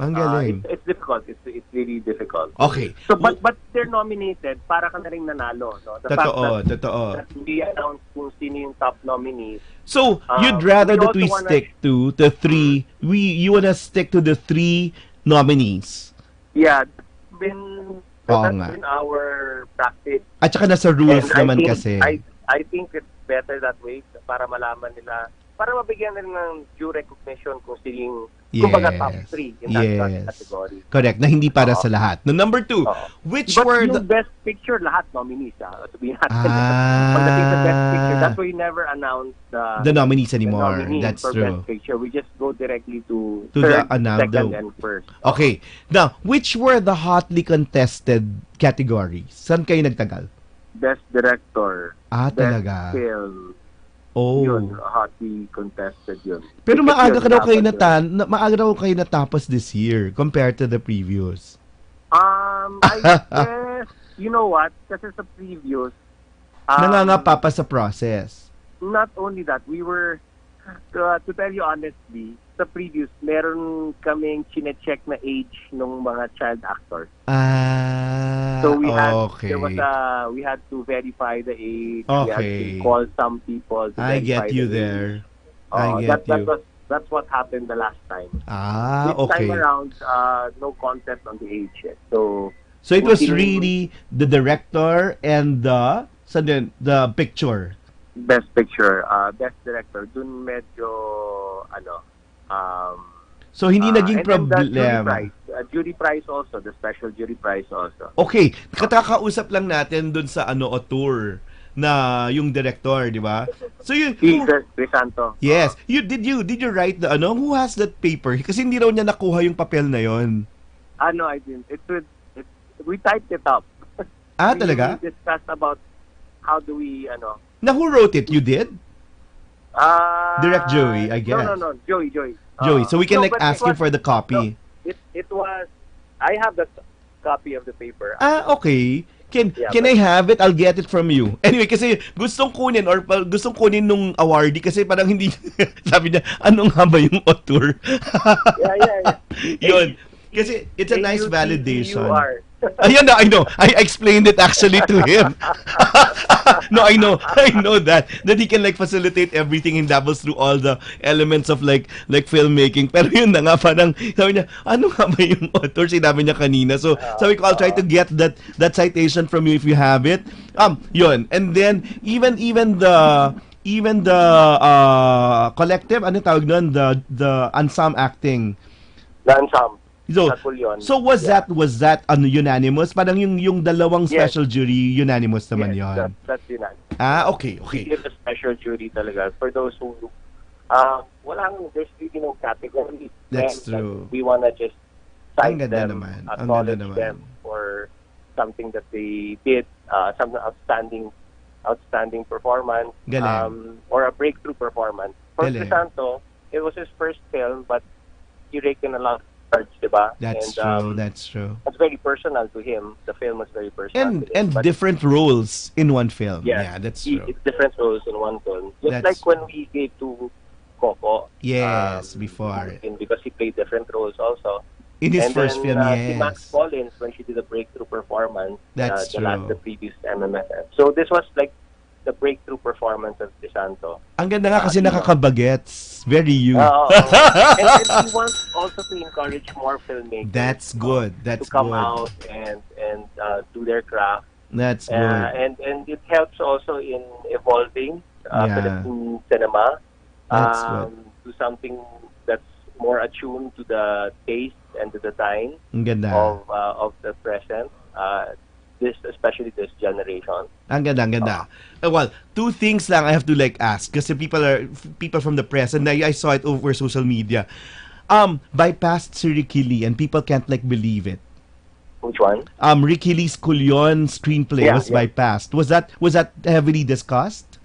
Speaker 3: ang galing.
Speaker 8: It's difficult. It's really difficult.
Speaker 3: Okay.
Speaker 8: So but they're nominated para ka na ring nanalo, no?
Speaker 3: Totoo.
Speaker 8: That we announce kung sino yung top nominees.
Speaker 3: So, you'd rather that we stick to the 3, you wanna stick to the 3 nominees?
Speaker 8: Yeah, that's been our practice.
Speaker 3: At saka nasa rules naman kasi.
Speaker 8: I think it's better that way para malaman nila, para mabigyan nila ng due recognition kung sino yung kumbaga top 3 in that category.
Speaker 3: Correct, na hindi para sa lahat. No, number 2, which
Speaker 8: but
Speaker 3: were
Speaker 8: yung best picture, lahat nominees. To be honest. Pagdating sa best picture, that's why we never announce the
Speaker 3: nominees anymore. That's
Speaker 8: for
Speaker 3: true.
Speaker 8: Best picture. We just go directly to
Speaker 3: third,
Speaker 8: second, and first.
Speaker 3: Okay. Now, which were the hotly contested categories? Saan kayo nagtagal?
Speaker 8: Best director.
Speaker 3: Talaga.
Speaker 8: Best film.
Speaker 3: Yun,
Speaker 8: hotly contested yun.
Speaker 3: Pero maaga raw kayo natapos this year compared to the previous.
Speaker 8: I guess, you know what? Kasi sa previous,
Speaker 3: nangangapa pa sa process.
Speaker 8: Not only that, we were, to tell you honestly, sa previous, meron kaming chine-check na age ng mga child actors. So we had we had to verify the age.
Speaker 3: Okay.
Speaker 8: We had to call some people to
Speaker 3: I
Speaker 8: verify
Speaker 3: get you
Speaker 8: the
Speaker 3: there.
Speaker 8: Age. That's what happened the last time. This time around, no contest on the age yet. So
Speaker 3: it was really the director and the picture.
Speaker 8: Best picture, best director. Dun medyo
Speaker 3: so hindi naging problema.
Speaker 8: Jury prize also, the special jury prize also.
Speaker 3: Okay, katakausap lang natin dun sa tour na yung director, di ba? So
Speaker 8: Crisanto.
Speaker 3: Yes. Did you write the who has that paper? Kasi hindi raw niya nakuha yung papel na yon.
Speaker 8: No, I didn't. We typed it up.
Speaker 3: Talaga?
Speaker 8: We discussed about how do we
Speaker 3: Na who wrote it? You did? Direct Joey, I guess.
Speaker 8: No. Joey.
Speaker 3: Joey, so we can like
Speaker 8: but
Speaker 3: ask him for the copy.
Speaker 8: No, it was. I have the copy of the paper.
Speaker 3: Okay. Can
Speaker 8: but
Speaker 3: I have it? I'll get it from you. Anyway, kasi gustong kunin nung awardee kasi parang hindi sabi niya, anong nga ba yung author?
Speaker 8: Yeah.
Speaker 3: Yun. Kasi it's a nice validation.
Speaker 8: AUTUR.
Speaker 3: Ayun na, I know. I explained it actually to him. No, I know that he can like facilitate everything and dabbles through all the elements of like filmmaking. Pero yun na nga, parang sabi niya, ano nga ba yung author? Sinabi niya kanina. So, sabi ko, I'll try to get that citation from you if you have it. Yun. And then, even the collective, ano tawag nun? The ensemble acting.
Speaker 8: The ensemble.
Speaker 3: So was that unanimous? Parang yung dalawang special jury unanimous naman yon.
Speaker 8: That's unanimous.
Speaker 3: Okay.
Speaker 8: It's a special jury talaga for those who there's really no category.
Speaker 3: That's true.
Speaker 8: We wanna just cite them,
Speaker 3: naman.
Speaker 8: acknowledge them for something that they did, some outstanding performance, or a breakthrough performance. For Crisanto, it was his first film, but he raked in a lot. Diba?
Speaker 3: That's true.
Speaker 8: It's very personal to him. The film was very personal.
Speaker 3: And different roles in one film. Yeah, that's true.
Speaker 8: It's different roles in one film. Just like when we gave to Coco.
Speaker 3: Yes, before.
Speaker 8: Because he played different roles also.
Speaker 3: In his first film, yes.
Speaker 8: Max Collins, when she did a breakthrough performance.
Speaker 3: That's true.
Speaker 8: The previous MMFF. So this was like the breakthrough performance of DeSanto.
Speaker 3: Ang ganda nga kasi nakakabagets. Very you.
Speaker 8: And he wants also to encourage more filmmakers.
Speaker 3: That's good.
Speaker 8: To come out and do their craft.
Speaker 3: That's good.
Speaker 8: And it helps also in evolving Philippine cinema to something that's more attuned to the taste and to the time of the present. Especially this generation. Ang
Speaker 3: ganda. Well, two things lang I have to like ask kasi people from the press and I saw it over social media. Bypassed si Ricky Lee and people can't like believe it.
Speaker 8: Which one?
Speaker 3: Ricky Lee's Kulyon screenplay was bypassed. Was that heavily discussed?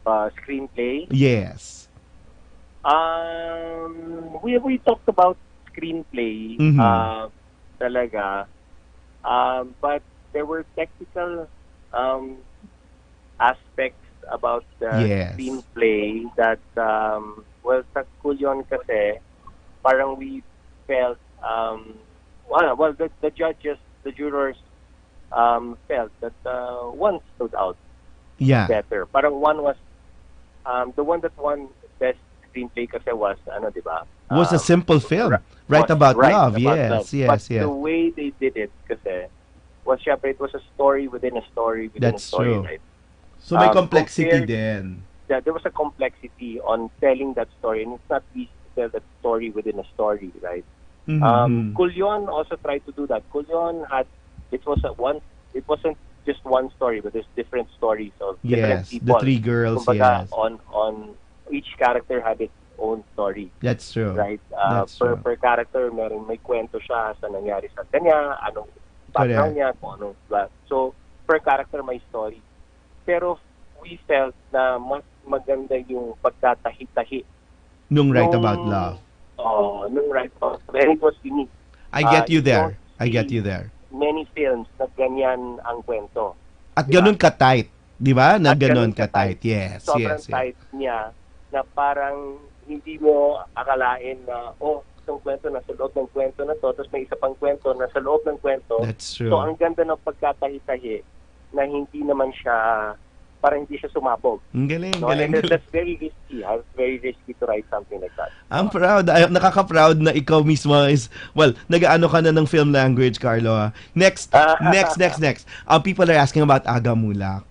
Speaker 8: Screenplay?
Speaker 3: Yes.
Speaker 8: We talked about screenplay talaga. But there were technical aspects about the screenplay that, sa Kulyon kasi, parang we felt, the judges, the jurors, felt that one stood out better. Parang one was, the one that won best screenplay kasi was, diba?
Speaker 3: Was a simple film, Right About Love. Yes.
Speaker 8: But the way they did it kasi, it was a story within a story within a story.
Speaker 3: True.
Speaker 8: Right?
Speaker 3: So may complexity then.
Speaker 8: Yeah, there was a complexity on telling that story, and it's not easy to tell that story within a story, right? Kulyon also tried to do that. Kulyon it wasn't just one story, but there's different stories of different people.
Speaker 3: The three girls.
Speaker 8: Kumbaga, on each character had its own story.
Speaker 3: That's true.
Speaker 8: Right? Per character, may kwento siya sa nangyari sa kanya, anong background niya, kung anong blah. So, per character may story. Pero we felt na mas maganda yung pagtatahi-tahi.
Speaker 3: Nung Right About Love.
Speaker 8: Nung Right About Love. And it was unique.
Speaker 3: I get you there.
Speaker 8: Many films na ganyan ang kwento.
Speaker 3: At ganun ka-tight. Di ba? Na ganun ka-tight. Yes.
Speaker 8: Sobrang tight niya na parang hindi mo akalain na, isang kwento nasa loob ng kwento na to, tapos may isa pang kwento nasa loob ng kwento.
Speaker 3: That's true.
Speaker 8: So, ang ganda ng pagkatahi-tahi na hindi naman siya, parang hindi siya sumabog.
Speaker 3: Galing.
Speaker 8: And that's very risky. It's very risky to write something like that.
Speaker 3: I'm proud. Nakaka-proud na ikaw mismo is, nag-ano ka na ng film language, Carlo. Next. People are asking about Aga Mulak.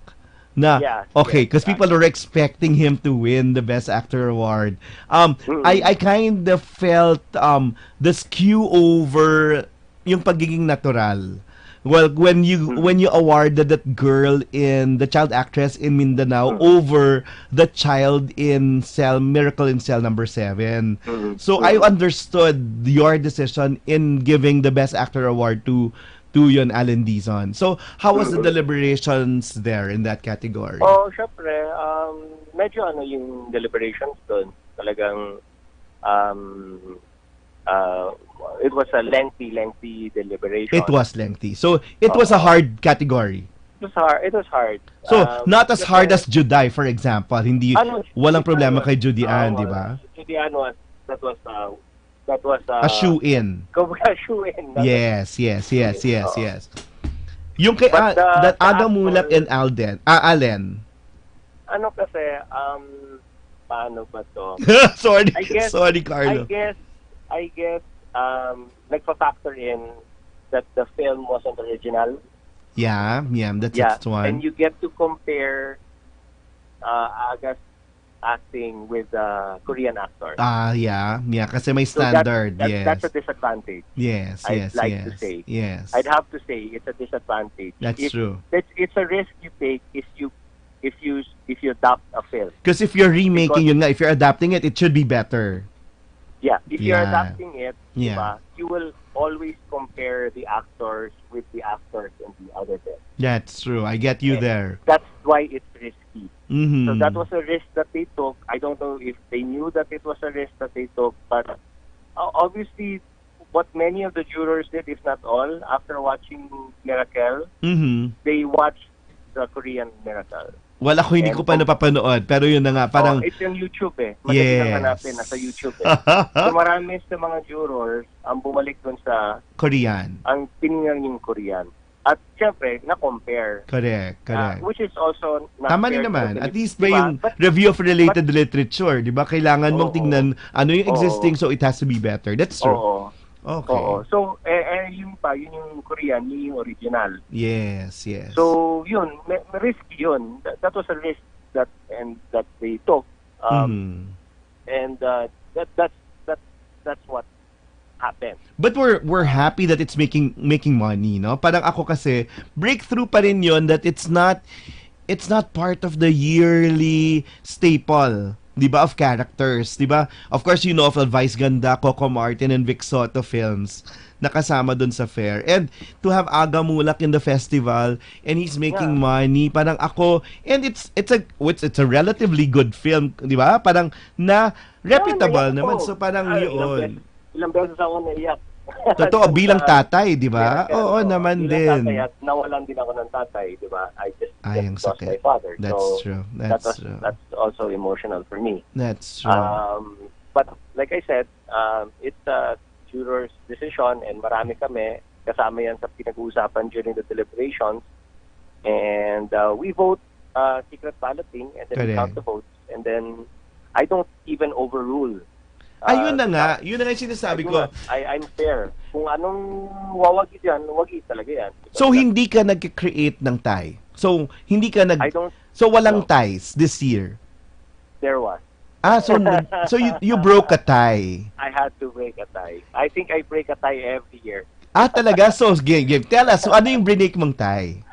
Speaker 3: Because people are expecting him to win the Best Actor award. I kind of felt the skew over yung pagiging natural. Well, when you awarded that girl in the child actress in Mindanao over the child in Miracle in Cell number 7. So I understood your decision in giving the Best Actor award to 2 yun, Alan Dizon. So, how was the deliberations there in that category?
Speaker 8: Oh, syempre, medyo yung deliberations doon. Talagang, it was a lengthy deliberation.
Speaker 3: It was lengthy. So, it was a hard category.
Speaker 8: It was hard.
Speaker 3: So, not as hard as Juday, for example. Hindi, walang problema kay Judy Ann, di ba?
Speaker 8: Judy Ann that was
Speaker 3: a shoe-in.
Speaker 8: A shoe-in.
Speaker 3: Yes. Yung kay that Aga Mulak and Allen.
Speaker 8: Ano kasi, paano ba to?
Speaker 3: Sorry, Carlo.
Speaker 8: I guess, nagpa-factor in that the film wasn't original.
Speaker 3: Yeah, that's one.
Speaker 8: And you get to compare Aga's acting with Korean actors.
Speaker 3: Yeah, kasi may standard.
Speaker 8: So
Speaker 3: yes.
Speaker 8: That's a disadvantage.
Speaker 3: Yes,
Speaker 8: I'd like to say.
Speaker 3: Yes.
Speaker 8: I'd have to say it's a disadvantage.
Speaker 3: That's true.
Speaker 8: It's a risk you take if you adapt a film.
Speaker 3: Because if you're remaking yun nga, if you're adapting it, it should be better.
Speaker 8: Yeah, if you're adapting it, diba, you will always compare the actors with the actors in the other bit.
Speaker 3: That's true. I get you there.
Speaker 8: That's why it's risky.
Speaker 3: Mm-hmm.
Speaker 8: So that was a risk that they took. I don't know if they knew that it was a risk that they took, but obviously what many of the jurors did, if not all, after watching Miracle, they watched the Korean Miracle.
Speaker 3: Wala ko, hindi ko pa napapanood. Pero yun na nga, parang...
Speaker 8: it's on YouTube eh. Madali lang hanapin, nasa YouTube eh. So marami sa mga jurors ang bumalik dun sa...
Speaker 3: Korean.
Speaker 8: Ang tinignan yung Korean. At syempre, na-compare.
Speaker 3: Correct.
Speaker 8: Which is also...
Speaker 3: Tama rin naman. At least may yung review of related literature. Di ba? Kailangan mong tingnan ano yung existing, so it has to be better. That's true. Okay.
Speaker 8: So, yun yung Korean, yun yung original.
Speaker 3: Yes.
Speaker 8: So, yun, risky yun. That was a risk that they took. And that's what happened.
Speaker 3: But we're happy that it's making money, no? Parang ako kasi, breakthrough pa rin yun that it's not part of the yearly staple. Diba, of characters, diba? Of course, you know of Vice Ganda, Coco Martin, and Vic Soto films nakasama dun sa fair. And to have Aga Mulak in the festival and he's making money, parang ako, and it's a relatively good film, diba? Parang reputable naman. So parang yun.
Speaker 8: Ilang beses ako naiyak.
Speaker 3: Totoo, bilang tatay, di ba? Oo, naman din.
Speaker 8: Tatay at nawalan din ako ng tatay, di ba? I just lost my father.
Speaker 3: That's true.
Speaker 8: That's also emotional for me.
Speaker 3: That's true.
Speaker 8: But like I said, it's a juror's decision and marami kami. Kasama yan sa pinag-uusapan during the deliberations. And we vote secret balloting and then we count the votes. And then I don't even overrule.
Speaker 3: Ayun na nga, yun na nga yung sinasabi ko.
Speaker 8: I'm fair. Kung anong wawagi dyan, wagi talaga yan.
Speaker 3: So, hindi ka nag-create ng tie? So, hindi ka So, walang ties this year?
Speaker 8: There was.
Speaker 3: So you broke a tie?
Speaker 8: I had to break a tie. I think I break a tie every year.
Speaker 3: Talaga? So, game. Tell us, so ano yung break mong tie?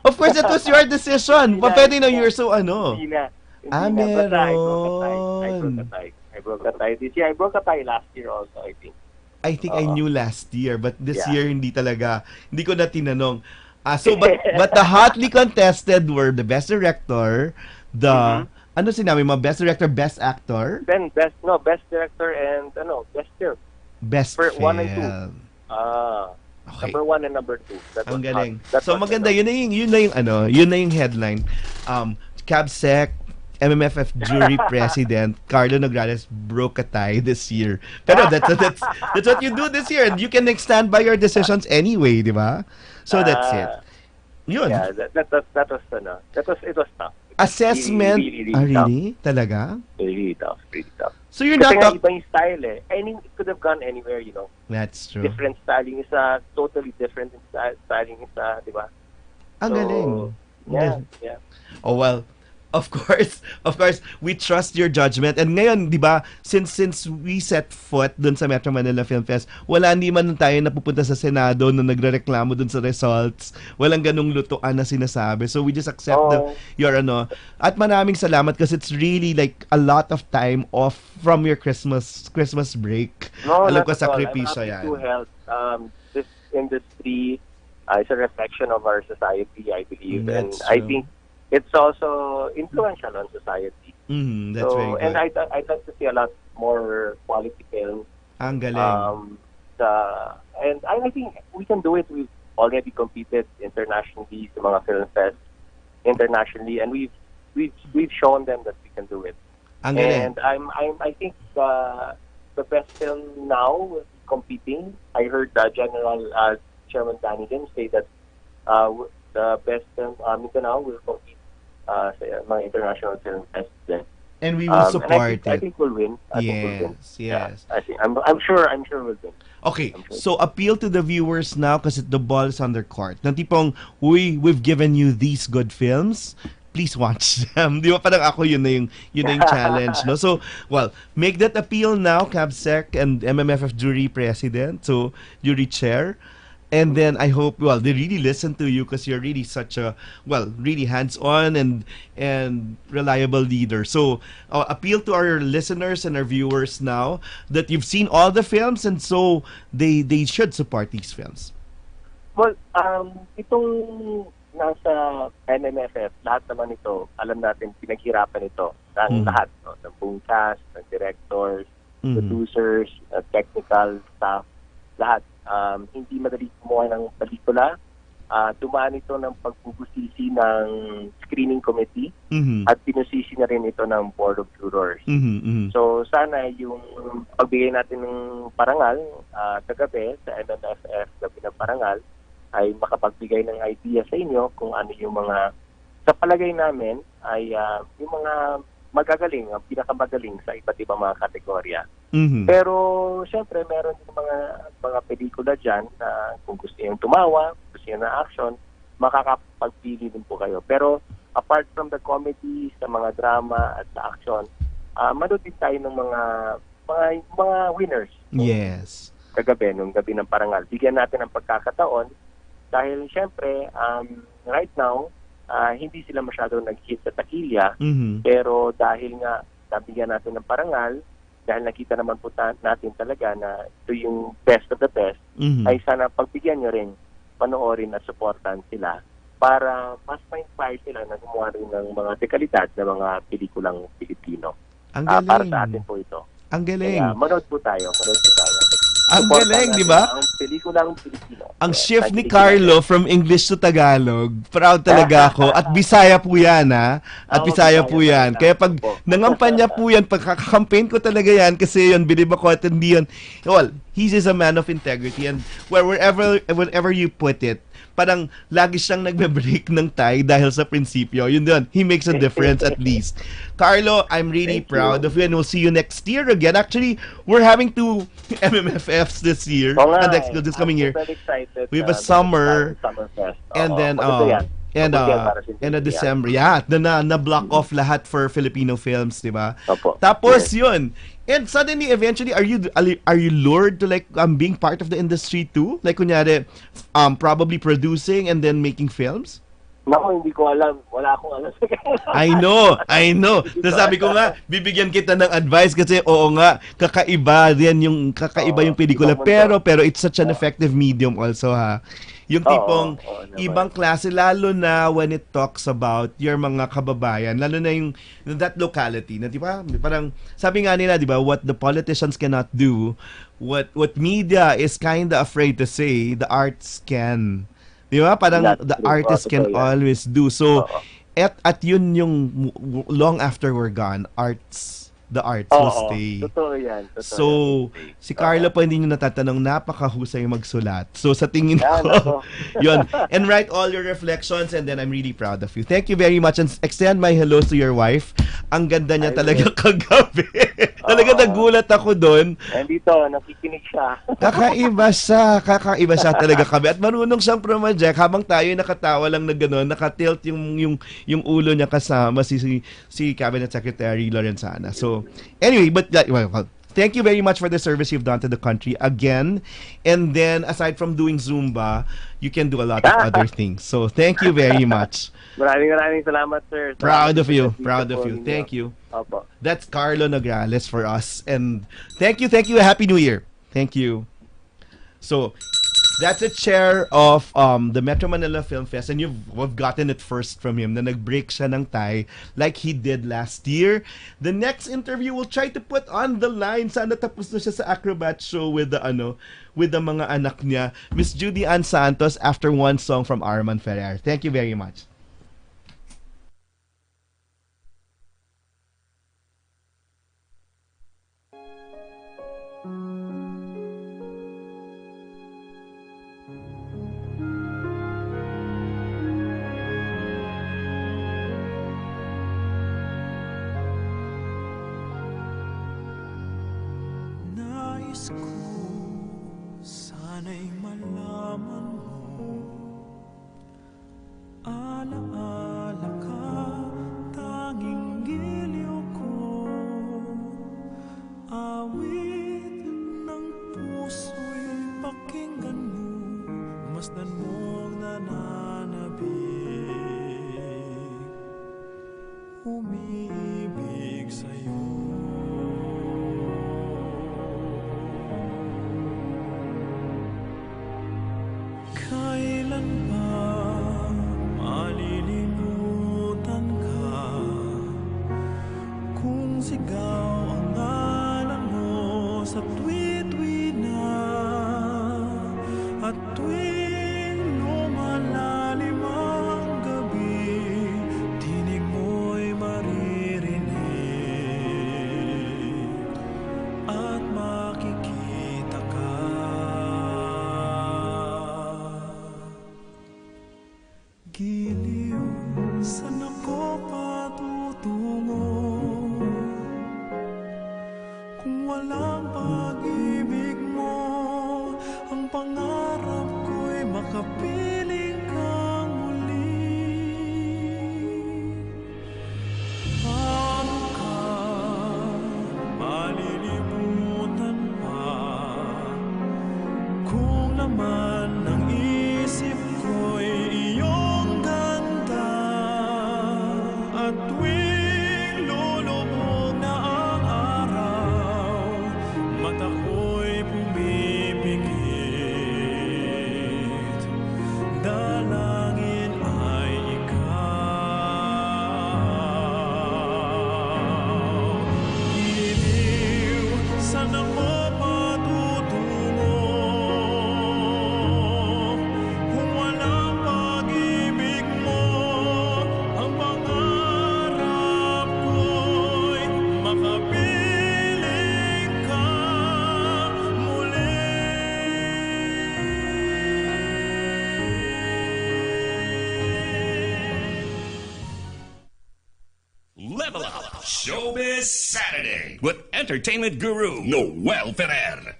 Speaker 3: Of course, that was your decision. Pwede na you're so
Speaker 8: Hindi na.
Speaker 3: Meron.
Speaker 8: I broke a tie this year. I broke a tie last year also, I think.
Speaker 3: I knew last year, but this year hindi talaga. Hindi ko na tinanong. But the hotly contested were the best director, ano sinabi mo? Best director, best actor?
Speaker 8: Best director and best film.
Speaker 3: Best film.
Speaker 8: 1 and 2. Okay. Number 1 and number 2.
Speaker 3: Ang galing. So maganda, yun na yung headline. CABSEC MMFF jury president Carlo Nograles broke a tie this year. Pero that's what you do this year, and you can stand by your decisions anyway, di ba? So that's it. Yun.
Speaker 8: Yeah, that was it was tough.
Speaker 3: Assessment,
Speaker 8: really tough.
Speaker 3: Talaga?
Speaker 8: Really tough.
Speaker 3: So you're
Speaker 8: Kasi
Speaker 3: not
Speaker 8: iba yung style eh. It could have gone anywhere, you know.
Speaker 3: That's true.
Speaker 8: Different styling isa, totally different styling isa, di ba?
Speaker 3: Ang galing.
Speaker 8: Yeah.
Speaker 3: Oh well, Of course, we trust your judgment. And ngayon, di ba, since we set foot dun sa Metro Manila Film Fest, hindi man tayo napupunta sa Senado na nagrereklamo dun sa results. Walang ganung lutuan na sinasabi. So we just accept your At maraming salamat kasi it's really like a lot of time off from your Christmas break.
Speaker 8: No,
Speaker 3: alam ko sakripisyo yan.
Speaker 8: I'm happy to help. industry is a reflection of our society, I believe.
Speaker 3: That's
Speaker 8: and I
Speaker 3: true.
Speaker 8: think it's also influential on society.
Speaker 3: That's very good.
Speaker 8: And I'd like to see a lot more quality films.
Speaker 3: Ang galing.
Speaker 8: And I think we can do it. We've already competed internationally sa mga film fest internationally, and we've shown them that we can do it.
Speaker 3: Ang galing.
Speaker 8: And I think the best film now is competing. I heard General Chairman Danny Lim say that the best film Mindanao will compete sa mga international film fest then.
Speaker 3: And we will support
Speaker 8: I think we'll win.
Speaker 3: Yes.
Speaker 8: Yeah, I think I'm sure we'll win.
Speaker 3: Okay, so appeal to the viewers now kasi the ball is on their court. Ng tipong, we've given you these good films. Please watch them. Di ba parang ako yun na yung challenge, no? So, well, make that appeal now, CABSEC and MMFF jury president, so jury chair. And then I hope, well, they really listen to you because you're really such a, well, really hands-on and reliable leader. So appeal to our listeners and our viewers now that you've seen all the films, and so they should support these films.
Speaker 8: Well, itong nasa NMFF, lahat naman ito, alam natin, pinaghirapan ito ng lahat, no? Ng buong cast, ng directors, producers, technical staff, lahat. Hindi madali kumuha ng pelikula. Dumaan ito ng pagbubusisi ng screening committee at pinusisi na rin ito ng board of jurors. So sana yung pagbigay natin ng parangal kagabi sa MMFF gabi ng parangal ay makapagbigay ng idea sa inyo kung ano yung mga sa palagay namin ay yung mga magagaling, ang pinakamagaling sa iba't ibang mga kategorya. Pero syempre meron din mga pelikula dyan na kung gusto nyo tumawa, gusto nyo na action, makakapagpili din po kayo. Pero apart from the comedy, sa mga drama at sa action, manood din tayo ng mga winners.
Speaker 3: Yes.
Speaker 8: Kagabi, nung gabi ng parangal. Bigyan natin ng pagkakataon dahil syempre, right now, hindi sila masyado nag-hit sa takilya, pero dahil nga nabigyan natin ng parangal, dahil nakita naman po natin talaga na ito yung best of the best, ay sana pagbigyan nyo rin, panoorin at supportan sila para mas ma-inspire sila na gumawa rin ng mga dekalidad na mga pelikulang Pilipino.
Speaker 3: Ang galing.
Speaker 8: Para sa atin po ito.
Speaker 3: Ang galing.
Speaker 8: Kaya manood po tayo.
Speaker 3: Ang galing, di ba?
Speaker 8: Ang pelikulang Pilipino.
Speaker 3: Ang shift ni Carlo from English to Tagalog, proud talaga ako. At Bisaya po yan, ha? At Bisaya po yan. Kaya pag nangampanya po yan, pagkakampaign ko talaga yan, kasi yun, bilib ako at hindi yun. Well, he's just a man of integrity, and wherever you put it, parang lagi siyang nagbe-break ng tie dahil sa prinsipyo. Yun doon. He makes a difference at least. Carlo, I'm really proud of you, and we'll see you next year again. Actually, we're having 2 MMFFs this year. This coming year.
Speaker 8: Excited,
Speaker 3: we have a summer
Speaker 8: fest.
Speaker 3: and then and a December. Yeah, na-block off lahat for Filipino films, di ba? Tapos yun. And suddenly, eventually, are you lured to like being part of the industry too? Like kunyari, probably producing and then making films?
Speaker 8: Naku, hindi ko alam. Wala akong alam.
Speaker 3: I know. Tapos sabi ko nga, bibigyan kita ng advice kasi oo nga, kakaiba yung pelikula. Pero it's such an effective medium also, ha? Yung tipong ibang klase, lalo na when it talks about your mga kababayan, lalo na yung that locality, na di ba? Parang sabi nga nila, di ba, what the politicians cannot do, what media is kinda afraid to say, the arts can. Di ba? Parang the artist can always do. So, at yun yung long after we're gone, the arts will stay.
Speaker 8: Totoo yan.
Speaker 3: So, si Carlo po hindi nyo natatanong, napakahusay magsulat. So, sa tingin ko, yun. And write all your reflections, and then I'm really proud of you. Thank you very much, and extend my hello to your wife. Ang ganda niya talaga kagabi. Talaga nagulat ako doon.
Speaker 8: And dito, nakikinig siya.
Speaker 3: Kakaiba siya talaga kami. At marunong siyang project habang tayo nakatawa lang na gano'n, nakatilt yung ulo niya kasama si Cabinet Secretary Lorenzana. So, anyway, but well, thank you very much for the service you've done to the country again. And then, aside from doing Zumba, you can do a lot of other things. So, thank you very much.
Speaker 8: Maraming salamat, sir.
Speaker 3: Proud of you. Thank you.
Speaker 8: Opo.
Speaker 3: That's Carlo Nograles for us. And thank you. Happy New Year. Thank you. So, That's a chair of the Metro Manila Film Fest, and we've gotten it first from him na nag-break siya ng tie like he did last year. The next interview we'll try to put on the line. Sana tapos na siya sa acrobat show with the mga anak niya. Miss Judy Ann Santos after one song from Arman Ferrer. Thank you very much.
Speaker 5: Nais ko sana'y malaman mo, alaala ka, tanging giliw ko, awit ng puso'y pakinggan mo, masdan mong nananabik, umiibig sa'yo. Kailan ba malilimutan ka kung sigaw ang ngalan mo sa tuwi-tuwi na at tuwing lumalalim ang gabi, tinig mo'y maririnig at makikita ka. Giliw, saan ako patutungo kung walang pag-ibig mo? Ang pangarap ko'y makapiling kang muli. Paano ka malilimutan pa kung laman ng isip ko'y iyong ganda, at tuwing lulubog na ang araw, mata ko'y pumipikit, dalangin ay ikaw. Giliw, saan ako patutungo kung walang pag-ibig mo? Ang pangarap ko'y makapiling ka muli.
Speaker 1: Level Up Showbiz Saturday with entertainment guru Noel Ferrer.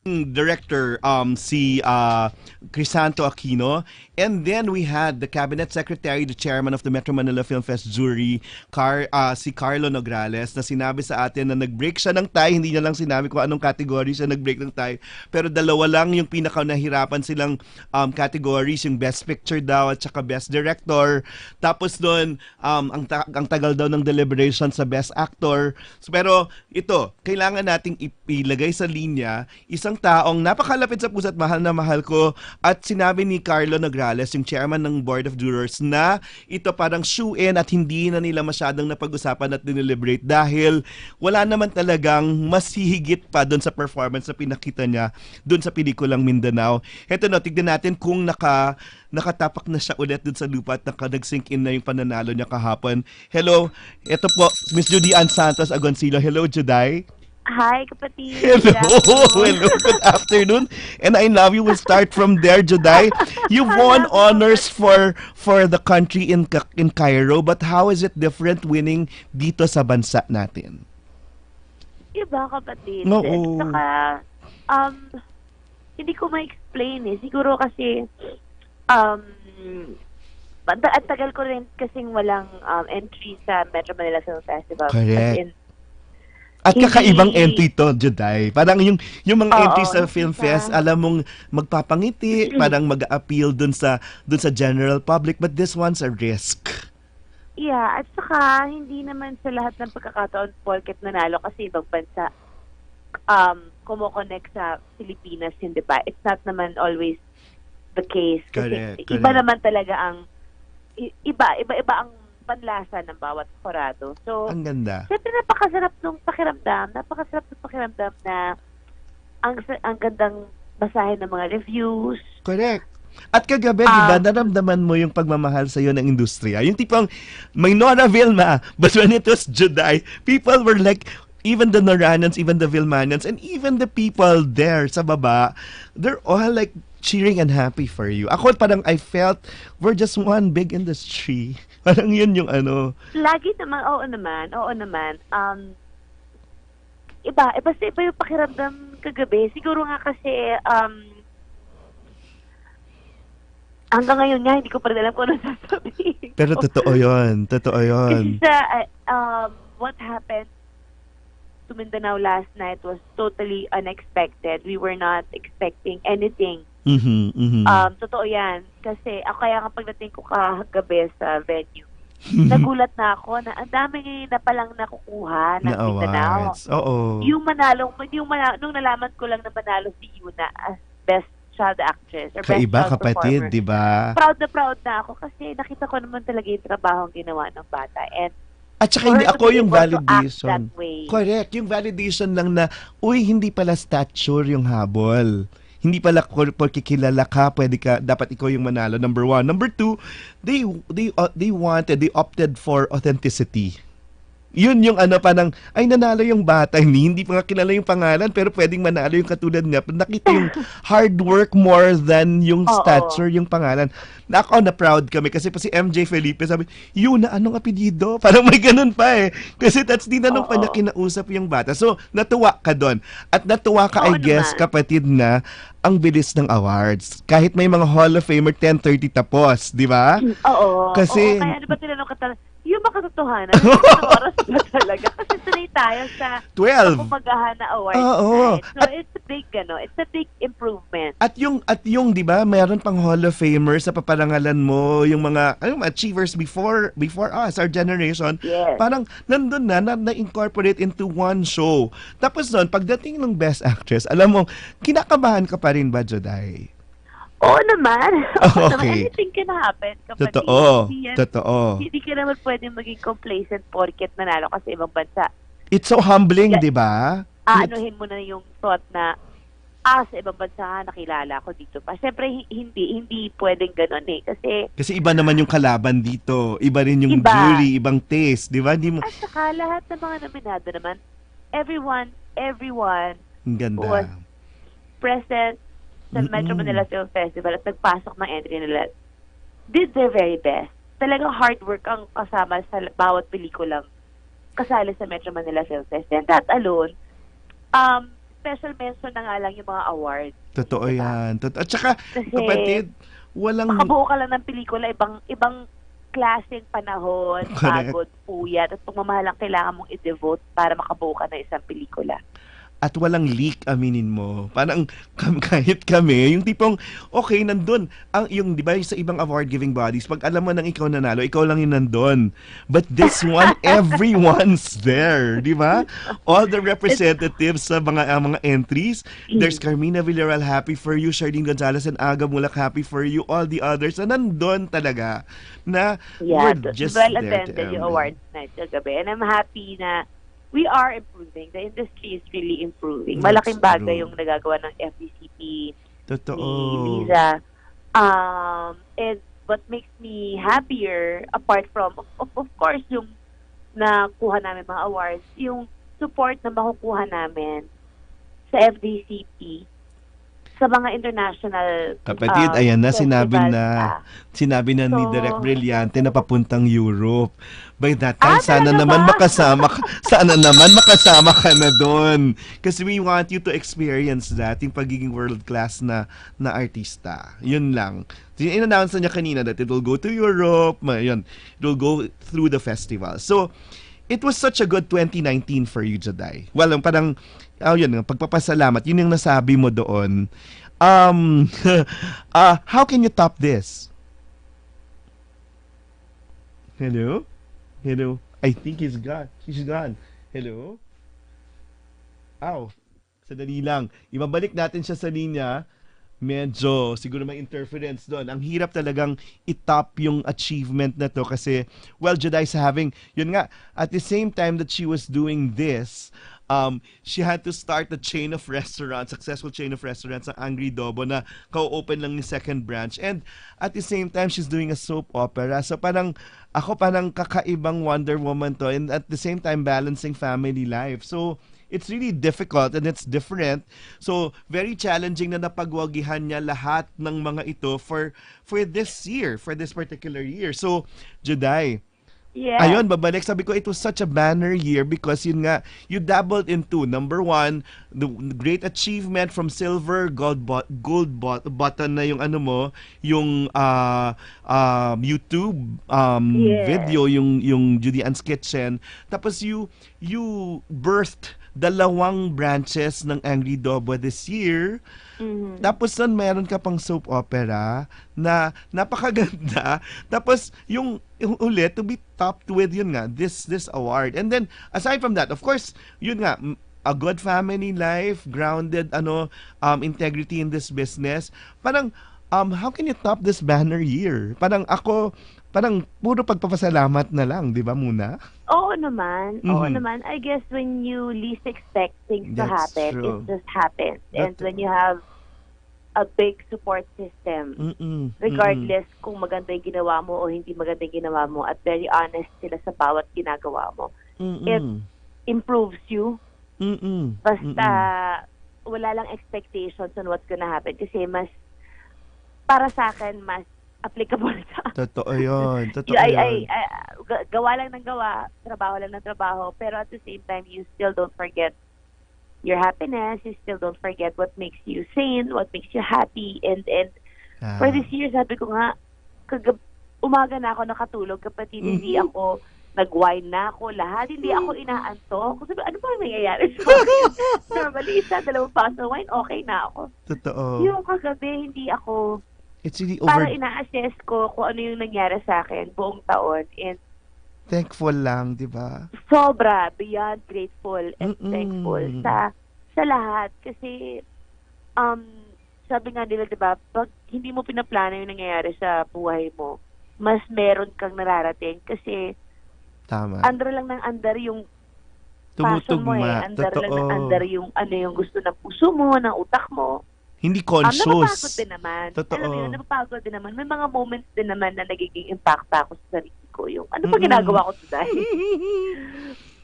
Speaker 3: Director si Crisanto Aquino, and then we had the cabinet secretary, the chairman of the Metro Manila Film Fest jury, si Carlo Nograles, na sinabi sa atin na nag-break siya ng tie. Hindi niya lang sinabi kung anong category siya nag-break ng tie, pero dalawa lang yung pinaka nahirapan silang categories, yung best picture daw at saka best director. Tapos doon ang tagal daw ng deliberation sa best actor. So, pero ito, kailangan nating ilagay sa linya isang taong napakalapit sa puso at mahal na mahal ko, at sinabi ni Carlo Nograles, yung chairman ng Board of Jurors, na ito parang shoe-in at hindi na nila masyadong napag-usapan at dineliberate dahil wala naman talagang mas hihigit pa doon sa performance na pinakita niya doon sa pelikulang Mindanao. Heto no, tignan natin kung nakatapak na siya ulit doon sa lupa at nag-sink in na yung pananalo niya kahapon. Hello, ito po, Miss Judy Ann Santos Agoncillo. Hello, Juday.
Speaker 9: Hi, kapatid.
Speaker 3: Hello, good afternoon. And I love you. We'll start from there, Juday. You've won honors for the country in Cairo, but how is it different winning dito sa bansa natin?
Speaker 9: Iba, kapatid.
Speaker 3: Oo.
Speaker 9: Saka, hindi ko ma-explain eh. Siguro kasi, at tagal ko rin kasing walang entry sa Metro Manila Film Festival.
Speaker 3: Correct.
Speaker 9: As in,
Speaker 3: At
Speaker 9: Hindi.
Speaker 3: kakaibang entry to, Juday. Parang yung mga
Speaker 9: Oo,
Speaker 3: entries sa
Speaker 9: hindi
Speaker 3: Film
Speaker 9: siya.
Speaker 3: Fest, alam mong magpapangiti, parang mag-appeal dun sa general public, but this one's a risk.
Speaker 9: Yeah, at saka hindi naman sa lahat ng pagkakataon porket nanalo kasi ibang bansa kumo-connect sa Pilipinas, hindi ba? It's not naman always the case. Kasi
Speaker 3: Correct.
Speaker 9: iba naman talaga ang iba ang panlasa ng bawat kurado. So,
Speaker 3: Ang ganda.
Speaker 9: siyempre napakasarap ng pakiramdam na ang gandang basahin ng mga reviews.
Speaker 3: Correct. At kagabi, di ba, naramdaman mo yung pagmamahal sa'yo ng industriya? Yung tipong, may Nora Vilma, but when it was Juday, people were like, even the Noranans, even the Vilmanians, and even the people there sa baba, they're all like cheering and happy for you. Ako parang I felt we're just one big industry. Parang yun yung ano.
Speaker 9: Lagi naman, oo naman. Iba yung pakiramdam kagabi. Siguro nga kasi, hanggang ngayon nga, hindi ko pa rin alam kung ano sasabihin.
Speaker 3: Pero totoo yun.
Speaker 9: Kasi what happened to Mindanao last night was totally unexpected. We were not expecting anything. Totoo yan. Kasi kaya nga pagdating ko kagabi sa venue, nagulat na ako na ang dami na palang nakukuha ng Mindanao.
Speaker 3: Oo.
Speaker 9: Nung nalaman ko lang na manalo si Yuna as Best Child Actress or Best
Speaker 3: Kaiba
Speaker 9: Child
Speaker 3: kapatid,
Speaker 9: Performer.
Speaker 3: di ba?
Speaker 9: Proud na ako kasi nakita ko naman talaga yung trabaho ang ginawa ng bata. And
Speaker 3: At saka hindi ako yung validation.
Speaker 9: That way.
Speaker 3: Correct. Yung validation lang na, uy, hindi pala stature yung habol. Hindi pala porque kilala ka, dapat ikaw yung manalo. Number one. Number two, they opted for authenticity. Yun yung parang, ay nanalo yung bata, hindi pa nga kilala yung pangalan, pero pwedeng manalo yung katulad niya. Nakita yung hard work more than yung stature, yung pangalan. Na ako na proud kami kasi pa si MJ Felipe sabi, yun na anong apelyido? Parang may ganun pa eh. Kasi that's dinanong pa niya kinausap yung bata. So, natuwa ka doon. At natuwa ka, I guess, kapatid na ang bilis ng awards. Kahit may mga Hall of Famer 10:30 tapos, di ba?
Speaker 9: Oo.
Speaker 3: Kasi,
Speaker 9: kaya ano ba tinanong ka talaga? Yung makatotohanan, yung oras ba talaga? Kasi sanay tayo sa
Speaker 3: 12.
Speaker 9: kumagahan na awards
Speaker 3: Oo.
Speaker 9: night. So, it's a big improvement.
Speaker 3: At yung 'di ba, mayroon pang Hall of Famer sa paparangalan mo, yung mga achievers before us, our generation.
Speaker 9: Yes.
Speaker 3: Parang nandun na incorporate into one show. Tapos noon, pagdating ng Best Actress, alam mo, kinakabahan ka pa rin ba, Joday?
Speaker 9: Oo naman.
Speaker 3: Okay.
Speaker 9: Anything can happen, kapatid.
Speaker 3: Totoo.
Speaker 9: Hindi ka naman pwedeng maging complacent porket nanalo ka sa ibang bansa.
Speaker 3: It's so humbling, di ba?
Speaker 9: Aanuhin mo na yung thought na, sa ibang bansa nakilala ko dito pa. Siyempre, hindi pwedeng ganun eh.
Speaker 3: Kasi iba naman yung kalaban dito. Iba rin yung jury, ibang taste, di ba?
Speaker 9: At saka lahat ng mga nominado naman, everyone
Speaker 3: ang ganda.
Speaker 9: who was present sa Metro Manila Film Festival at nagpasok ng entry nila, did their very best. Talagang hard work ang kasama sa bawat pelikulang kasali sa Metro Manila Film Fest. And that alone, special mention na nga lang yung mga awards.
Speaker 3: Totoo yan. At saka, kapatid, walang...
Speaker 9: Makabuo ka lang ng pelikula, ibang klaseng panahon, pagod, puyat, at pagmamahal ang kailangan mong i-devote para makabuo ka ng isang pelikula.
Speaker 3: At walang leak, aminin mo. Parang kahit kami, yung tipong, okay, nandun. Yung, di ba, sa ibang award-giving bodies, pag alam mo nang ikaw nanalo, ikaw lang yung nandun. But this one, everyone's there, di ba? All the representatives sa mga entries, there's Carmina Villarreal, happy for you. Charlene Gonzalez and Aga Mulak, happy for you. All the others, na nandun talaga. Na we're just
Speaker 9: well
Speaker 3: there
Speaker 9: attended yung awards night kagabi. And I'm happy na we are improving. The industry is really improving. Malaking bagay yung nagagawa ng FECP ni Liza. And what makes me happier, apart from, of course, yung nakuha namin mga awards, yung support na makukuha namin sa FDCP sa mga international
Speaker 3: kapatid, ayan na, sinabi na ni
Speaker 9: So,
Speaker 3: Direk Brillante na papuntang Europe. By that time, sana naman makasama ka na doon. Kasi we want you to experience that, yung pagiging world-class na artista. Yun lang. In-announce niya kanina that it will go to Europe, yun, it will go through the festival. So, it was such a good 2019 for you, Juday. Well, parang, yun, pagpapasalamat, yun yung nasabi mo doon. How can you top this? Hello? Hello? I think he's gone. She's gone. Hello? Sadali lang. Ibabalik natin siya sa linya. Medyo, siguro may interference doon. Ang hirap talagang itop yung achievement na to kasi, well, Judai's having, yun nga, at the same time that she was doing this, she had to start a chain of restaurants, successful chain of restaurants, ang Angry Dobo na ka-open lang ni second branch. And at the same time, she's doing a soap opera. So parang, ako parang kakaibang Wonder Woman to and at the same time balancing family life. So, it's really difficult and it's different. So, very challenging na napagwagihan niya lahat ng mga ito for this year, for this particular year. So, Juday, ayun, babalik. Sabi ko, it was such a banner year because yun nga, you dabbled into, number one, the great achievement from silver, gold button na yung ano mo, yung YouTube video, yung Judy Ann's Kitchen. Tapos you birthed 2 branches ng Angry Dobo this year. Tapos nun, meron ka pang soap opera na napakaganda. Tapos, yung ulit, to be topped with, yun nga, this award. And then, aside from that, of course, yun nga, a good family life, grounded, integrity in this business. Parang, how can you top this banner year? Parang puro pagpapasalamat na lang, di ba muna?
Speaker 9: Oo naman. Oo naman. I guess when you least expect things to happen, it just happens. And when you have a big support system, regardless kung maganda yung ginawa mo o hindi maganda yung ginawa mo, at very honest sila sa bawat ginagawa mo, it improves you. Basta wala lang expectations on what's gonna happen. Kasi para sa akin, mas applicable sa...
Speaker 3: Totoo yun.
Speaker 9: Gawa lang ng gawa, trabaho lang ng trabaho, pero at the same time, you still don't forget your happiness, you still don't forget what makes you sane, what makes you happy, and for this year, sabi ko nga, umaga na ako nakatulog, kapatid, hindi ako nag-wine na ako, lahat, hindi ako inaantok. Sabi, ano ba nangyayari sa akin? Normally, 2 pasok ng wine, okay na ako.
Speaker 3: Totoo.
Speaker 9: Yung kagabi, hindi ako...
Speaker 3: It's really
Speaker 9: para ina-assess ko kung ano yung nangyari sa akin buong taon. And
Speaker 3: thankful lang, di ba?
Speaker 9: Sobra, beyond grateful and thankful sa lahat. Kasi, sabi nga nila, di ba, pag hindi mo pinaplano yung nangyayari sa buhay mo, mas meron kang nararating. Kasi,
Speaker 3: tama.
Speaker 9: Andar lang ng andar yung passion mo eh. Andar lang ng andar yung ano yung gusto ng puso mo, ng utak mo.
Speaker 3: Hindi conscious.
Speaker 9: Napapagod din naman.
Speaker 3: Totoo.
Speaker 9: Alam mo yun, napapagod din naman. May mga moments din naman na nagiging impact ako sa sarili ko. Yung, ano pa ginagawa ko today?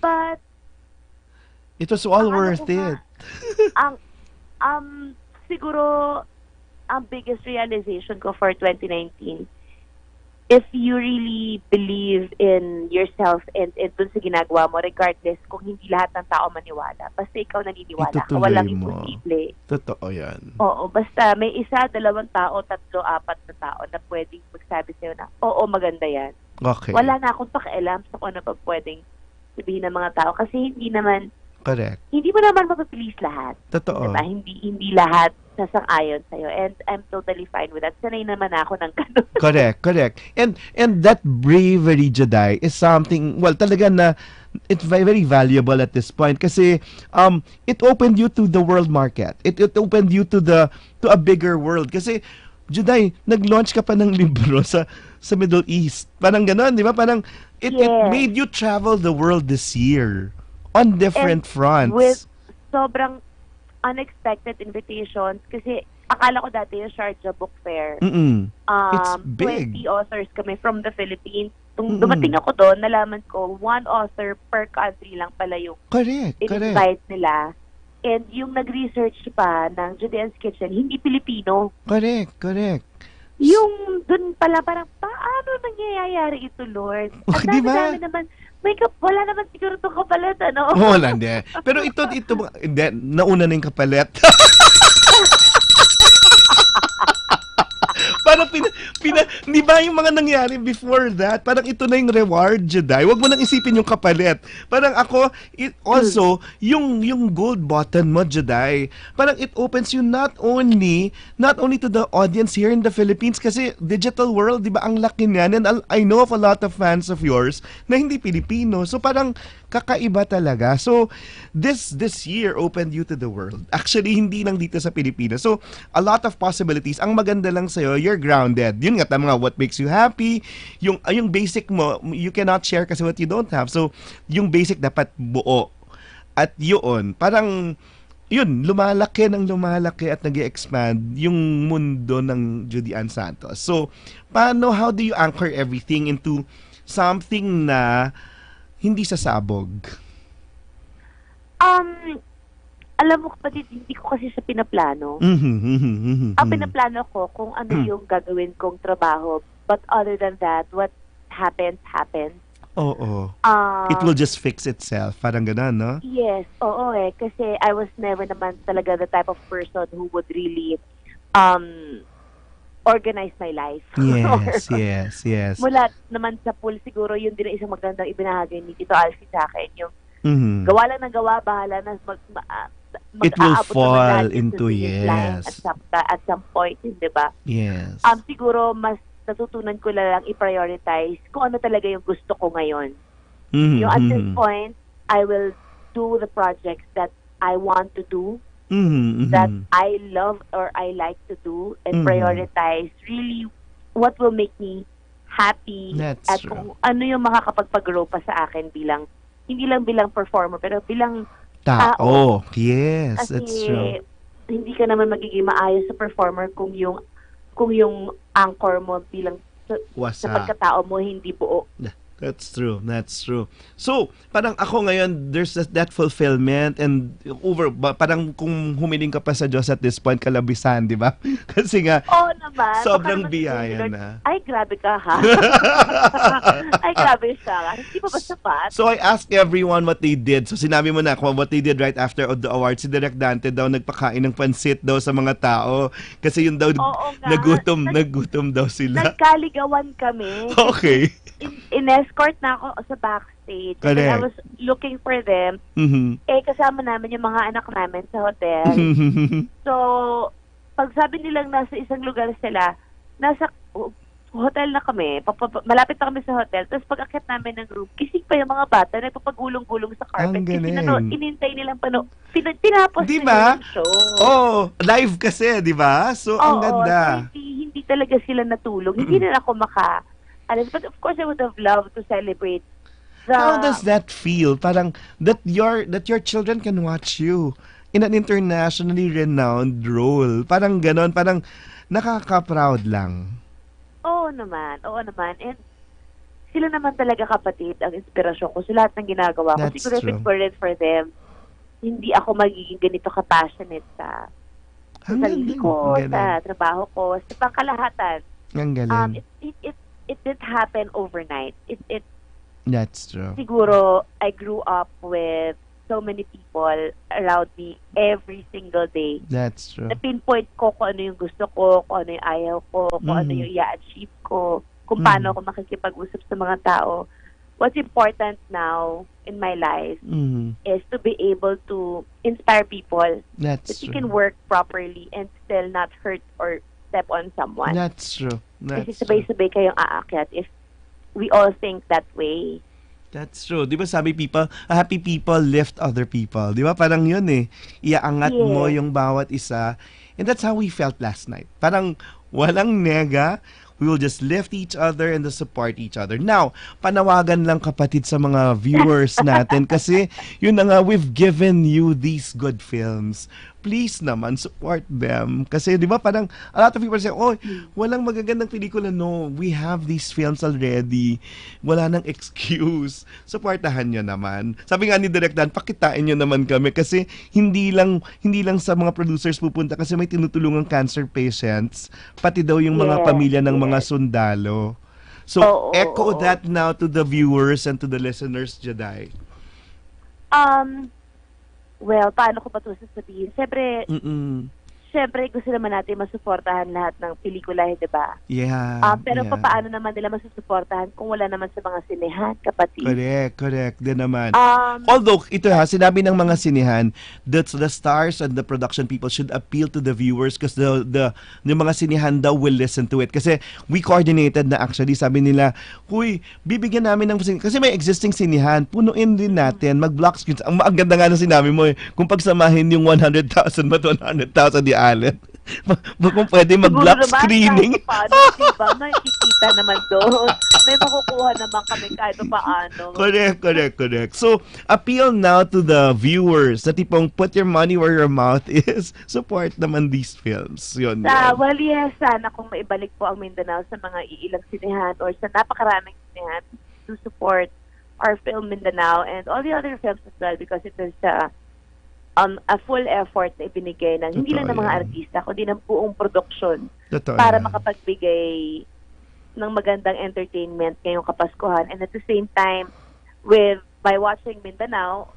Speaker 9: But,
Speaker 3: it was all worth it.
Speaker 9: Siguro, ang biggest realization ko for 2019, if you really believe in yourself and dun sa ginagawa mo, regardless kung hindi lahat ng tao maniwala, basta ikaw naniniwala ka, walang imposible.
Speaker 3: Totoo yan.
Speaker 9: Oo, basta may 1, 2 tao, 3, 4 na tao na pwedeng magsabi sa'yo na, oo, maganda yan.
Speaker 3: Okay.
Speaker 9: Wala na akong pakialam sa kung ano pa pwedeng sabihin ng mga tao kasi hindi naman,
Speaker 3: correct.
Speaker 9: Hindi mo naman mapaplease lahat.
Speaker 3: Totoo.
Speaker 9: Diba? Hindi lahat sasang-ayon sa'yo. And I'm totally fine with that. Sanay naman ako ng ganun.
Speaker 3: Correct. And that bravery, Juday, is something, well, talaga na it's very valuable at this point kasi it opened you to the world market. It opened you to a bigger world. Kasi, Juday, nag-launch ka pa ng libro sa Middle East. Parang gano'n, di ba? Parang it made you travel the world this year on different fronts.
Speaker 9: With sobrang unexpected invitations kasi akala ko dati yung Sharjah Book Fair.
Speaker 3: It's big.
Speaker 9: 20 authors kami from the Philippines. Nung dumating ako doon, nalaman ko 1 author per country lang pala yung in-invite nila. And yung nag-research pa ng Judy Ann's Kitchen, hindi Pilipino.
Speaker 3: Correct.
Speaker 9: Yung doon pala parang, paano nangyayari ito, Lord? At dami naman, wala naman siguro itong kapalit, ano?
Speaker 3: Wala, hindi. Pero ito, hindi, nauna na yung kapalit. Parang di ba yung mga nangyari before that. Parang ito na yung reward, Juday. Huwag mo nang isipin yung kapalit. Parang ako, also, yung gold button mo, Juday, parang it opens you not only to the audience here in the Philippines, kasi digital world, di ba, ang laki niyan. And I know of a lot of fans of yours na hindi Pilipino. So parang kakaiba talaga. So this year opened you to the world. Actually, hindi lang dito sa Pilipinas. So a lot of possibilities. Ang maganda lang sa'yo, you're grounded. Yun nga, tama nga, what makes you happy. Yung basic mo, you cannot share kasi what you don't have. So yung basic dapat buo. At yun, parang yun, lumalaki at nag-expand yung mundo ng Judy Ann Santos. So, how do you anchor everything into something na hindi sasabog?
Speaker 9: Alam mo, kapatid, hindi ko kasi sa pinaplano. Ang pinaplano ko kung ano yung gagawin kong trabaho. But other than that, what happens.
Speaker 3: Oo. It will just fix itself. Parang gano'n, no?
Speaker 9: Yes, oo kasi I was never naman talaga the type of person who would really organize my life.
Speaker 3: Yes.
Speaker 9: Mula naman sa pool, siguro yun din ang isang magandang ibinahagi ni Tito Alfie sa akin. Yung gawa lang ng gawa, bahala na
Speaker 3: it will fall into
Speaker 9: at some point, di ba?
Speaker 3: Yes.
Speaker 9: Siguro mas natutunan ko lang i-prioritize kung ano talaga yung gusto ko ngayon. Yung at this point, I will do the projects that I want to do, that I love or I like to do, and prioritize really what will make me happy.
Speaker 3: That's
Speaker 9: at
Speaker 3: true.
Speaker 9: kung ano yung makakapagpag-grow pa sa akin hindi lang bilang performer, pero bilang tao.
Speaker 3: Yes,
Speaker 9: kasi
Speaker 3: that's true.
Speaker 9: Hindi ka naman magiging maayos sa performer kung yung anchor mo bilang sa pagkatao mo hindi buo.
Speaker 3: That's true. So, parang ako ngayon, there's that fulfillment and parang kung humiling ka pa sa Diyos at this point, kalabisan, di ba? Kasi nga,
Speaker 9: naman,
Speaker 3: sobrang biyaya na.
Speaker 9: Ay, grabe ka ha. Ay, grabe siya. Hindi pa ba sapat?
Speaker 3: So, I asked everyone what they did. So, sinabi mo na kung what they did right after the awards. Si Direk Dante daw nagpakain ng pansit daw sa mga tao. Kasi yun daw, nagutom daw sila.
Speaker 9: Nagkaligawan kami.
Speaker 3: Okay.
Speaker 9: In-escort na ako sa backstage. And I was looking for them. Kasama namin yung mga anak namin sa hotel. So, pag sabi nilang nasa isang lugar sila, nasa hotel na kami, malapit na kami sa hotel, tapos pag akit namin ng room, kising pa yung mga bata, nagpapagulong-gulong sa carpet.
Speaker 3: Ang
Speaker 9: kasi
Speaker 3: galing.
Speaker 9: inintay nilang tinapos
Speaker 3: diba?
Speaker 9: na yung show.
Speaker 3: Live kasi, di ba? So, ang ganda.
Speaker 9: So hindi talaga sila natulog. Hindi na ako but of course, I would have loved to celebrate.
Speaker 3: How does that feel? Parang that your children can watch you in an internationally renowned role. Parang ganon, parang nakaka-proud lang.
Speaker 9: Oo naman. And sila naman talaga, kapatid, ang inspirasyon ko sa lahat ng ginagawa ko. Siguro if it weren't for them, hindi ako magiging ganito ka-passionate sa sarili ko, sa trabaho ko, sa pangkalahatan.
Speaker 3: Ang galing.
Speaker 9: It didn't happen overnight.
Speaker 3: That's true.
Speaker 9: Siguro, I grew up with so many people around me every single day.
Speaker 3: That's true.
Speaker 9: Na-pinpoint ko kung ano yung gusto ko, kung ano yung ayaw ko, kung ano yung i-achieve ko, kung paano ako makikipag-usap sa mga tao. What's important now in my life is to be able to inspire people that you can work properly and still not hurt or step on someone.
Speaker 3: That's true.
Speaker 9: Kasi sabay-sabay kayong aakyat if we all think that way.
Speaker 3: That's true. Di ba sabi happy people lift other people. Di ba parang yun iaangat mo yung bawat isa. And that's how we felt last night. Parang walang nega. We will just lift each other and support each other. Now, panawagan lang, kapatid, sa mga viewers natin kasi yun na nga, we've given you these good films. Please naman, support them. Kasi di ba parang a lot of people say, walang magagandang pelikula. No, we have these films already. Wala nang excuse. Supportahan nyo naman. Sabi nga ni Direk Dan, pakitain nyo naman kami kasi hindi lang sa mga producers pupunta kasi may tinutulungang cancer patients, pati daw yung mga pamilya ng mga sundalo. So, echo that now to the viewers and to the listeners, Jaday.
Speaker 9: Well, paano ko pa ito sasabihin? syempre gusto naman natin masuportahan lahat ng pelikula, di ba?
Speaker 3: Yeah.
Speaker 9: Pero paano naman nila masusuportahan kung wala naman sa mga sinehan, kapatid?
Speaker 3: Correct. Din naman. Although, ito sinabi ng mga sinehan that the stars and the production people should appeal to the viewers because the mga sinehan daw will listen to it. Kasi we coordinated na actually, sabi nila, huy, bibigyan namin ng kasi may existing sinehan, punuin din natin, mag-block screens. Ang ganda nga na sinabi mo kung pagsamahin yung 100,000 ba 100,000 di Allen. Kung pwede mag-block screening.
Speaker 9: Paano, diba? Nakikita naman doon. May makukuha naman kami kahit paano.
Speaker 3: Correct. So, appeal now to the viewers na tipong put your money where your mouth is. Support naman these films. Yun.
Speaker 9: Well, yes, sana kung maibalik po ang Mindanao sa mga iilang sinehan or sa napakaraming sinehan to support our film Mindanao and all the other films as well because it is a full effort na ibinigay ng hindi lang ng mga artista, kundi ng buong production para makapagbigay ng magandang entertainment ngayong Kapaskuhan. And at the same time, by watching Mindanao,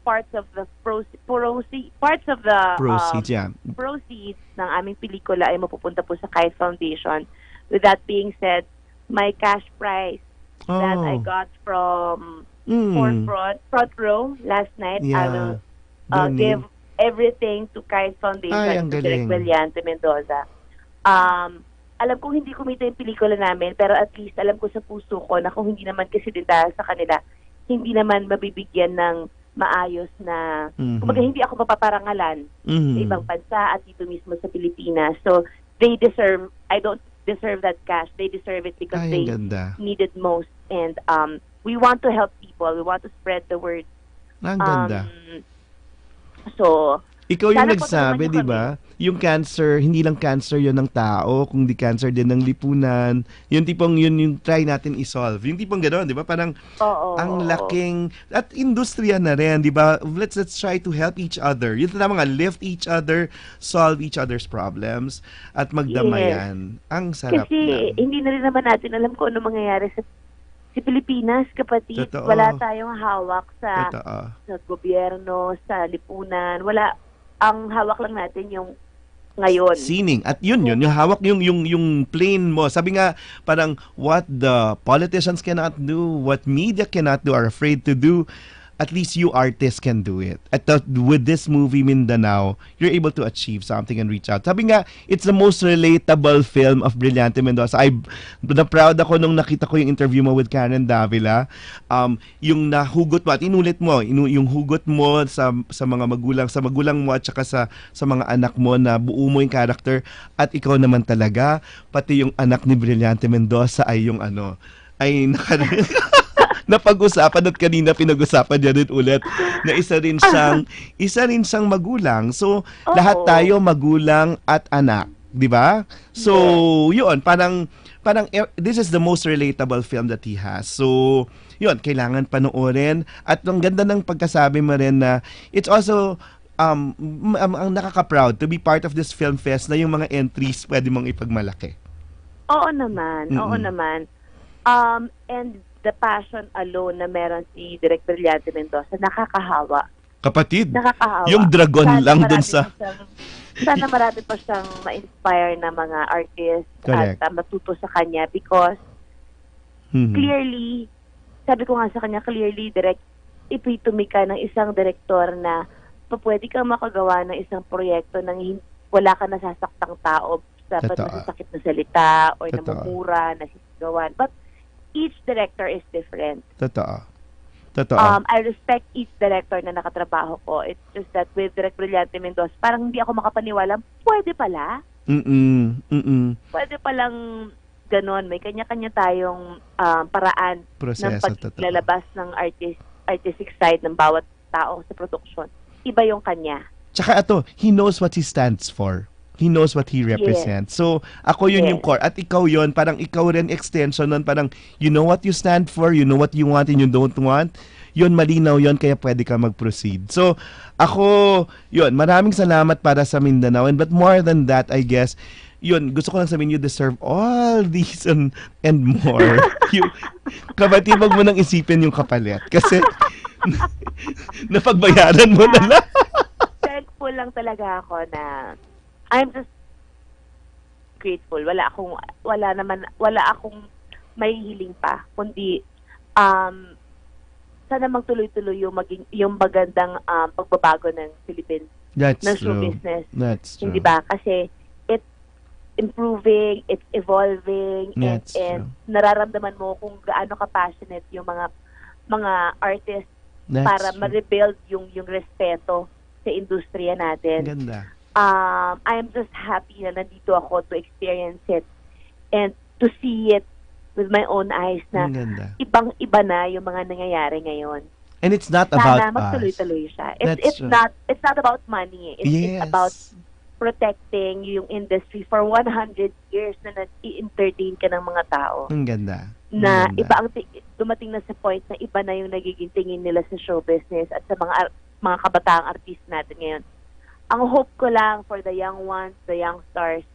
Speaker 9: parts of the proceeds ng aming pelikula ay mapupunta po sa Kai Foundation. With that being said, my cash prize that I got from front row last night, I will give everything to Kai Foundation to Direk Brillante Mendoza. Alam ko hindi kumita yung pelikula namin, pero at least alam ko sa puso ko na kung hindi naman kasi din dahil sa kanila, hindi naman mabibigyan ng maayos na, kumbaga hindi ako mapaparangalan sa ibang bansa at dito mismo sa Pilipinas. So, they deserve, I don't deserve that cash. They deserve it because they need it most. And we want to help people. We want to spread the word.
Speaker 3: Ang ganda.
Speaker 9: So,
Speaker 3: ikaw yung nagsabi, di ba? Yung cancer, hindi lang cancer yon ng tao, kundi cancer din ng lipunan. Yung tipong yun yung try natin i-solve. Yung tipong gano'n, di ba? Parang ang laking, at industriya na rin, di ba? Let's try to help each other. Yun na mga lift each other, solve each other's problems, at magdamayan. Ang sarap
Speaker 9: kasi hindi na rin naman natin alam kung ano mangyayari sa Pilipinas, kapatid.
Speaker 3: Totoo.
Speaker 9: Wala tayong hawak sa gobyerno, sa lipunan. Wala. Ang hawak lang natin yung ngayon.
Speaker 3: Sining. At yun, yung hawak yung plane mo. Sabi nga, parang what the politicians cannot do, what media cannot do, are afraid to do, at least you artists can do it. At with this movie, Mindanao, you're able to achieve something and reach out. Sabi nga, it's the most relatable film of Brillante Mendoza. Na-proud ako nung nakita ko yung interview mo with Karen Davila. Yung nahugot mo, at inulit mo, yung hugot mo sa mga magulang, sa magulang mo at saka sa mga anak mo na buo mo yung character. At ikaw naman talaga, pati yung anak ni Brillante Mendoza ay yung napag-usapan at kanina pinag-usapan niya din ulit na isa rin siyang magulang. So, lahat tayo magulang at anak, di ba? So, yun, parang this is the most relatable film that he has. So, yun, kailangan panoorin. At ang ganda ng pagkasabi mo rin na it's also ang nakaka-proud to be part of this film fest na yung mga entries pwede mong ipagmalaki.
Speaker 9: Oo naman. And the passion alone na meron si Direk Brillante Mendoza, nakakahawa.
Speaker 3: Kapatid,
Speaker 9: nakakahawa.
Speaker 3: Yung dragon sana lang dun sa...
Speaker 9: Sana marami pa siyang ma-inspire na mga artists at matuto sa kanya because clearly, sabi ko nga sa kanya, clearly, Direk, epitome ka ng isang direktor na pwede kang makagawa ng isang proyekto nang wala ka nasasaktang tao sa masasakit na salita o namumura, nasisigawan. But each director is different.
Speaker 3: Totoo.
Speaker 9: I respect each director na nakatrabaho ko. It's just that with Direk Brillante Mendoza, parang hindi ako makapaniwala, pwede pala. Pwede palang ganon. May kanya-kanya tayong paraan ng paglalabas ng artistic side ng bawat tao sa production. Iba yung kanya.
Speaker 3: Tsaka he knows what he stands for. He knows what he represents. Yes. So, ako yun yung core. At ikaw yun, parang ikaw rin extension nun. Parang, you know what you stand for, you know what you want and you don't want. Yun, malinaw yun, kaya pwede ka mag-proceed. So, ako, yun, maraming salamat para sa Mindanao. But more than that, I guess, yun, gusto ko lang sabihin, you deserve all these and more. Kapatid, wag mo nang isipin yung kapalit. Kasi, napagbayaran mo na lang.
Speaker 9: Thankful lang talaga ako na I'm just grateful. Wala akong mahihiling pa, kundi sana magtuloy-tuloy yung magandang pagbabago ng Philippines ng show business.
Speaker 3: That's true.
Speaker 9: Hindi ba? Kasi it's improving, it's evolving, and nararamdaman mo kung gaano ka-passionate yung mga artists para ma-rebuild yung respeto sa industriya natin.
Speaker 3: Ganda.
Speaker 9: I'm just happy na nandito ako to experience it and to see it with my own eyes na ibang-iba na yung mga nangyayari ngayon.
Speaker 3: And it's not about
Speaker 9: Sana magtuloy-tuloy siya. It's not about money. It's about protecting yung industry for 100 years na nag-i-entertain ka ng mga tao.
Speaker 3: Ang ganda.
Speaker 9: Na iba ang dumating na sa point na iba na yung nagiging tingin nila sa show business at sa mga kabataang artist natin ngayon. Ang hope ko lang for the young ones, the young stars,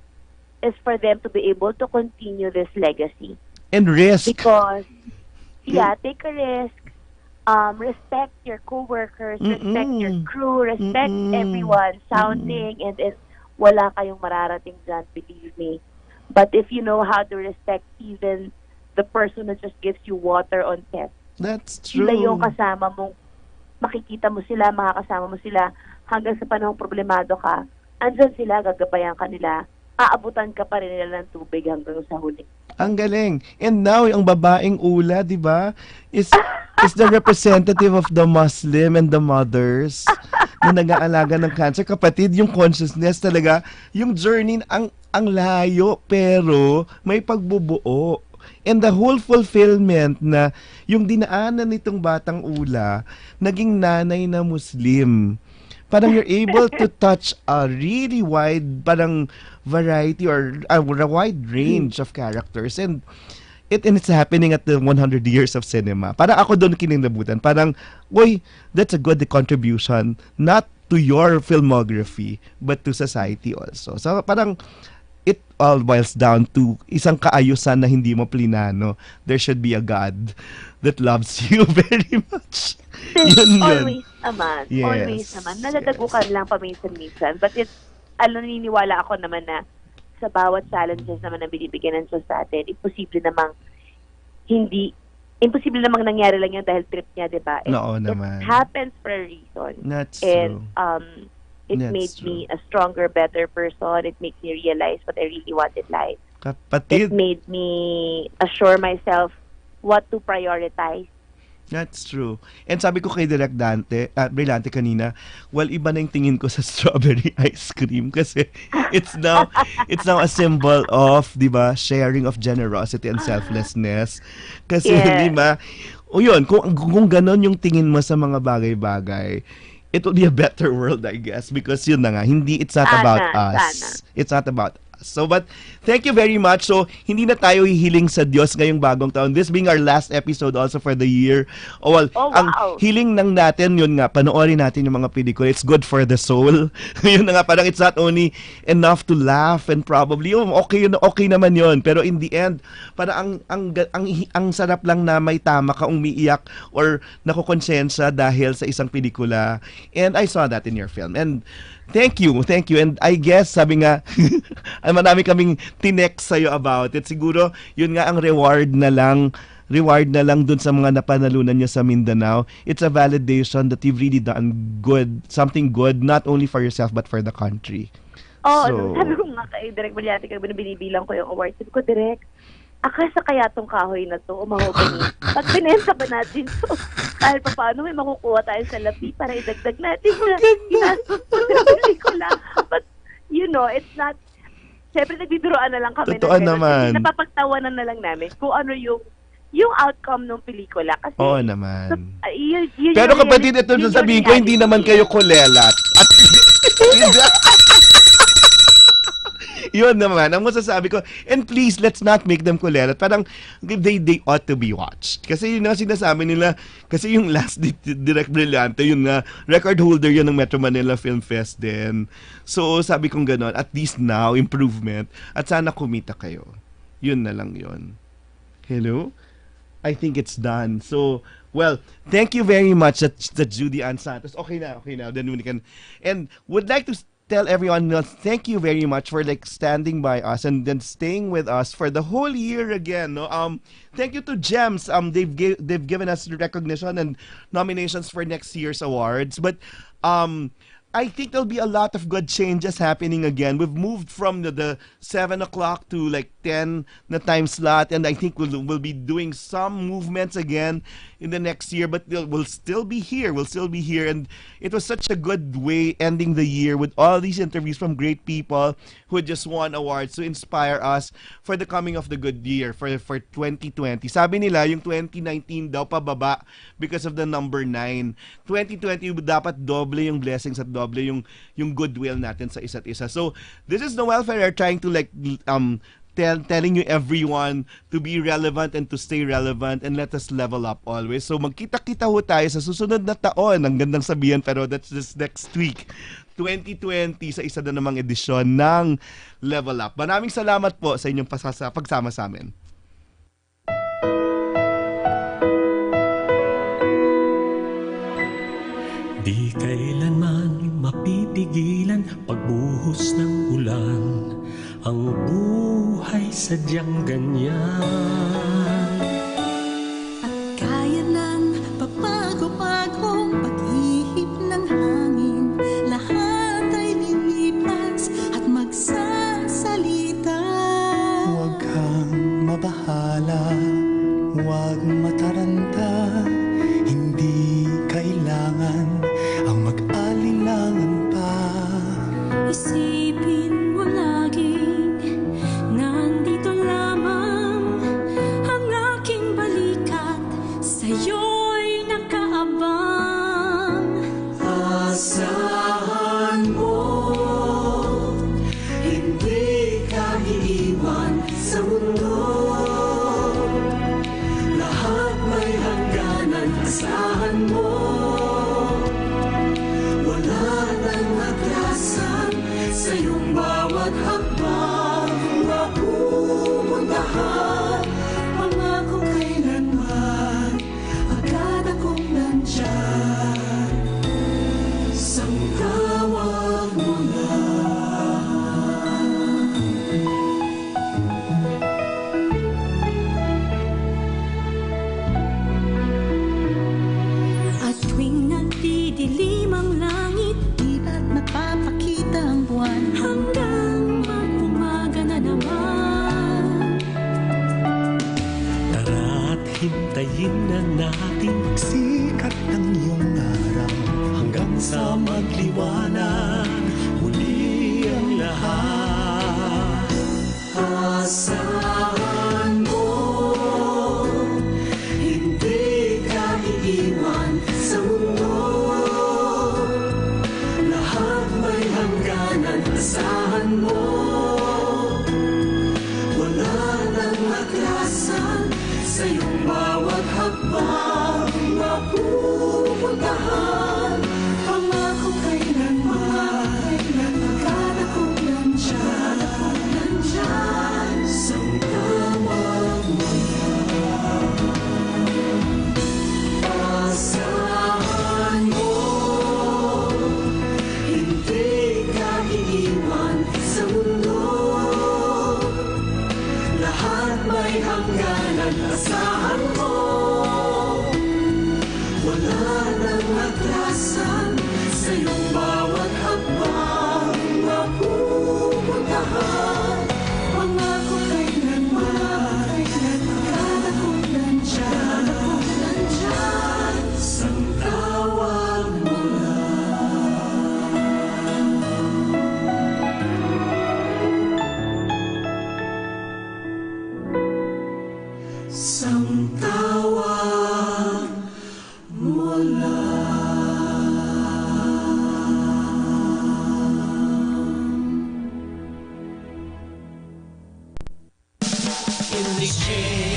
Speaker 9: is for them to be able to continue this legacy.
Speaker 3: And risk.
Speaker 9: Because, take a risk. Respect your co-workers, respect your crew, respect everyone, sounding, and wala kayong mararating dyan, believe me. But if you know how to respect even the person that just gives you water on set,
Speaker 3: that's true.
Speaker 9: Sila yung kasama mong, makikita mo sila, makakasama mo sila, hanggang sa panahong problemado ka, andyan sila, gagabayan ka nila, aabutan ka pa rin nila ng tubig hanggang sa huli.
Speaker 3: Ang galing. And now, ang babaeng ula, di ba, is the representative of the Muslim and the mothers na nag-aalaga ng cancer. Kapatid, yung consciousness talaga, yung journey, ang layo, pero may pagbubuo. And the whole fulfillment na yung dinaanan nitong batang ula, naging nanay na Muslim. Parang you're able to touch a really wide variety or a wide range of characters, and it's happening at the 100 years of cinema. Parang ako doon kinilabutan. Parang, that's a good contribution, not to your filmography, but to society also. So parang it all boils down to isang kaayusan na hindi mo plinano. There should be a God that loves you very much.
Speaker 9: Always naman. Yes. Always naman. Nadadagukan lang paminsan-minsan. But naniniwala ako naman na sa bawat challenges naman na binibigyan ng Diyos sa atin, imposible namang nangyari lang yun dahil trip niya, di ba?
Speaker 3: Oo naman.
Speaker 9: It happens for a reason.
Speaker 3: That's
Speaker 9: true. It
Speaker 3: That's
Speaker 9: made
Speaker 3: true.
Speaker 9: me a stronger, better person. It makes me realize what I really want in life.
Speaker 3: Kapatid.
Speaker 9: It made me assure myself what to prioritize.
Speaker 3: That's true. And sabi ko kay Direk Brillante kanina, iba na yung tingin ko sa strawberry ice cream kasi it's now a symbol of, di ba, sharing of generosity and selflessness. Kasi, di ba, yun, kung ganon yung tingin mo sa mga bagay-bagay, it will be a better world, I guess, because yun na nga, it's not about us. It's not about us. So, but thank you very much. So, hindi na tayo hihiling sa Diyos ngayong bagong taon. This being our last episode also for the year. Ang hiling nang natin, yun nga, panoorin natin yung mga pelikula. It's good for the soul. Yun na nga, parang it's not only enough to laugh and probably, okay naman yun. Pero in the end, parang ang sarap lang na may tama ka umiiyak or nakukonsensya dahil sa isang pelikula. And I saw that in your film. And thank you. And I guess, sabi nga, marami kaming tinext sa'yo about it. Siguro, yun nga ang reward na lang dun sa mga napanalunan niyo sa Mindanao. It's a validation that you've really done something good, not only for yourself, but for the country.
Speaker 9: Sabi ko nga kay Direk Brillante, kaya binibilang ko yung awards. Sabi ko, Direk, akasa kaya tong kahoy na to, umahogani. Pag binenta ba natin to, kahit pa paano may makukuha tayo sa labi para idagdag natin sa pelikula. But, it's not, syempre nagbibiroan na lang kami.
Speaker 3: Totoo naman.
Speaker 9: Napapagtawanan na lang namin kung ano yung outcome ng pelikula. Kasi,
Speaker 3: oo naman.
Speaker 9: So,
Speaker 3: pero kapatid, ito sasabihin ko, hindi naman kayo kulelat. At yun naman, ang masasabi ko. And please, let's not make them kulelat. Parang they ought to be watched. Kasi yun ang sinasabi nila, kasi yung last Direk Brillante, yun nga, record holder yun ng Metro Manila Film Fest din. So, sabi kong gano'n, at least now, improvement. At sana kumita kayo. Yun na lang yun. Hello? I think it's done. So, thank you very much, that Judy Ann Santos. Okay na. Then we can, and would like to tell everyone, thank you very much for like standing by us and then staying with us for the whole year again. No, thank you to Gems. They've given us recognition and nominations for next year's awards. But I think there'll be a lot of good changes happening again. We've moved from the 7 o'clock to like 10 na time slot, and I think we'll be doing some movements again in the next year, but we'll still be here. We'll still be here, and it was such a good way ending the year with all these interviews from great people who just won awards to inspire us for the coming of the good year for 2020. Sabi nila yung 2019 daw pababa because of the number 9. 2020 dapat doble yung blessings at doble yung goodwill natin sa isa't isa. So this is Noel Ferrer trying to like telling you everyone to be relevant and to stay relevant and let us level up always. So magkita-kita ho tayo sa susunod na taon. Ang gandang sabihan, pero that's this next week. 2020 sa isa na namang edisyon ng Level Up. Maraming salamat po sa inyong pagsama sa amin.
Speaker 5: Di kailanman mapipigilan pagbuhos ng ulan. Ang buhay sadyang ganyan.
Speaker 2: At kaya ng papago-bagong pag-ihip ng hangin. Lahat ay lilipas at magsasalita.
Speaker 5: Huwag kang mabahala, huwag mataranta. Hindi kailangan ang mag-alinlangan pa.
Speaker 2: Isipin mo laging nandito lamang ang aking balikat, sa'yo'y nakaabang.
Speaker 5: Asahan mo, hindi ka iiwan sa mundo. Lahat may hangganan, asahan mo. Wala nang atrasan sa iyong bawat hakbang. Mapupuntahan, pangako kailanman, agad akong nandyan. Sang tawag mo lang.
Speaker 2: At tuwing nagdidilim ang langit, di ba't napapakita ang buwan hanggang mag-umaga na naman.
Speaker 5: Tara't hintayin na natin magsikat ng iyong araw hanggang sa magliwanag muli ang lahat. Asahan mo, hindi ka iiwan sa mundo. Lahat may hangganan, asahan mo. Wala nang atrasan sa iyong bawat hakbang. Mapupuntahan, pangako kailanman, agad akong nandyan. Sang tawag mo lang. Asahan mo, hindi ka iiwan sa mundo. Lahat may hangganan, asahan mo. Wala nang atrasan sa iyong bawat hakbang. Mapupuntahan, pangako kailanman, agad akong nandyan. Sang tawag mo lang. Sang tawag mo lang. In exchange